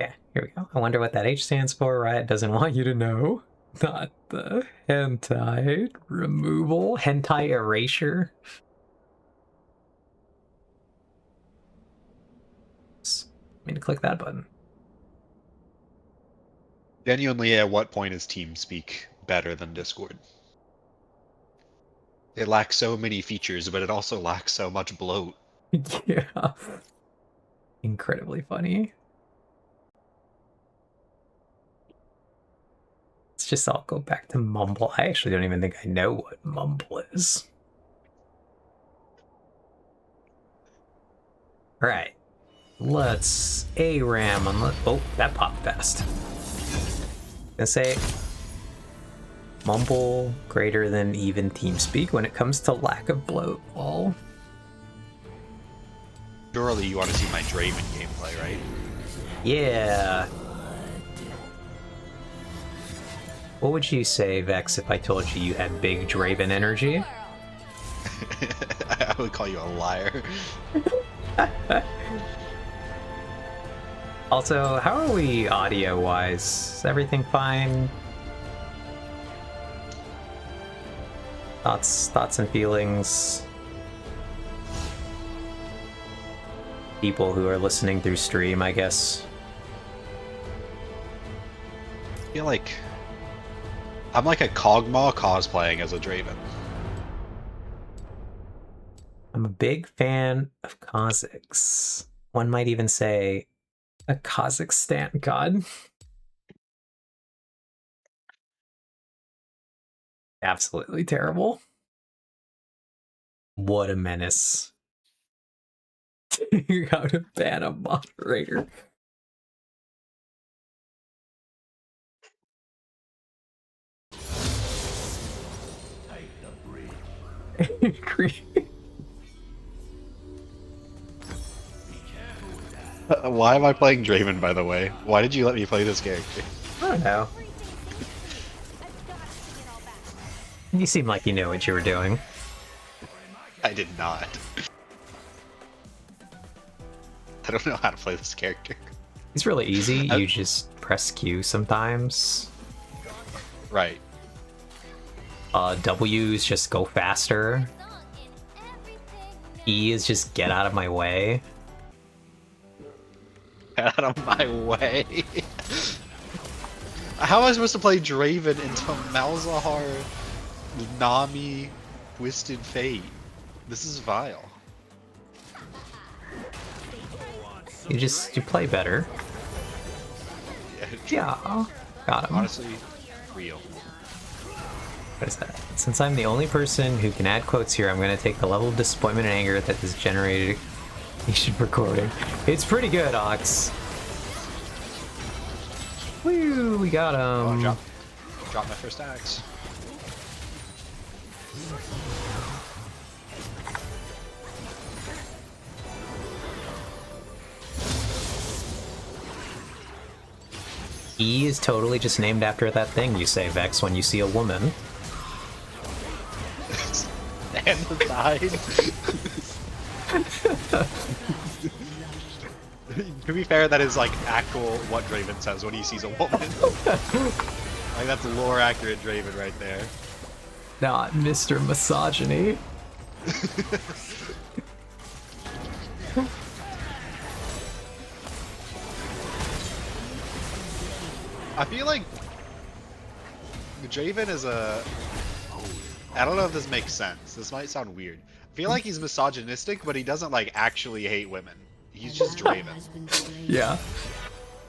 Speaker 1: Yeah, here we go. I wonder what that H stands for. Riot doesn't want you to know. Not the hentai removal, hentai erasure. I mean to click that button.
Speaker 2: Genuinely, at what point is TeamSpeak better than Discord? It lacks so many features, but it also lacks so much bloat.
Speaker 1: Yeah. Incredibly funny. I'll go back to Mumble. I actually don't even think I know what Mumble is. Alright. Let's ARAM on oh, that popped fast. Gonna say Mumble greater than even TeamSpeak when it comes to lack of bloat. Lol.
Speaker 2: Surely you want to see my Draven gameplay, right?
Speaker 1: Yeah. What would you say, Vex, if I told you you had big Draven energy?
Speaker 2: I would call you a liar.
Speaker 1: Also, how are we audio-wise? Is everything fine? Thoughts and feelings? People who are listening through stream, I guess.
Speaker 2: I feel like I'm like a Kog'Maw cosplaying as a Draven.
Speaker 1: I'm a big fan of Kazakhs. One might even say a Kazakhstan god. Absolutely terrible. What a menace. You got to ban a moderator.
Speaker 2: Why am I playing Draven, by the way? Why did you let me play this character?
Speaker 1: I don't know. You seem like you knew what you were doing.
Speaker 2: I did not. I don't know how to play this character.
Speaker 1: It's really easy. You just press Q sometimes.
Speaker 2: Right.
Speaker 1: W's just go faster. E is just get out of my way.
Speaker 2: Get out of my way. How am I supposed to play Draven into Malzahar, Nami, Twisted Fate? This is vile.
Speaker 1: You play better. Yeah, got him.
Speaker 2: Honestly, real.
Speaker 1: What is that? Since I'm the only person who can add quotes here, I'm going to take the level of disappointment and anger that is generated each recording. It's pretty good, Ox. Woo, we got him.
Speaker 2: Oh, drop my first axe.
Speaker 1: E is totally just named after that thing you say, Vex, when you see a woman.
Speaker 2: And the side. To be fair, that is like actual what Draven says when he sees a woman. Like that's lore accurate Draven right there.
Speaker 1: Not Mr. Misogyny.
Speaker 2: I feel like Draven is a... I don't know if this makes sense. This might sound weird. I feel like he's misogynistic, but he doesn't like actually hate women. He's just Draven.
Speaker 1: Yeah.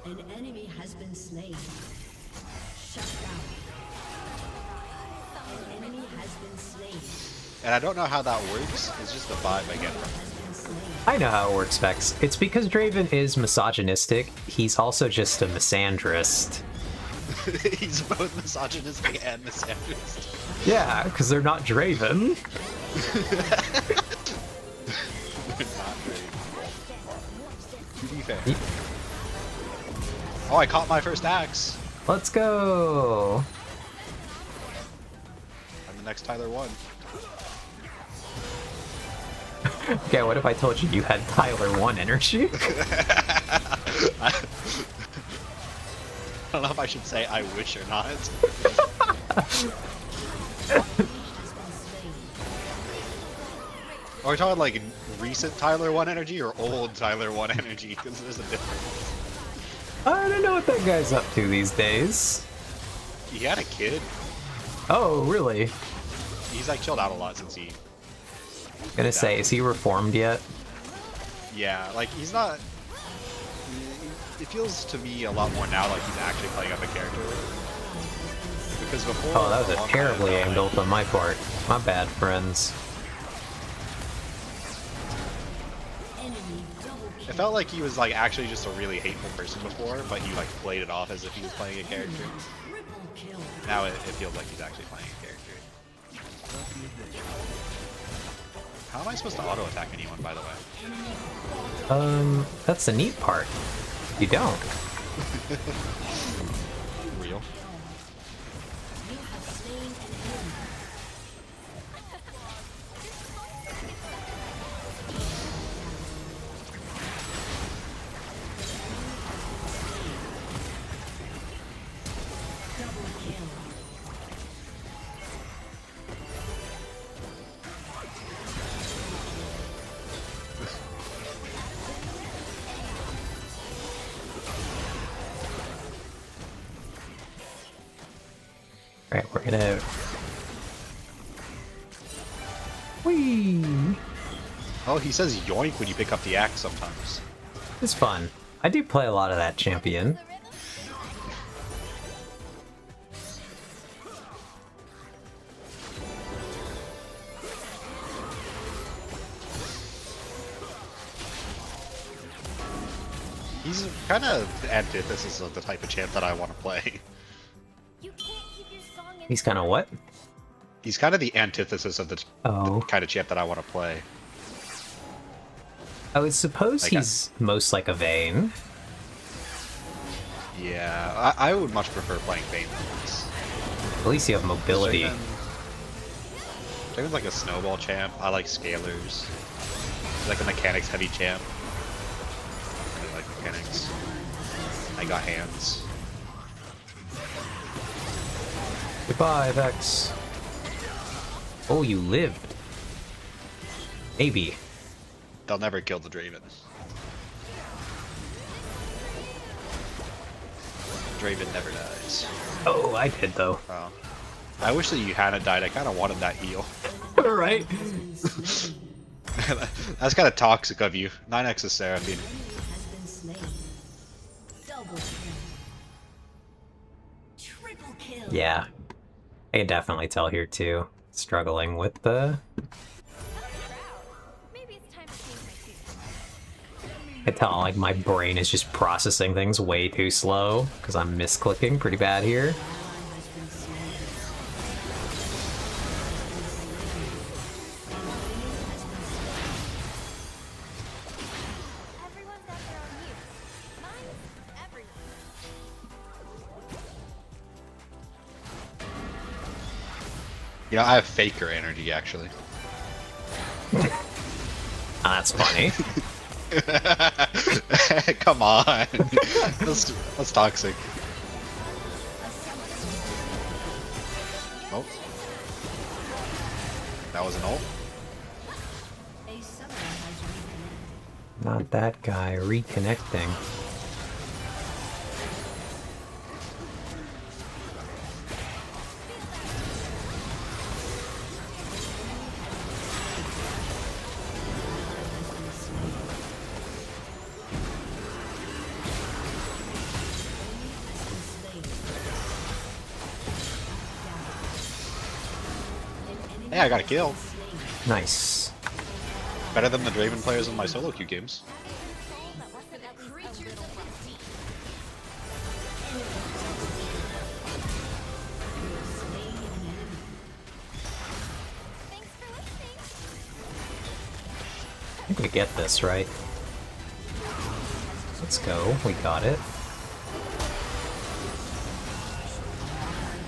Speaker 3: An enemy has been slain. Shut down. An enemy has been slain.
Speaker 2: And I don't know how that works. It's just the vibe I get from it.
Speaker 1: I know how it works, Vex. It's because Draven is misogynistic. He's also just a misandrist.
Speaker 2: He's both misogynistic and misandrist.
Speaker 1: Yeah, because they're not Draven.
Speaker 2: Not Draven. To be fair. Oh, I caught my first axe.
Speaker 1: Let's go.
Speaker 2: I'm the next Tyler 1.
Speaker 1: Okay, what if I told you you had Tyler 1 energy?
Speaker 2: I don't know if I should say I wish or not. Are we talking like recent Tyler 1 energy or old Tyler 1 energy? Because there's a difference.
Speaker 1: I don't know what that guy's up to these days.
Speaker 2: He had a kid.
Speaker 1: Oh, really?
Speaker 2: He's like chilled out a lot since he...
Speaker 1: Gonna say, is he reformed yet?
Speaker 2: Yeah, like he's not... It feels to me a lot more now like he's actually playing up a character. Because before...
Speaker 1: Oh, that was a
Speaker 2: long
Speaker 1: terribly
Speaker 2: time
Speaker 1: aimed
Speaker 2: ago,
Speaker 1: ult on my part. My bad, friends.
Speaker 2: it felt like he was like actually just a really hateful person before, but he like played it off as if he was playing a character. Now it feels like he's actually playing a character. How am I supposed to auto attack anyone, by the way?
Speaker 1: That's the neat part. You don't.
Speaker 2: Real.
Speaker 1: Right, we're gonna... Whee!
Speaker 2: Oh, he says yoink when you pick up the axe sometimes.
Speaker 1: It's fun. I do play a lot of that champion.
Speaker 2: He's kind of the antithesis of the type of champ that I want to play.
Speaker 4: You can't keep your song in
Speaker 1: He's kind of what?
Speaker 2: He's kind of the antithesis of the
Speaker 1: Oh.
Speaker 2: kind of champ that I want to play.
Speaker 1: I would suppose
Speaker 2: Like
Speaker 1: he's most like a Vayne.
Speaker 2: Yeah, I would much prefer playing Vayne than this.
Speaker 1: At least you have mobility.
Speaker 2: Draven's like a snowball champ. I like scalers. He's like a mechanics heavy champ. I really like mechanics. I got hands.
Speaker 1: Goodbye, Vex. Oh, you lived. Maybe.
Speaker 2: They'll never kill the Draven. Draven never dies.
Speaker 1: Oh, I did though.
Speaker 2: Oh. I wish that you hadn't died. I kind of wanted that heal.
Speaker 1: Right?
Speaker 2: That's kind of toxic of you. 9x is Seraphine.
Speaker 3: Has been slain. Double kill. Triple kill.
Speaker 1: Yeah. I can definitely tell here too. Struggling with the...
Speaker 4: Maybe it's time to change my tune.
Speaker 1: I tell like my brain is just processing things way too slow because I'm misclicking pretty bad here.
Speaker 4: Everyone's got their own use. Mine's everyone.
Speaker 2: You know, I have Faker energy actually.
Speaker 1: That's funny.
Speaker 2: Come on. That's toxic. Oh. That was an ult?
Speaker 3: A summoner has reconnected.
Speaker 1: Not that guy. Reconnecting.
Speaker 2: Hey, I got a kill.
Speaker 1: Nice.
Speaker 2: Better than the Draven players in my solo queue games.
Speaker 4: That wasn't at least a little rusty. Thanks for listening.
Speaker 1: I think we get this, right? Let's go. We got it.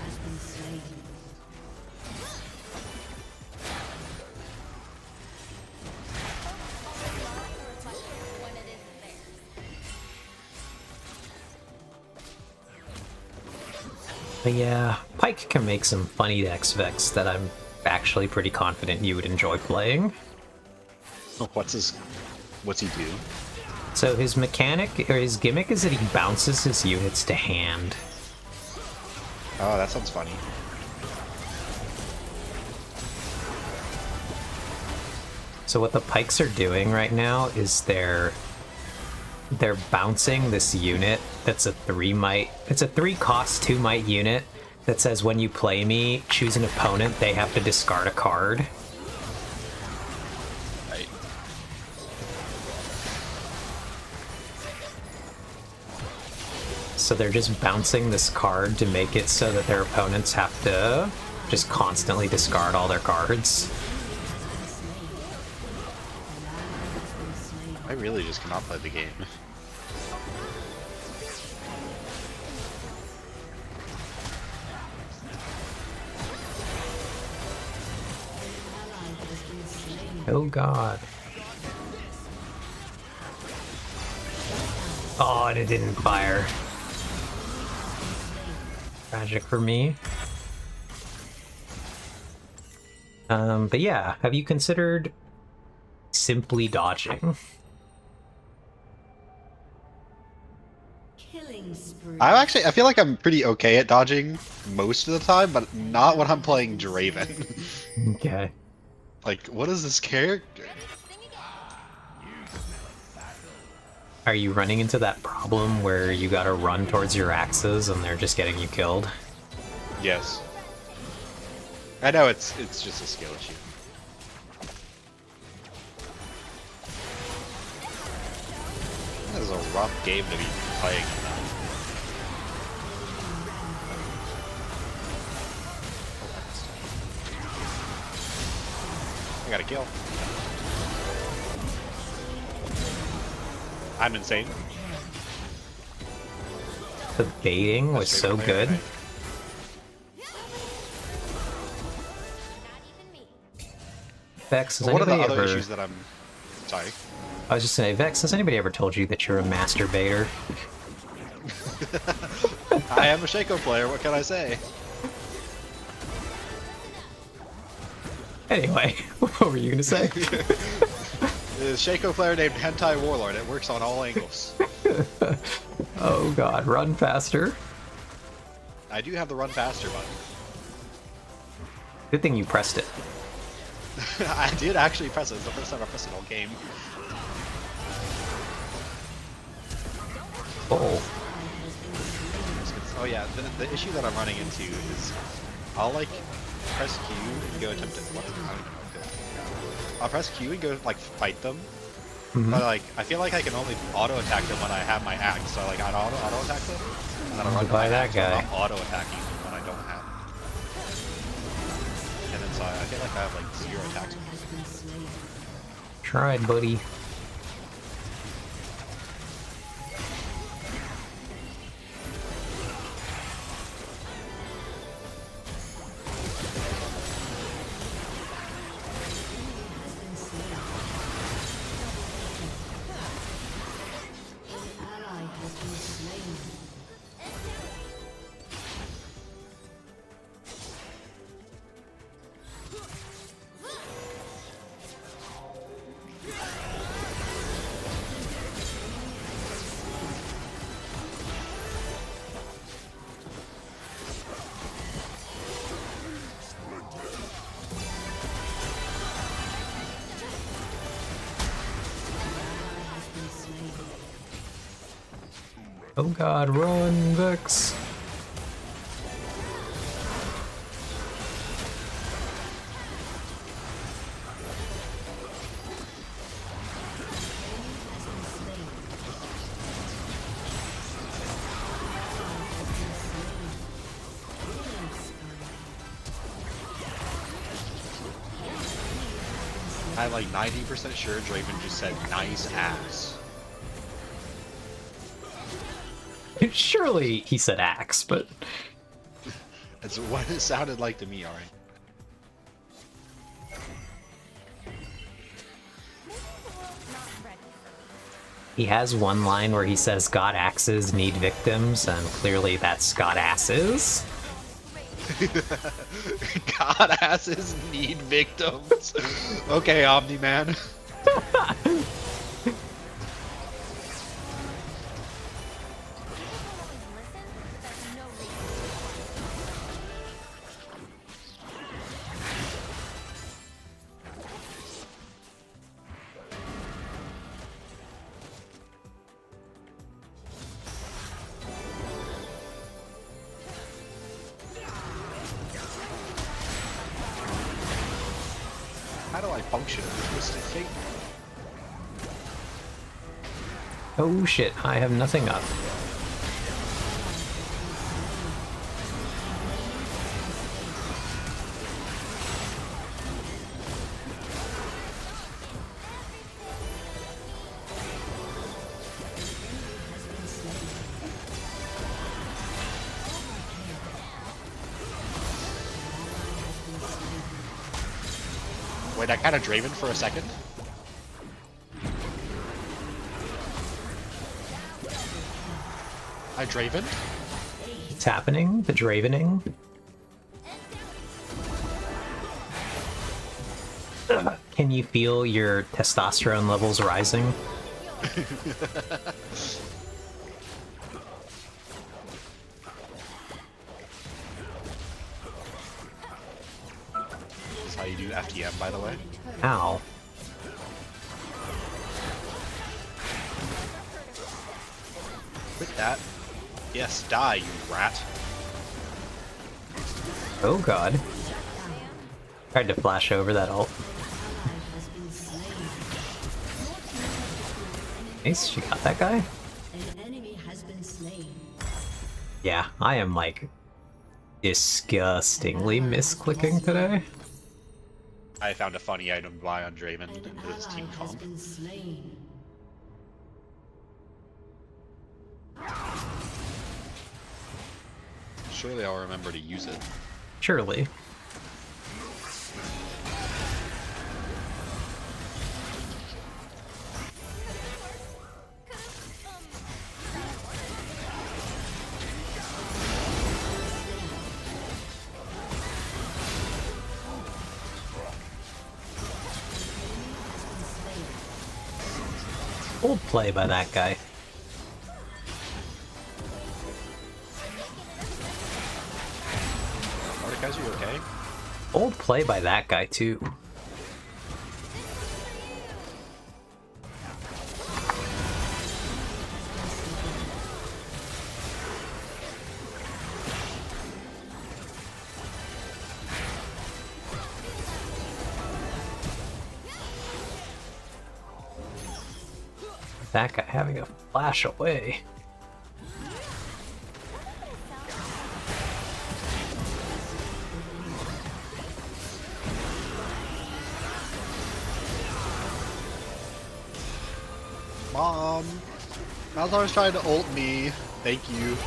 Speaker 3: Has been slain.
Speaker 4: When it isn't theirs.
Speaker 1: But yeah, Pyke can make some funny decks, Vex, that I'm actually pretty confident you would enjoy playing.
Speaker 2: What's he do?
Speaker 1: So his mechanic, or his gimmick, is that he bounces his units to hand.
Speaker 2: Oh, that sounds funny.
Speaker 1: So what the Pikes are doing right now is they're bouncing this unit that's a 3 might. It's a 3 cost 2 might unit that says when you play me, choose an opponent, they have to discard a card.
Speaker 2: Right.
Speaker 1: So they're just bouncing this card to make it so that their opponents have to just constantly discard all their cards.
Speaker 2: I really just cannot play the game.
Speaker 1: Oh god. Oh, and it didn't fire. Tragic for me. But yeah, have you considered simply dodging?
Speaker 3: Killing spree.
Speaker 2: I feel like I'm pretty okay at dodging most of the time, but not when I'm playing Draven.
Speaker 1: Okay.
Speaker 2: Like, what is this character?
Speaker 1: Are you running into that problem where you gotta run towards your axes and they're just getting you killed?
Speaker 2: Yes. I know it's just a skill issue. This is a rough game to be playing. I got a kill. I'm insane.
Speaker 1: The baiting was so good.
Speaker 4: Not even me.
Speaker 1: Vex, has
Speaker 2: What are the
Speaker 1: anybody
Speaker 2: other
Speaker 1: ever...
Speaker 2: issues that I'm... Sorry.
Speaker 1: I was just saying, Vex, has anybody ever told you that you're a masturbator?
Speaker 2: I am a Shaco player, what can I say?
Speaker 1: Anyway, what were you gonna say?
Speaker 2: The Shaco player named Hentai Warlord, it works on all angles.
Speaker 1: Oh god, run faster.
Speaker 2: I do have the run faster button.
Speaker 1: Good thing you pressed it.
Speaker 2: I did actually press it, it's the first time I pressed it all game.
Speaker 1: Oh.
Speaker 2: Oh yeah, the issue that I'm running into is I'll like press Q and go attempt to what? I don't even know. I'll press Q and go like fight them. But like I feel like I can only auto attack them when I have my axe, so like I'd auto attack them. And then I run to
Speaker 1: By
Speaker 2: my
Speaker 1: that
Speaker 2: axe, so I'm
Speaker 1: guy.
Speaker 2: not auto attacking when I don't have it. And then so I feel like I have like 0 attacks.
Speaker 3: Has been slain.
Speaker 1: Tried, buddy.
Speaker 3: Has been slain. An ally has been slain. Has been slain.
Speaker 1: Oh god, run, Vex.
Speaker 2: I'm like 90% sure Draven just said nice ass.
Speaker 1: Surely he said axe, but
Speaker 2: That's what it sounded like to me, alright.
Speaker 4: Maybe the world's not ready for me.
Speaker 1: he has one line where he says god axes need victims, and clearly that's god asses.
Speaker 2: God asses need victims. Okay, Omni-Man.
Speaker 4: Listen, there's no reason.
Speaker 2: How do I function in this twisted fate?
Speaker 1: Oh shit, I have nothing up.
Speaker 2: Wait, I kind of Draven for a second. I Draven?
Speaker 1: It's happening, the Dravening. Can you feel your testosterone levels rising?
Speaker 2: how you do FTM, by the way.
Speaker 1: Ow.
Speaker 2: Quit that. Yes, die, you rat.
Speaker 1: Oh god. Tried to flash over that ult. Nice, she got that guy?
Speaker 3: An enemy has been slain.
Speaker 1: Yeah, I am like disgustingly misclicking today.
Speaker 2: I found a funny item to buy on Draven
Speaker 3: An
Speaker 2: in this
Speaker 3: ally
Speaker 2: team
Speaker 3: has
Speaker 2: comp.
Speaker 3: been slain.
Speaker 2: Surely I'll remember to use it.
Speaker 1: Surely. Bold play by that guy.
Speaker 2: Mordekaiser, you okay?
Speaker 1: Bold play by that guy too. That guy having a flash away.
Speaker 2: Mom! Malzar's trying to ult me. Thank you.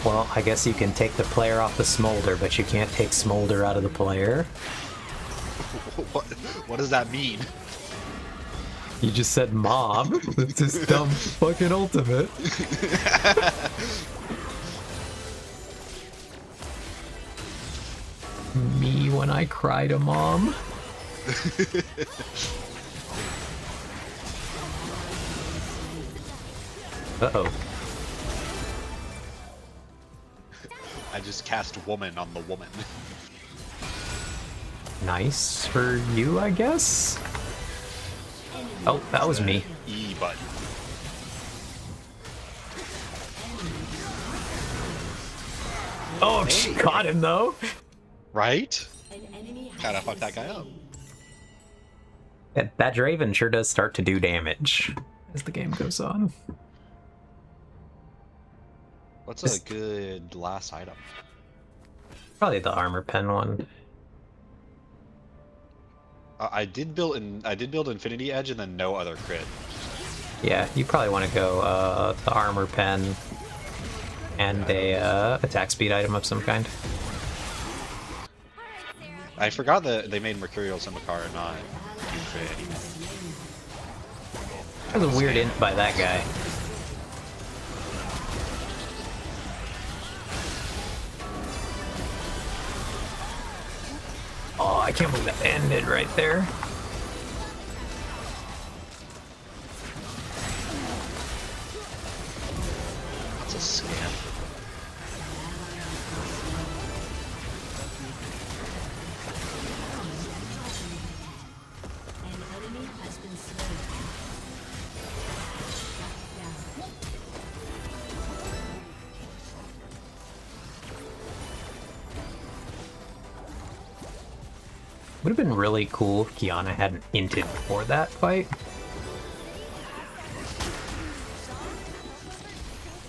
Speaker 1: Well, I guess you can take the player off the smolder, but you can't take smolder out of the player.
Speaker 2: What does that mean?
Speaker 1: You just said mom. It's his dumb fucking ultimate. Me when I cry to mom. Uh-oh.
Speaker 2: I just cast woman on the woman.
Speaker 1: Nice for you, I guess? Oh, that was me.
Speaker 2: E button.
Speaker 1: Oh, she caught him though.
Speaker 2: Right?
Speaker 3: An enemy has
Speaker 2: Gotta fuck
Speaker 3: been
Speaker 2: that guy up.
Speaker 3: slain.
Speaker 1: Yeah, that Draven sure does start to do damage as the game goes on.
Speaker 2: What's
Speaker 1: This-
Speaker 2: a good last item?
Speaker 1: Probably the armor pen one.
Speaker 2: I did build Infinity Edge and then no other crit.
Speaker 1: Yeah, you probably want to go the armor pen and a attack speed item of some kind.
Speaker 2: I forgot that they made Mercurial Simicar not Infinity.
Speaker 1: That was a weird int by that guy. Oh, I can't believe that ended right there.
Speaker 2: That's a scam.
Speaker 3: An enemy has been slain. Shut down.
Speaker 1: Would have been really cool if Kiana hadn't inted before that fight.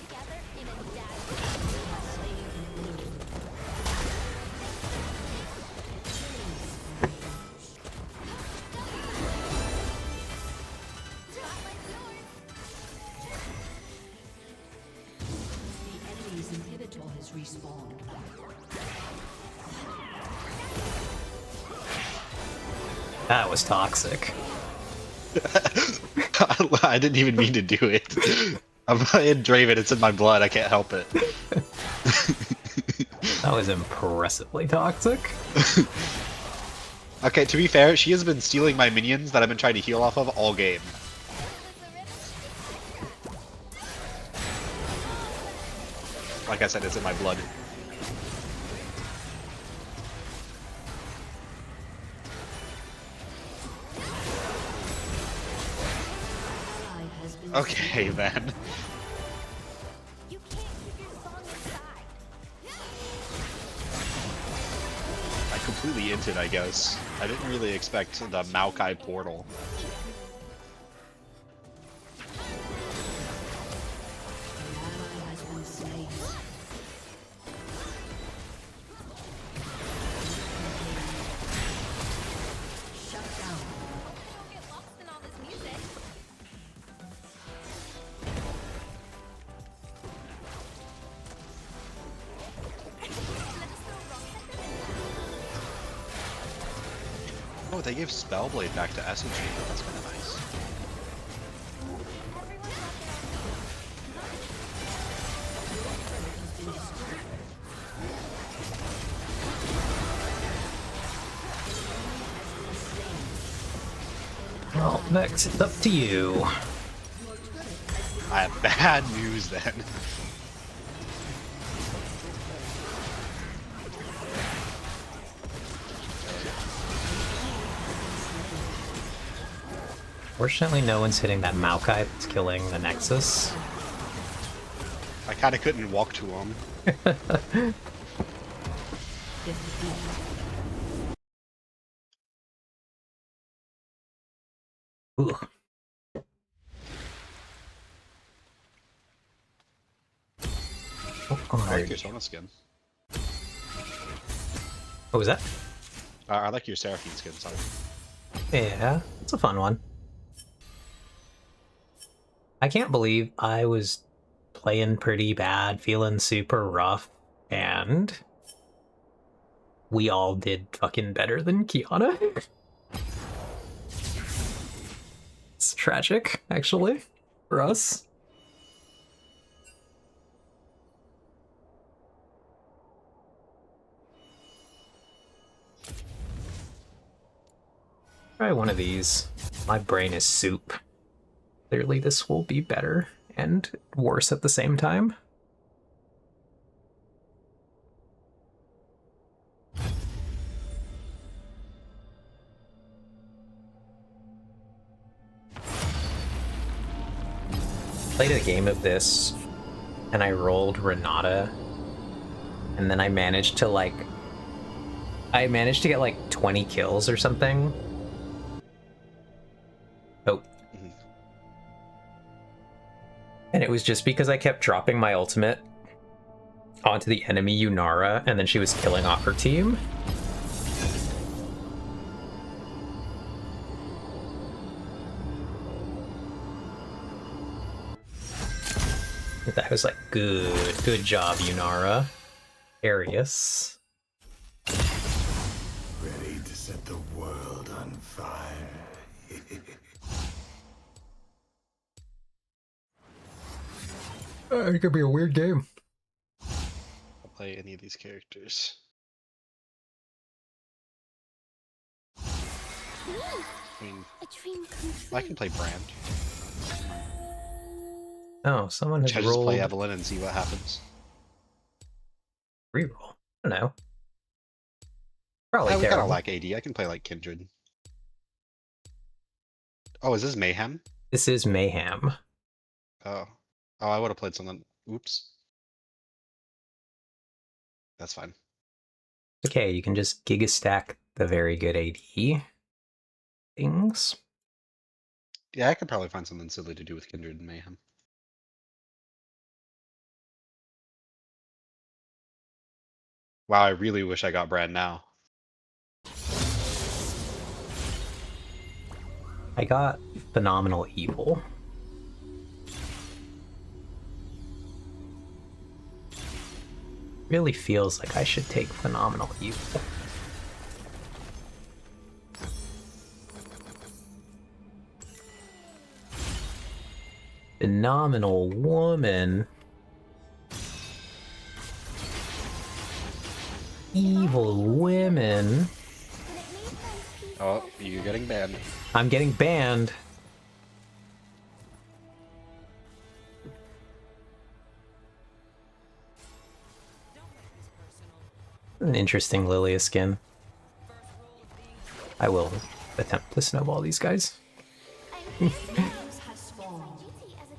Speaker 4: together in a dagger.
Speaker 3: The enemy's inhibitor has respawned.
Speaker 1: That was toxic.
Speaker 2: I didn't even mean to do it. I'm playing Draven, it's in my blood, I can't help it.
Speaker 1: That was impressively toxic.
Speaker 2: Okay, to be fair, she has been stealing my minions that I've been trying to heal off of all game. Like I said, it's in my blood. Okay, then.
Speaker 4: You can't keep your song inside.
Speaker 2: I completely inted, I guess. I didn't really expect the Maokai portal.
Speaker 3: Ally has been slain. Shut down.
Speaker 4: Don't get lost in all this music. Let us throw rocks at them.
Speaker 2: Oh, they gave Spellblade back to SG. That's kind of nice.
Speaker 4: Everyone's out there on
Speaker 1: Well, Vex, it's up to you.
Speaker 2: I have bad news then.
Speaker 1: Fortunately, no one's hitting that Maokai that's killing the Nexus.
Speaker 2: I kind of couldn't walk to him.
Speaker 1: Ooh.
Speaker 2: I like your Sona skin.
Speaker 1: What was that?
Speaker 2: I like your Seraphine skin, sorry.
Speaker 1: Yeah, it's a fun one. I can't believe I was playing pretty bad, feeling super rough, and we all did fucking better than Kiana. It's tragic, actually, for us. Try one of these. My brain is soup. Clearly this will be better and worse at the same time. Played a game of this and I rolled Renata and then I managed to get like 20 kills or something. Oh. And it was just because I kept dropping my ultimate onto the enemy Yunara, and then she was killing off her team. That was like, good job, Yunara. Arius.
Speaker 5: Ready to set the world on fire.
Speaker 1: It could be a weird game.
Speaker 2: I'll play any of these characters. I mean,
Speaker 4: a dream come true.
Speaker 2: I can play Brand.
Speaker 1: Oh, someone has
Speaker 2: Should I just
Speaker 1: rolled
Speaker 2: play Evelyn and see what happens?
Speaker 1: reroll. I don't know. Probably
Speaker 2: I kind of
Speaker 1: terrible.
Speaker 2: lack AD. I can play like Kindred. Oh, is this Mayhem?
Speaker 1: This is Mayhem.
Speaker 2: Oh. Oh, I would have played something. Oops. That's fine.
Speaker 1: Okay, you can just Giga stack the very good AD things.
Speaker 2: Yeah, I could probably find something silly to do with Kindred and Mayhem. Wow, I really wish I got Brand now.
Speaker 1: I got Phenomenal Evil. Really feels like I should take Phenomenal Evil. Phenomenal Woman. Evil Women.
Speaker 2: Oh, you're getting banned.
Speaker 1: I'm getting banned. An interesting Lilia skin. I will attempt to snowball these guys.
Speaker 3: Heroes has spawned.
Speaker 4: Duty as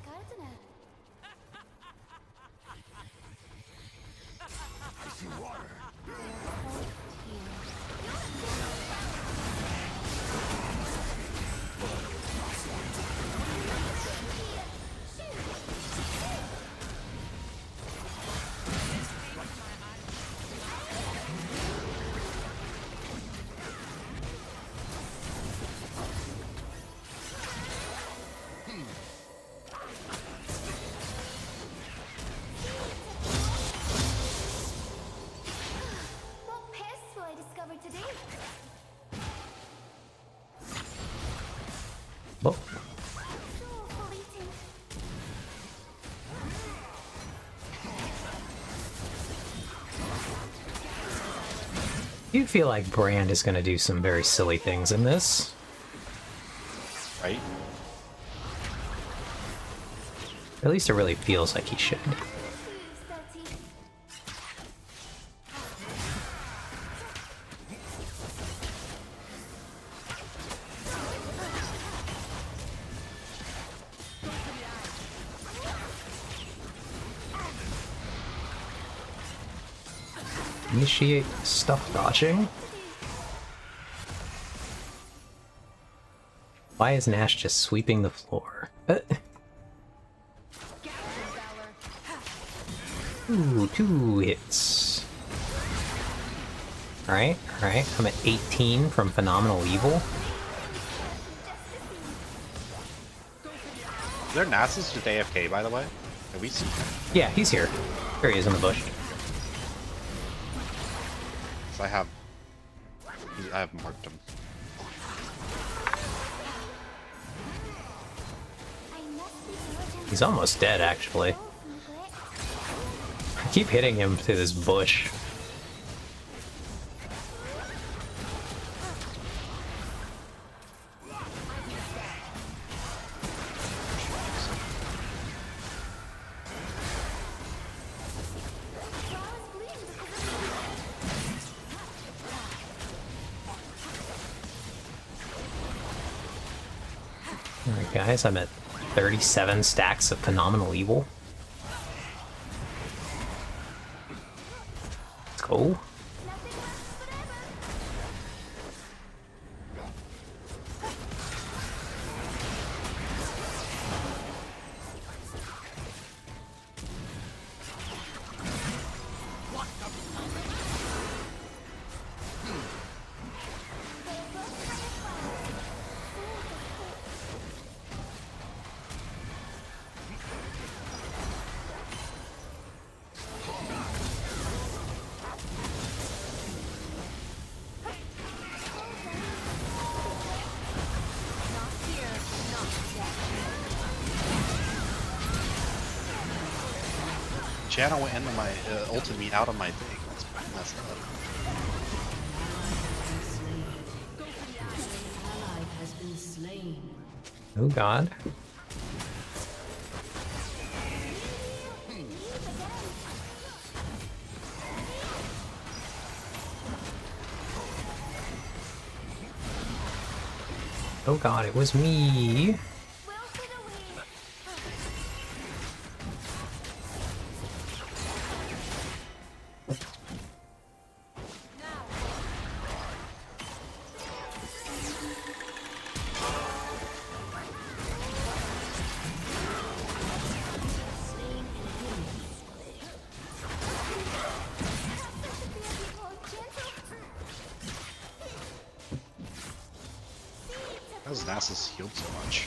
Speaker 1: Oh, you feel like Brand is going to do some very silly things in this.
Speaker 2: Right?
Speaker 1: At least it really feels like he should. Initiate stuff dodging. Why is Nash just sweeping the floor? Ooh, 2 hits. Alright, alright. I'm at 18 from Phenomenal Evil.
Speaker 2: Is there Nasus just AFK, by the way? Have we seen him?
Speaker 1: Yeah, he's here. There he is in the bush.
Speaker 2: So I have marked him.
Speaker 1: He's almost dead, actually. I keep hitting him through this bush. Alright guys, I'm at 37 stacks of Phenomenal Evil. Let's go.
Speaker 2: Channel went into my ulted me out of my thing. That's messed up.
Speaker 3: Ally has been slain.
Speaker 1: Oh god. Oh god, it was me.
Speaker 2: How's Nasus healed so much?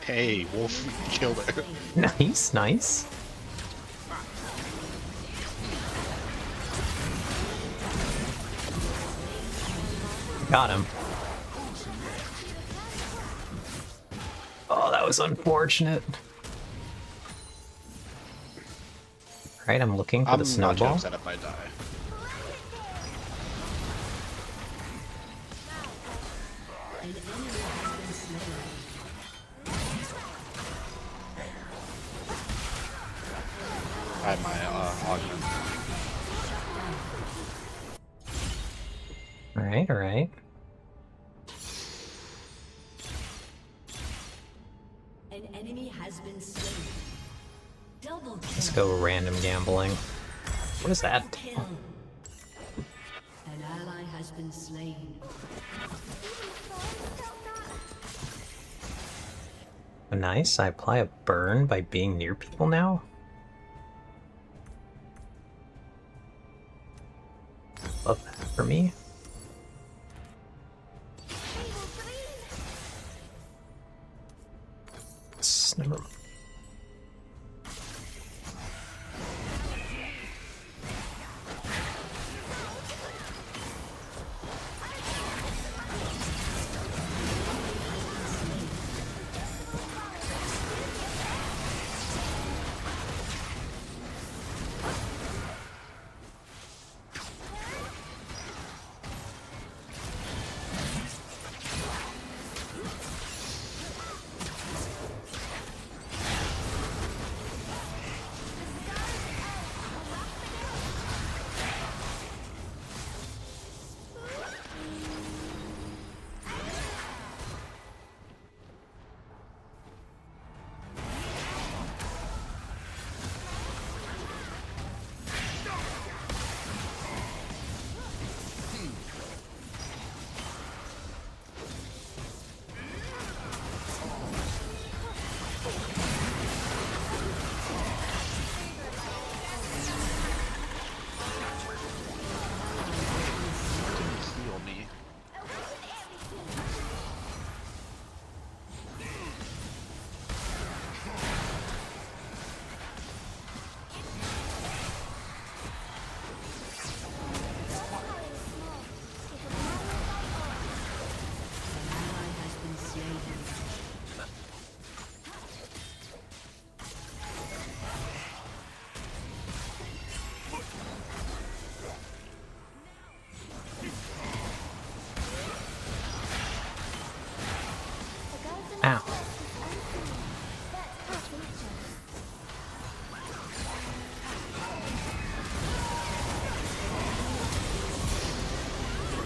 Speaker 2: Hey, Wolf killed her.
Speaker 1: Nice, nice. Got him. Oh, that was unfortunate. Right, I'm looking for
Speaker 2: I'm
Speaker 1: the
Speaker 2: not too
Speaker 1: snowball.
Speaker 2: upset if I die.
Speaker 3: An enemy has been slain.
Speaker 2: I have my augment.
Speaker 1: Alright, alright.
Speaker 3: An enemy has been slain. Double
Speaker 1: Let's
Speaker 3: kill.
Speaker 1: go random gambling. What is that?
Speaker 3: Kill. An ally has been slain.
Speaker 1: Nice, I apply a burn by being near people now? Love that for me. Never mind.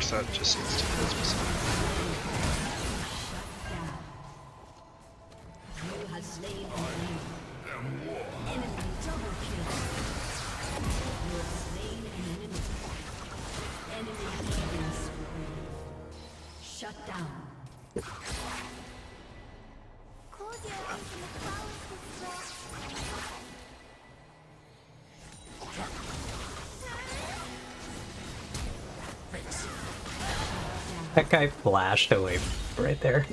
Speaker 2: works out just instantly.
Speaker 3: You have slain an enemy. Enemy double kill. You have slain an enemy. Enemy killing spree. Shut down.
Speaker 4: Close your eyes and the flowers will sprout.
Speaker 1: That guy flashed away right there.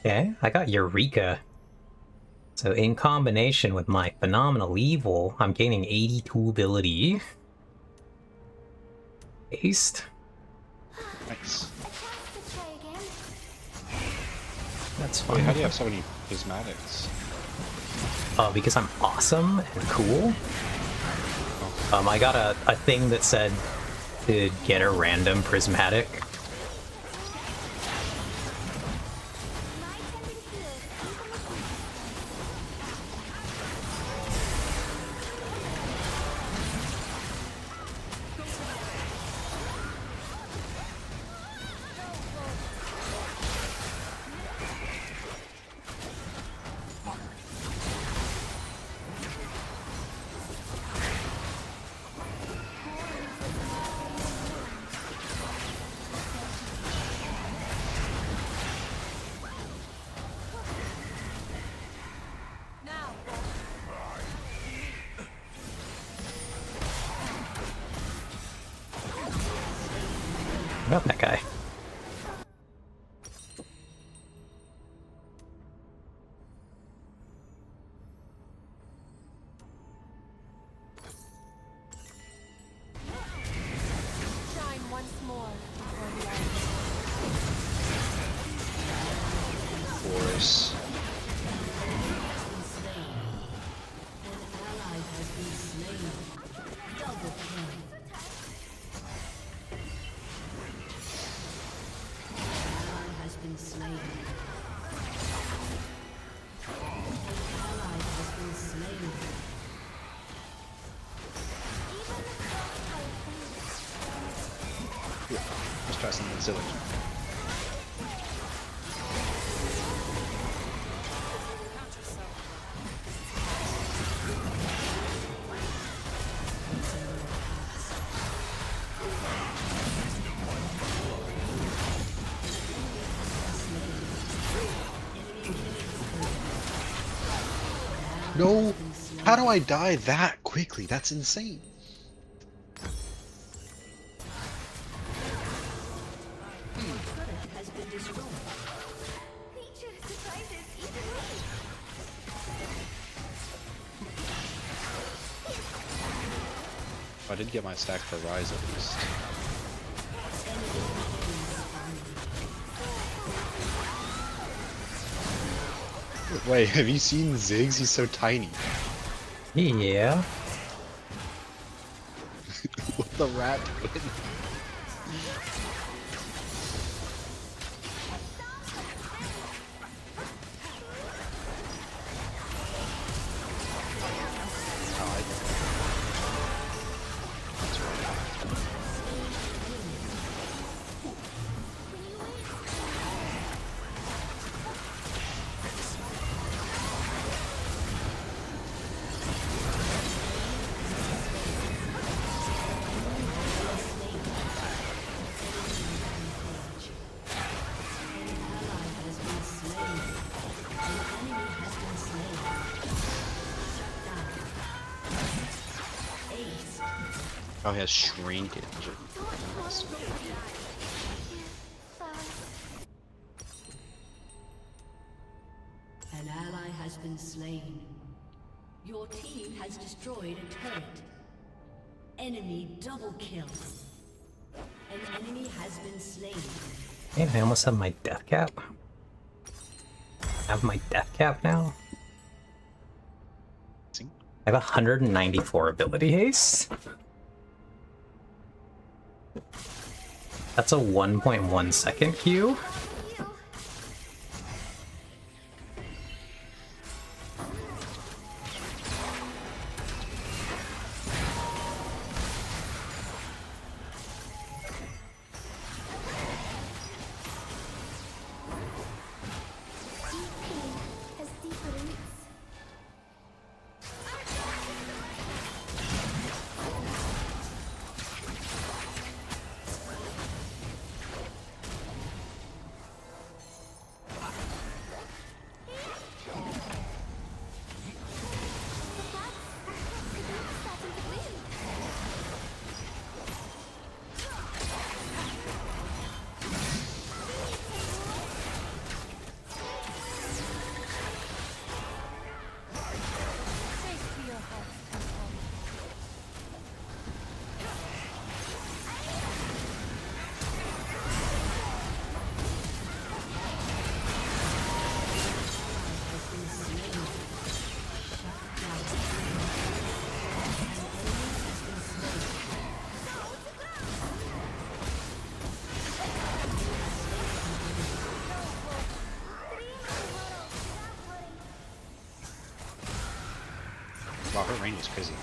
Speaker 1: Okay, I got Eureka. So in combination with my Phenomenal Evil, I'm gaining 82 ability. Haste.
Speaker 2: Nice.
Speaker 4: A chance to try again.
Speaker 1: That's
Speaker 2: Wait,
Speaker 1: fine.
Speaker 2: how do you have so many prismatics?
Speaker 1: Because I'm awesome and cool. I got a thing that said to get a random prismatic.
Speaker 4: My tending field.
Speaker 1: What about that guy?
Speaker 4: Shine once more before the end.
Speaker 2: Force.
Speaker 3: An ally has been slain. Double kill. Ally has been slain. An ally has been slain.
Speaker 2: Let's try something silly. No! How do I die that quickly? That's insane.
Speaker 3: Turret has been destroyed.
Speaker 4: Nature surprises even me.
Speaker 2: I did get my stack for Rise at least. Wait, have you seen Ziggs? He's so tiny.
Speaker 1: Yeah.
Speaker 2: What the rat doing? Oh, he has shrinkage.
Speaker 3: An ally has been slain. Your team has destroyed a turret. Enemy double kill. An enemy has been slain.
Speaker 1: Hey, I almost have my death cap. I have my death cap now. I have 194 ability haste. That's a 1.1 second Q.
Speaker 2: Wow, her range is crazy.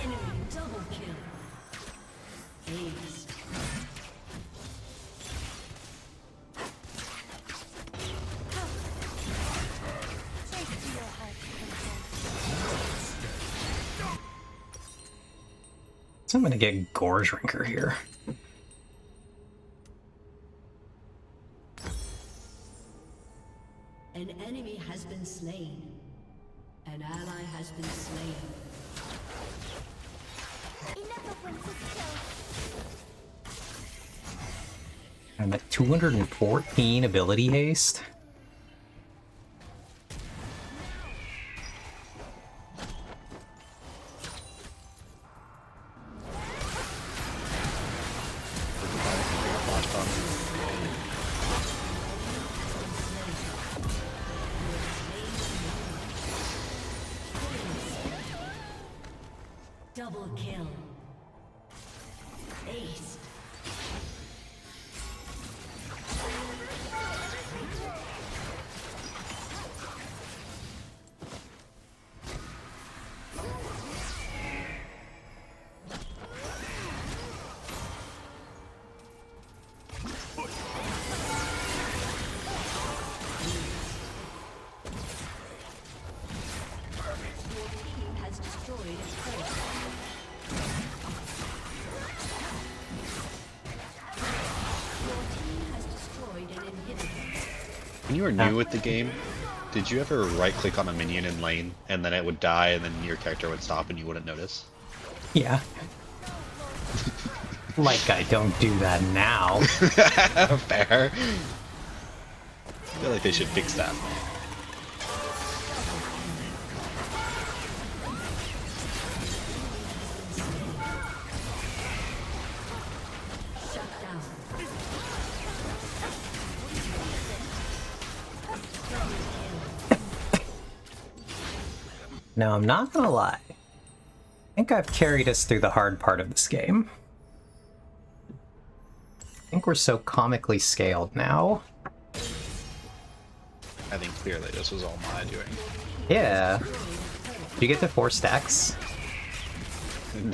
Speaker 3: Enemy double kill. Ace.
Speaker 4: Chase to your heart's content.
Speaker 1: So I'm gonna get Gore Drinker here.
Speaker 3: An enemy has been slain. An ally has been slain.
Speaker 4: Enough of Winston's kill.
Speaker 1: I'm at 214 ability haste.
Speaker 2: Flash bomb.
Speaker 3: Double kill. Ace. Your team has destroyed a turret. Your team has destroyed an inhibitor.
Speaker 2: When you were new with the game, did you ever right click on a minion in lane and then it would die and then your character would stop and you wouldn't notice?
Speaker 1: Yeah. Like I don't do that now.
Speaker 2: Fair. I feel like they should fix that.
Speaker 3: Shut down.
Speaker 1: Now I'm not gonna lie. I think I've carried us through the hard part of this game. I think we're so comically scaled now.
Speaker 2: I think clearly this was all my doing.
Speaker 1: Yeah. Did you get to 4 stacks?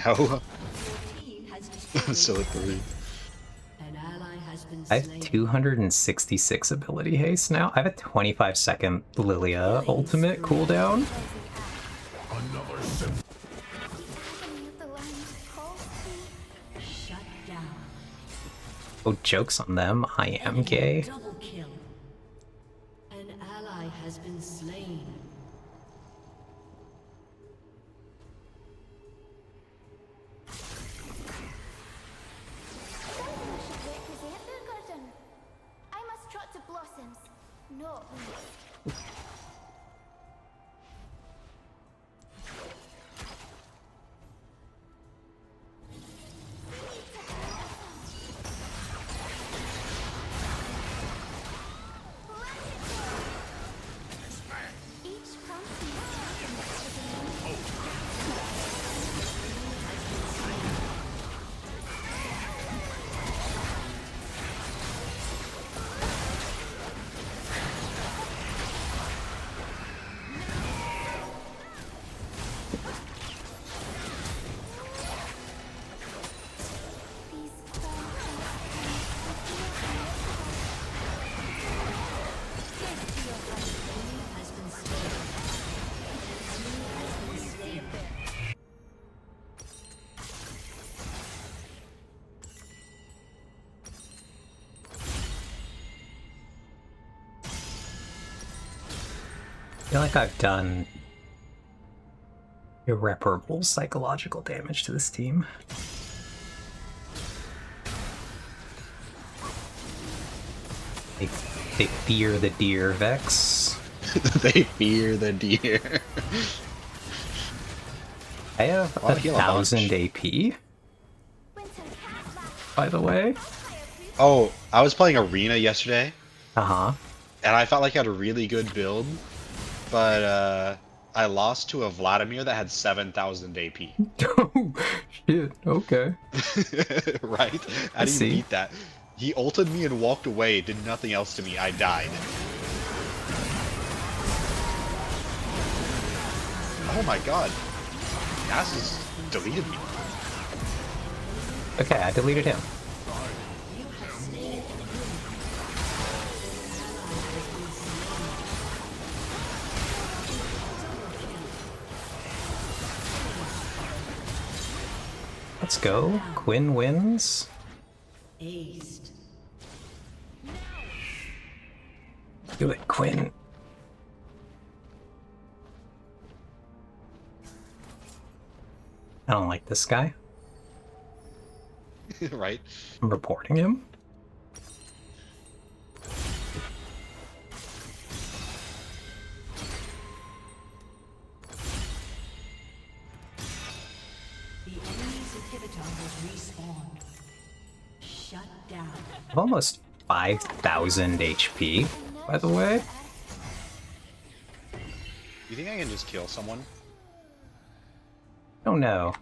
Speaker 2: No,
Speaker 3: Team has
Speaker 2: I'm
Speaker 3: destroyed.
Speaker 2: still at 3.
Speaker 3: An ally has been
Speaker 1: I have
Speaker 3: slain.
Speaker 1: 266 ability haste now. I have a 25-second Lilia ultimate cooldown.
Speaker 4: Agony of the land calls to
Speaker 3: Shut down.
Speaker 1: Oh, joke's on them. I am gay.
Speaker 3: Double kill. An ally has been slain.
Speaker 4: represent their garden. I must trot to blossoms, not weeds. Each fountain these
Speaker 3: Has been slain. An enemy has been slain.
Speaker 1: I feel like I've done irreparable psychological damage to this team. They fear the deer, Vex.
Speaker 2: They fear the deer.
Speaker 1: I have
Speaker 2: I'll heal a
Speaker 1: 1,000
Speaker 2: bunch.
Speaker 1: AP,
Speaker 4: winter can't last.
Speaker 1: by the way.
Speaker 2: Oh, I was playing Arena yesterday,
Speaker 1: Uh-huh.
Speaker 2: and I felt like I had a really good build, but I lost to a Vladimir that had 7,000 AP.
Speaker 1: Oh, shit. Okay.
Speaker 2: Right? How do you
Speaker 1: see.
Speaker 2: beat that? He ulted me and walked away, did nothing else to me, I died. Oh my god. Nasus deleted me.
Speaker 1: Okay, I deleted him. Let's go. Quinn wins.
Speaker 3: Aced.
Speaker 1: Do it, Quinn. I don't like this guy.
Speaker 2: Right?
Speaker 1: I'm reporting him.
Speaker 3: The enemy's inhibitor has respawned. Shut down.
Speaker 1: I have almost 5,000 HP, by the way.
Speaker 2: You think I can just kill someone?
Speaker 1: I don't know.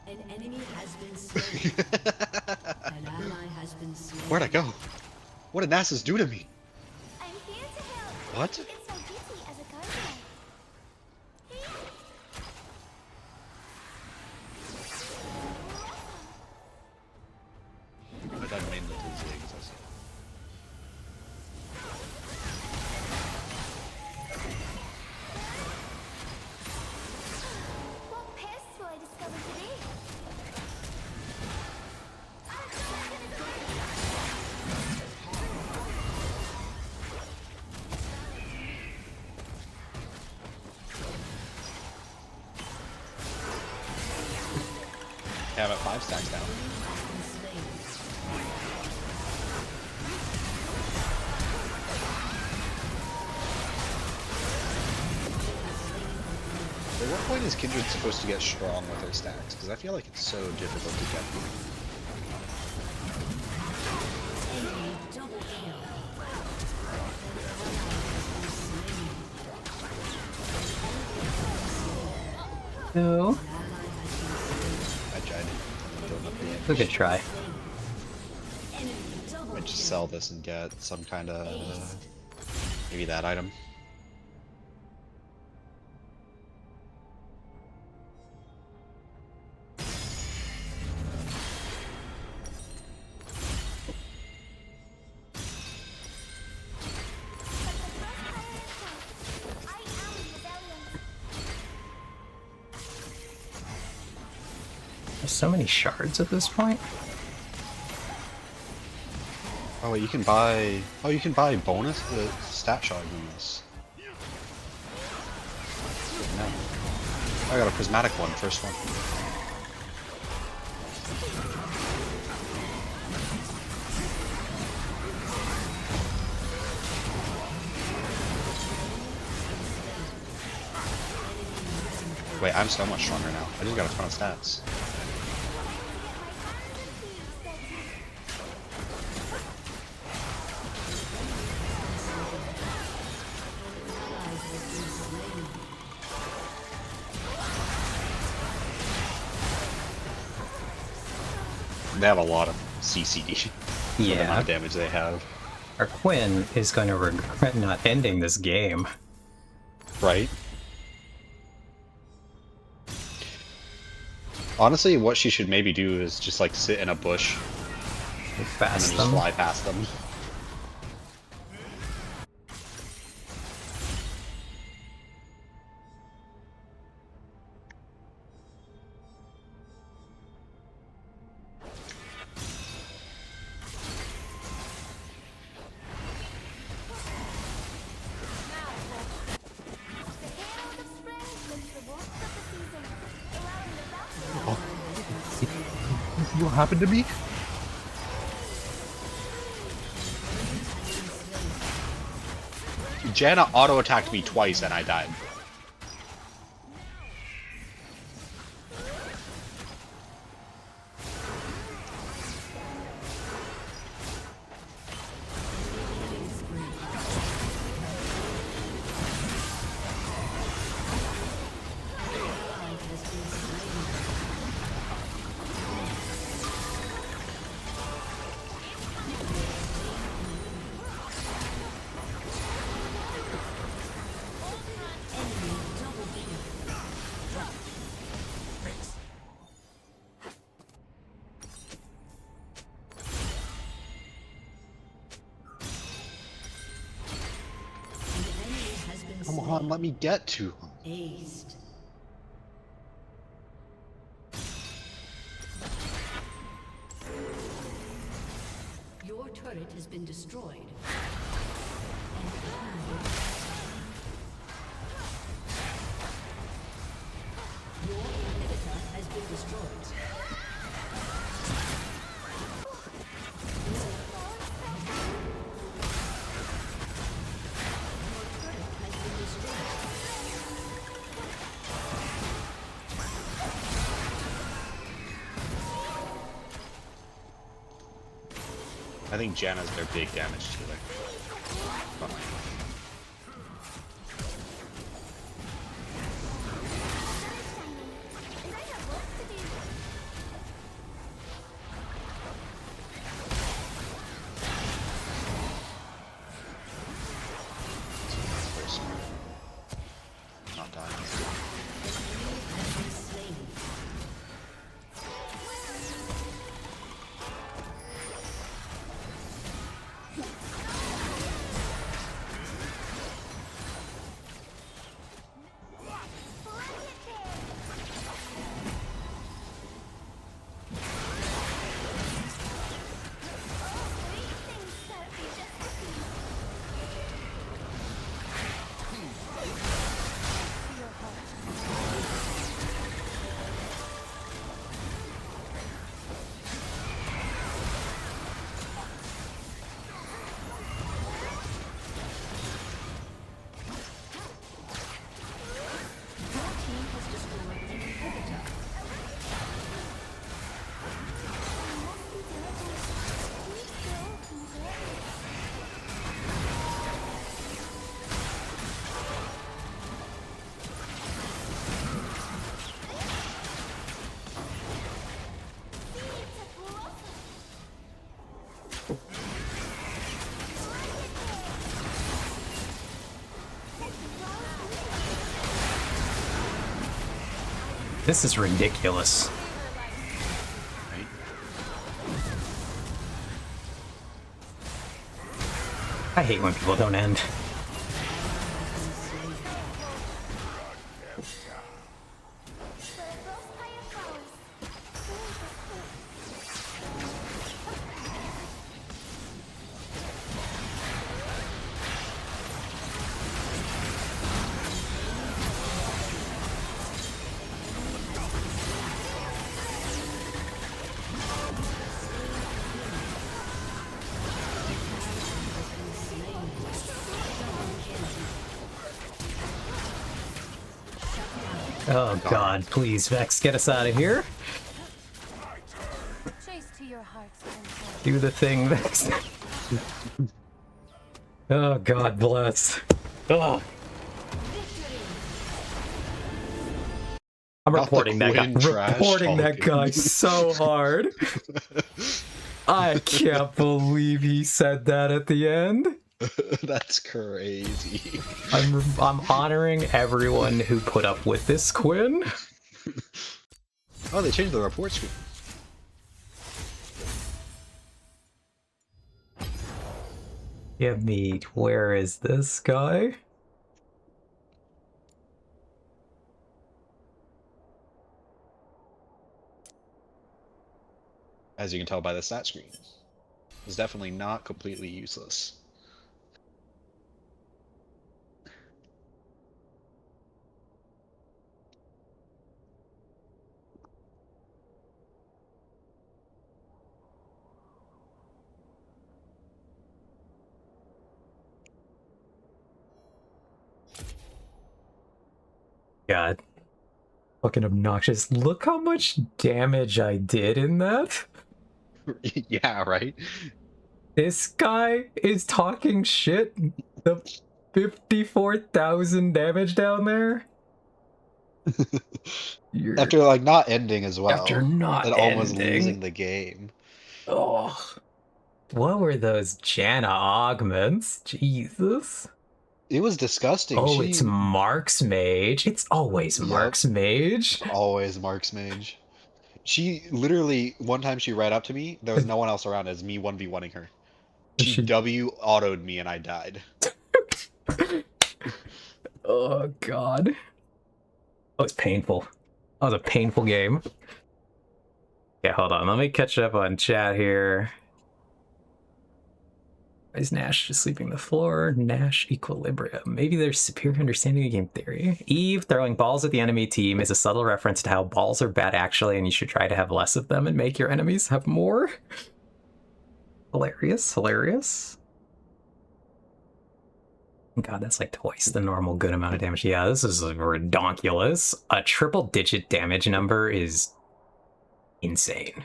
Speaker 3: An enemy has been slain. An ally has been slain.
Speaker 2: Where'd I go? What did Nasus do to me?
Speaker 4: I'm here to help.
Speaker 2: What?
Speaker 4: It's my duty as a guardian.
Speaker 2: I died mainly to Ziggs, I see.
Speaker 4: What pests will I discover today?
Speaker 2: Yeah, I'm at 5 stacks now. At what point is Kindred supposed to get strong with their stacks? Because I feel like it's so difficult to get them.
Speaker 3: Enemy double kill.
Speaker 1: No.
Speaker 2: I tried to build up the
Speaker 1: It's a good try.
Speaker 3: Enemy double
Speaker 2: I just sell this and get some kind of maybe that item.
Speaker 4: I am rebellion.
Speaker 1: There's so many shards at this point.
Speaker 2: Oh, wait, you can buy. Oh, you can buy bonus stat shards in this. No. I got a prismatic one, first one. Wait, I'm so much stronger now. I just got a ton of stats. They have a lot of CCD for the amount
Speaker 1: Yeah.
Speaker 2: of damage they have.
Speaker 1: Our Quinn is going to regret not ending this game.
Speaker 2: Right? Honestly, what she should maybe do is just like sit in a bush
Speaker 1: We
Speaker 2: and
Speaker 1: fast
Speaker 2: then just
Speaker 1: them.
Speaker 2: fly past them.
Speaker 4: The herald of spring brings the warmth of the season, allowing the bounty.
Speaker 2: What happened to me? Janna auto-attacked me twice and I died. on, let me get to him.
Speaker 3: Aced. Your turret has been destroyed. Your inhibitor has been destroyed. Your turret has been destroyed.
Speaker 2: I think Janna's their big damage dealer. Fine.
Speaker 4: And I have work to do.
Speaker 2: Very smart. Not dying.
Speaker 3: Has been slain. Your team has destroyed an inhibitor.
Speaker 1: This is ridiculous.
Speaker 2: Right?
Speaker 1: I hate when people don't end. Oh god, please, Vex, get us out of here.
Speaker 4: Chase to your heart's content.
Speaker 1: Do the thing, Vex. Oh god bless. Oh. I'm
Speaker 2: Not the
Speaker 1: reporting that guy.
Speaker 2: Quinn trash
Speaker 1: Reporting that
Speaker 2: talking.
Speaker 1: guy so hard. I can't believe he said that at the end.
Speaker 2: That's crazy.
Speaker 1: I'm honoring everyone who put up with this, Quinn.
Speaker 2: Oh, they changed the report screen.
Speaker 1: Give me, where is this guy?
Speaker 2: As you can tell by the stat screen. It's definitely not completely useless.
Speaker 1: God. Fucking obnoxious. Look how much damage I did in that.
Speaker 2: Yeah, right?
Speaker 1: This guy is talking shit. The 54,000 damage down there. You're,
Speaker 2: After like not ending as well.
Speaker 1: after not
Speaker 2: and almost
Speaker 1: ending.
Speaker 2: losing the game.
Speaker 1: Oh. What were those Janna augments? Jesus.
Speaker 2: It was disgusting.
Speaker 1: Oh, it's Mark's Mage. It's always
Speaker 2: Yep.
Speaker 1: Mark's Mage.
Speaker 2: Always Mark's Mage. She literally, one time she ran up to me, there was no one else around, it was me 1v1ing her. She
Speaker 1: She-
Speaker 2: W auto'd me and I died.
Speaker 1: Oh god. That was painful. That was a painful game. Okay, hold on. Let me catch up on chat here. Is Nash just sweeping the floor? Nash equilibrium. Maybe there's superior understanding of game theory. Eve throwing balls at the enemy team is a subtle reference to how balls are bad actually, and you should try to have less of them and make your enemies have more. Hilarious, hilarious. God, that's like twice the normal good amount of damage. Yeah, this is redonkulous. A triple-digit damage number is insane.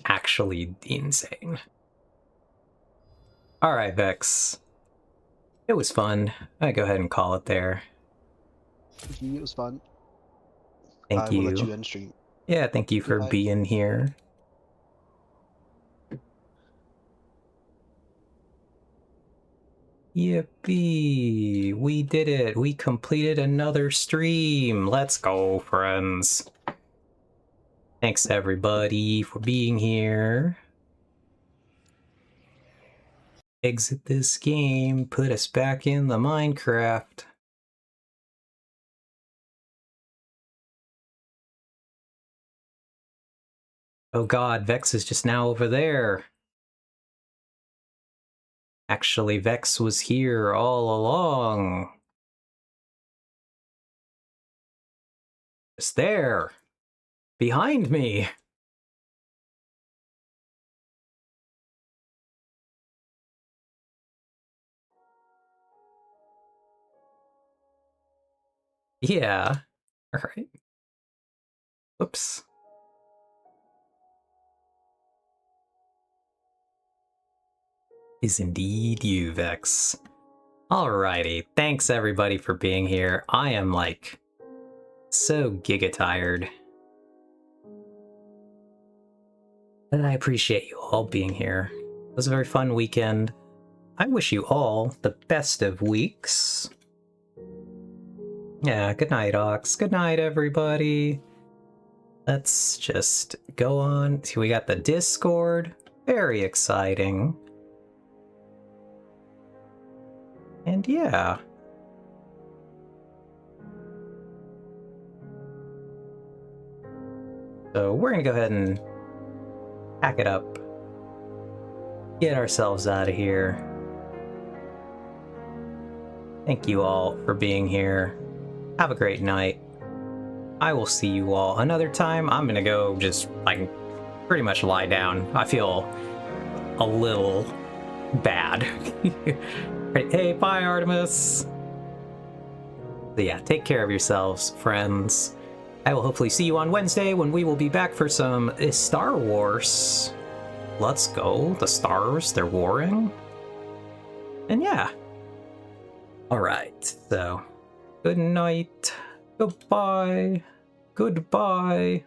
Speaker 1: Actually insane. Alright, Vex. It was fun. I go ahead and call it there.
Speaker 6: It was fun.
Speaker 1: Thank
Speaker 6: I
Speaker 1: you.
Speaker 6: will let you end stream.
Speaker 1: Yeah, thank you for
Speaker 6: Good night.
Speaker 1: being here. Yippee! We did it! We completed another stream! Let's go, friends! Thanks everybody for being here. Exit this game, put us back in the Minecraft. Oh god, Vex is just now over there. Actually, Vex was here all along. Just there. Behind me. Yeah. Alright. Oops. Is indeed you, Vex. Alrighty, thanks everybody for being here. I am like so giga tired. And I appreciate you all being here. It was a very fun weekend. I wish you all the best of weeks. Yeah, good night, Ox. Good night, everybody. Let's just go on. See, we got the Discord. Very exciting. And yeah. So we're gonna go ahead and pack it up. Get ourselves out of here. Thank you all for being here. Have a great night. I will see you all another time. I'm gonna go just, like, pretty much lie down. I feel a little bad. Right, hey, bye, Artemis! So yeah, take care of yourselves, friends. I will hopefully see you on Wednesday when we will be back for some Star Wars. Let's go. The stars, they're warring. And yeah. Alright, so good night. Goodbye. Goodbye.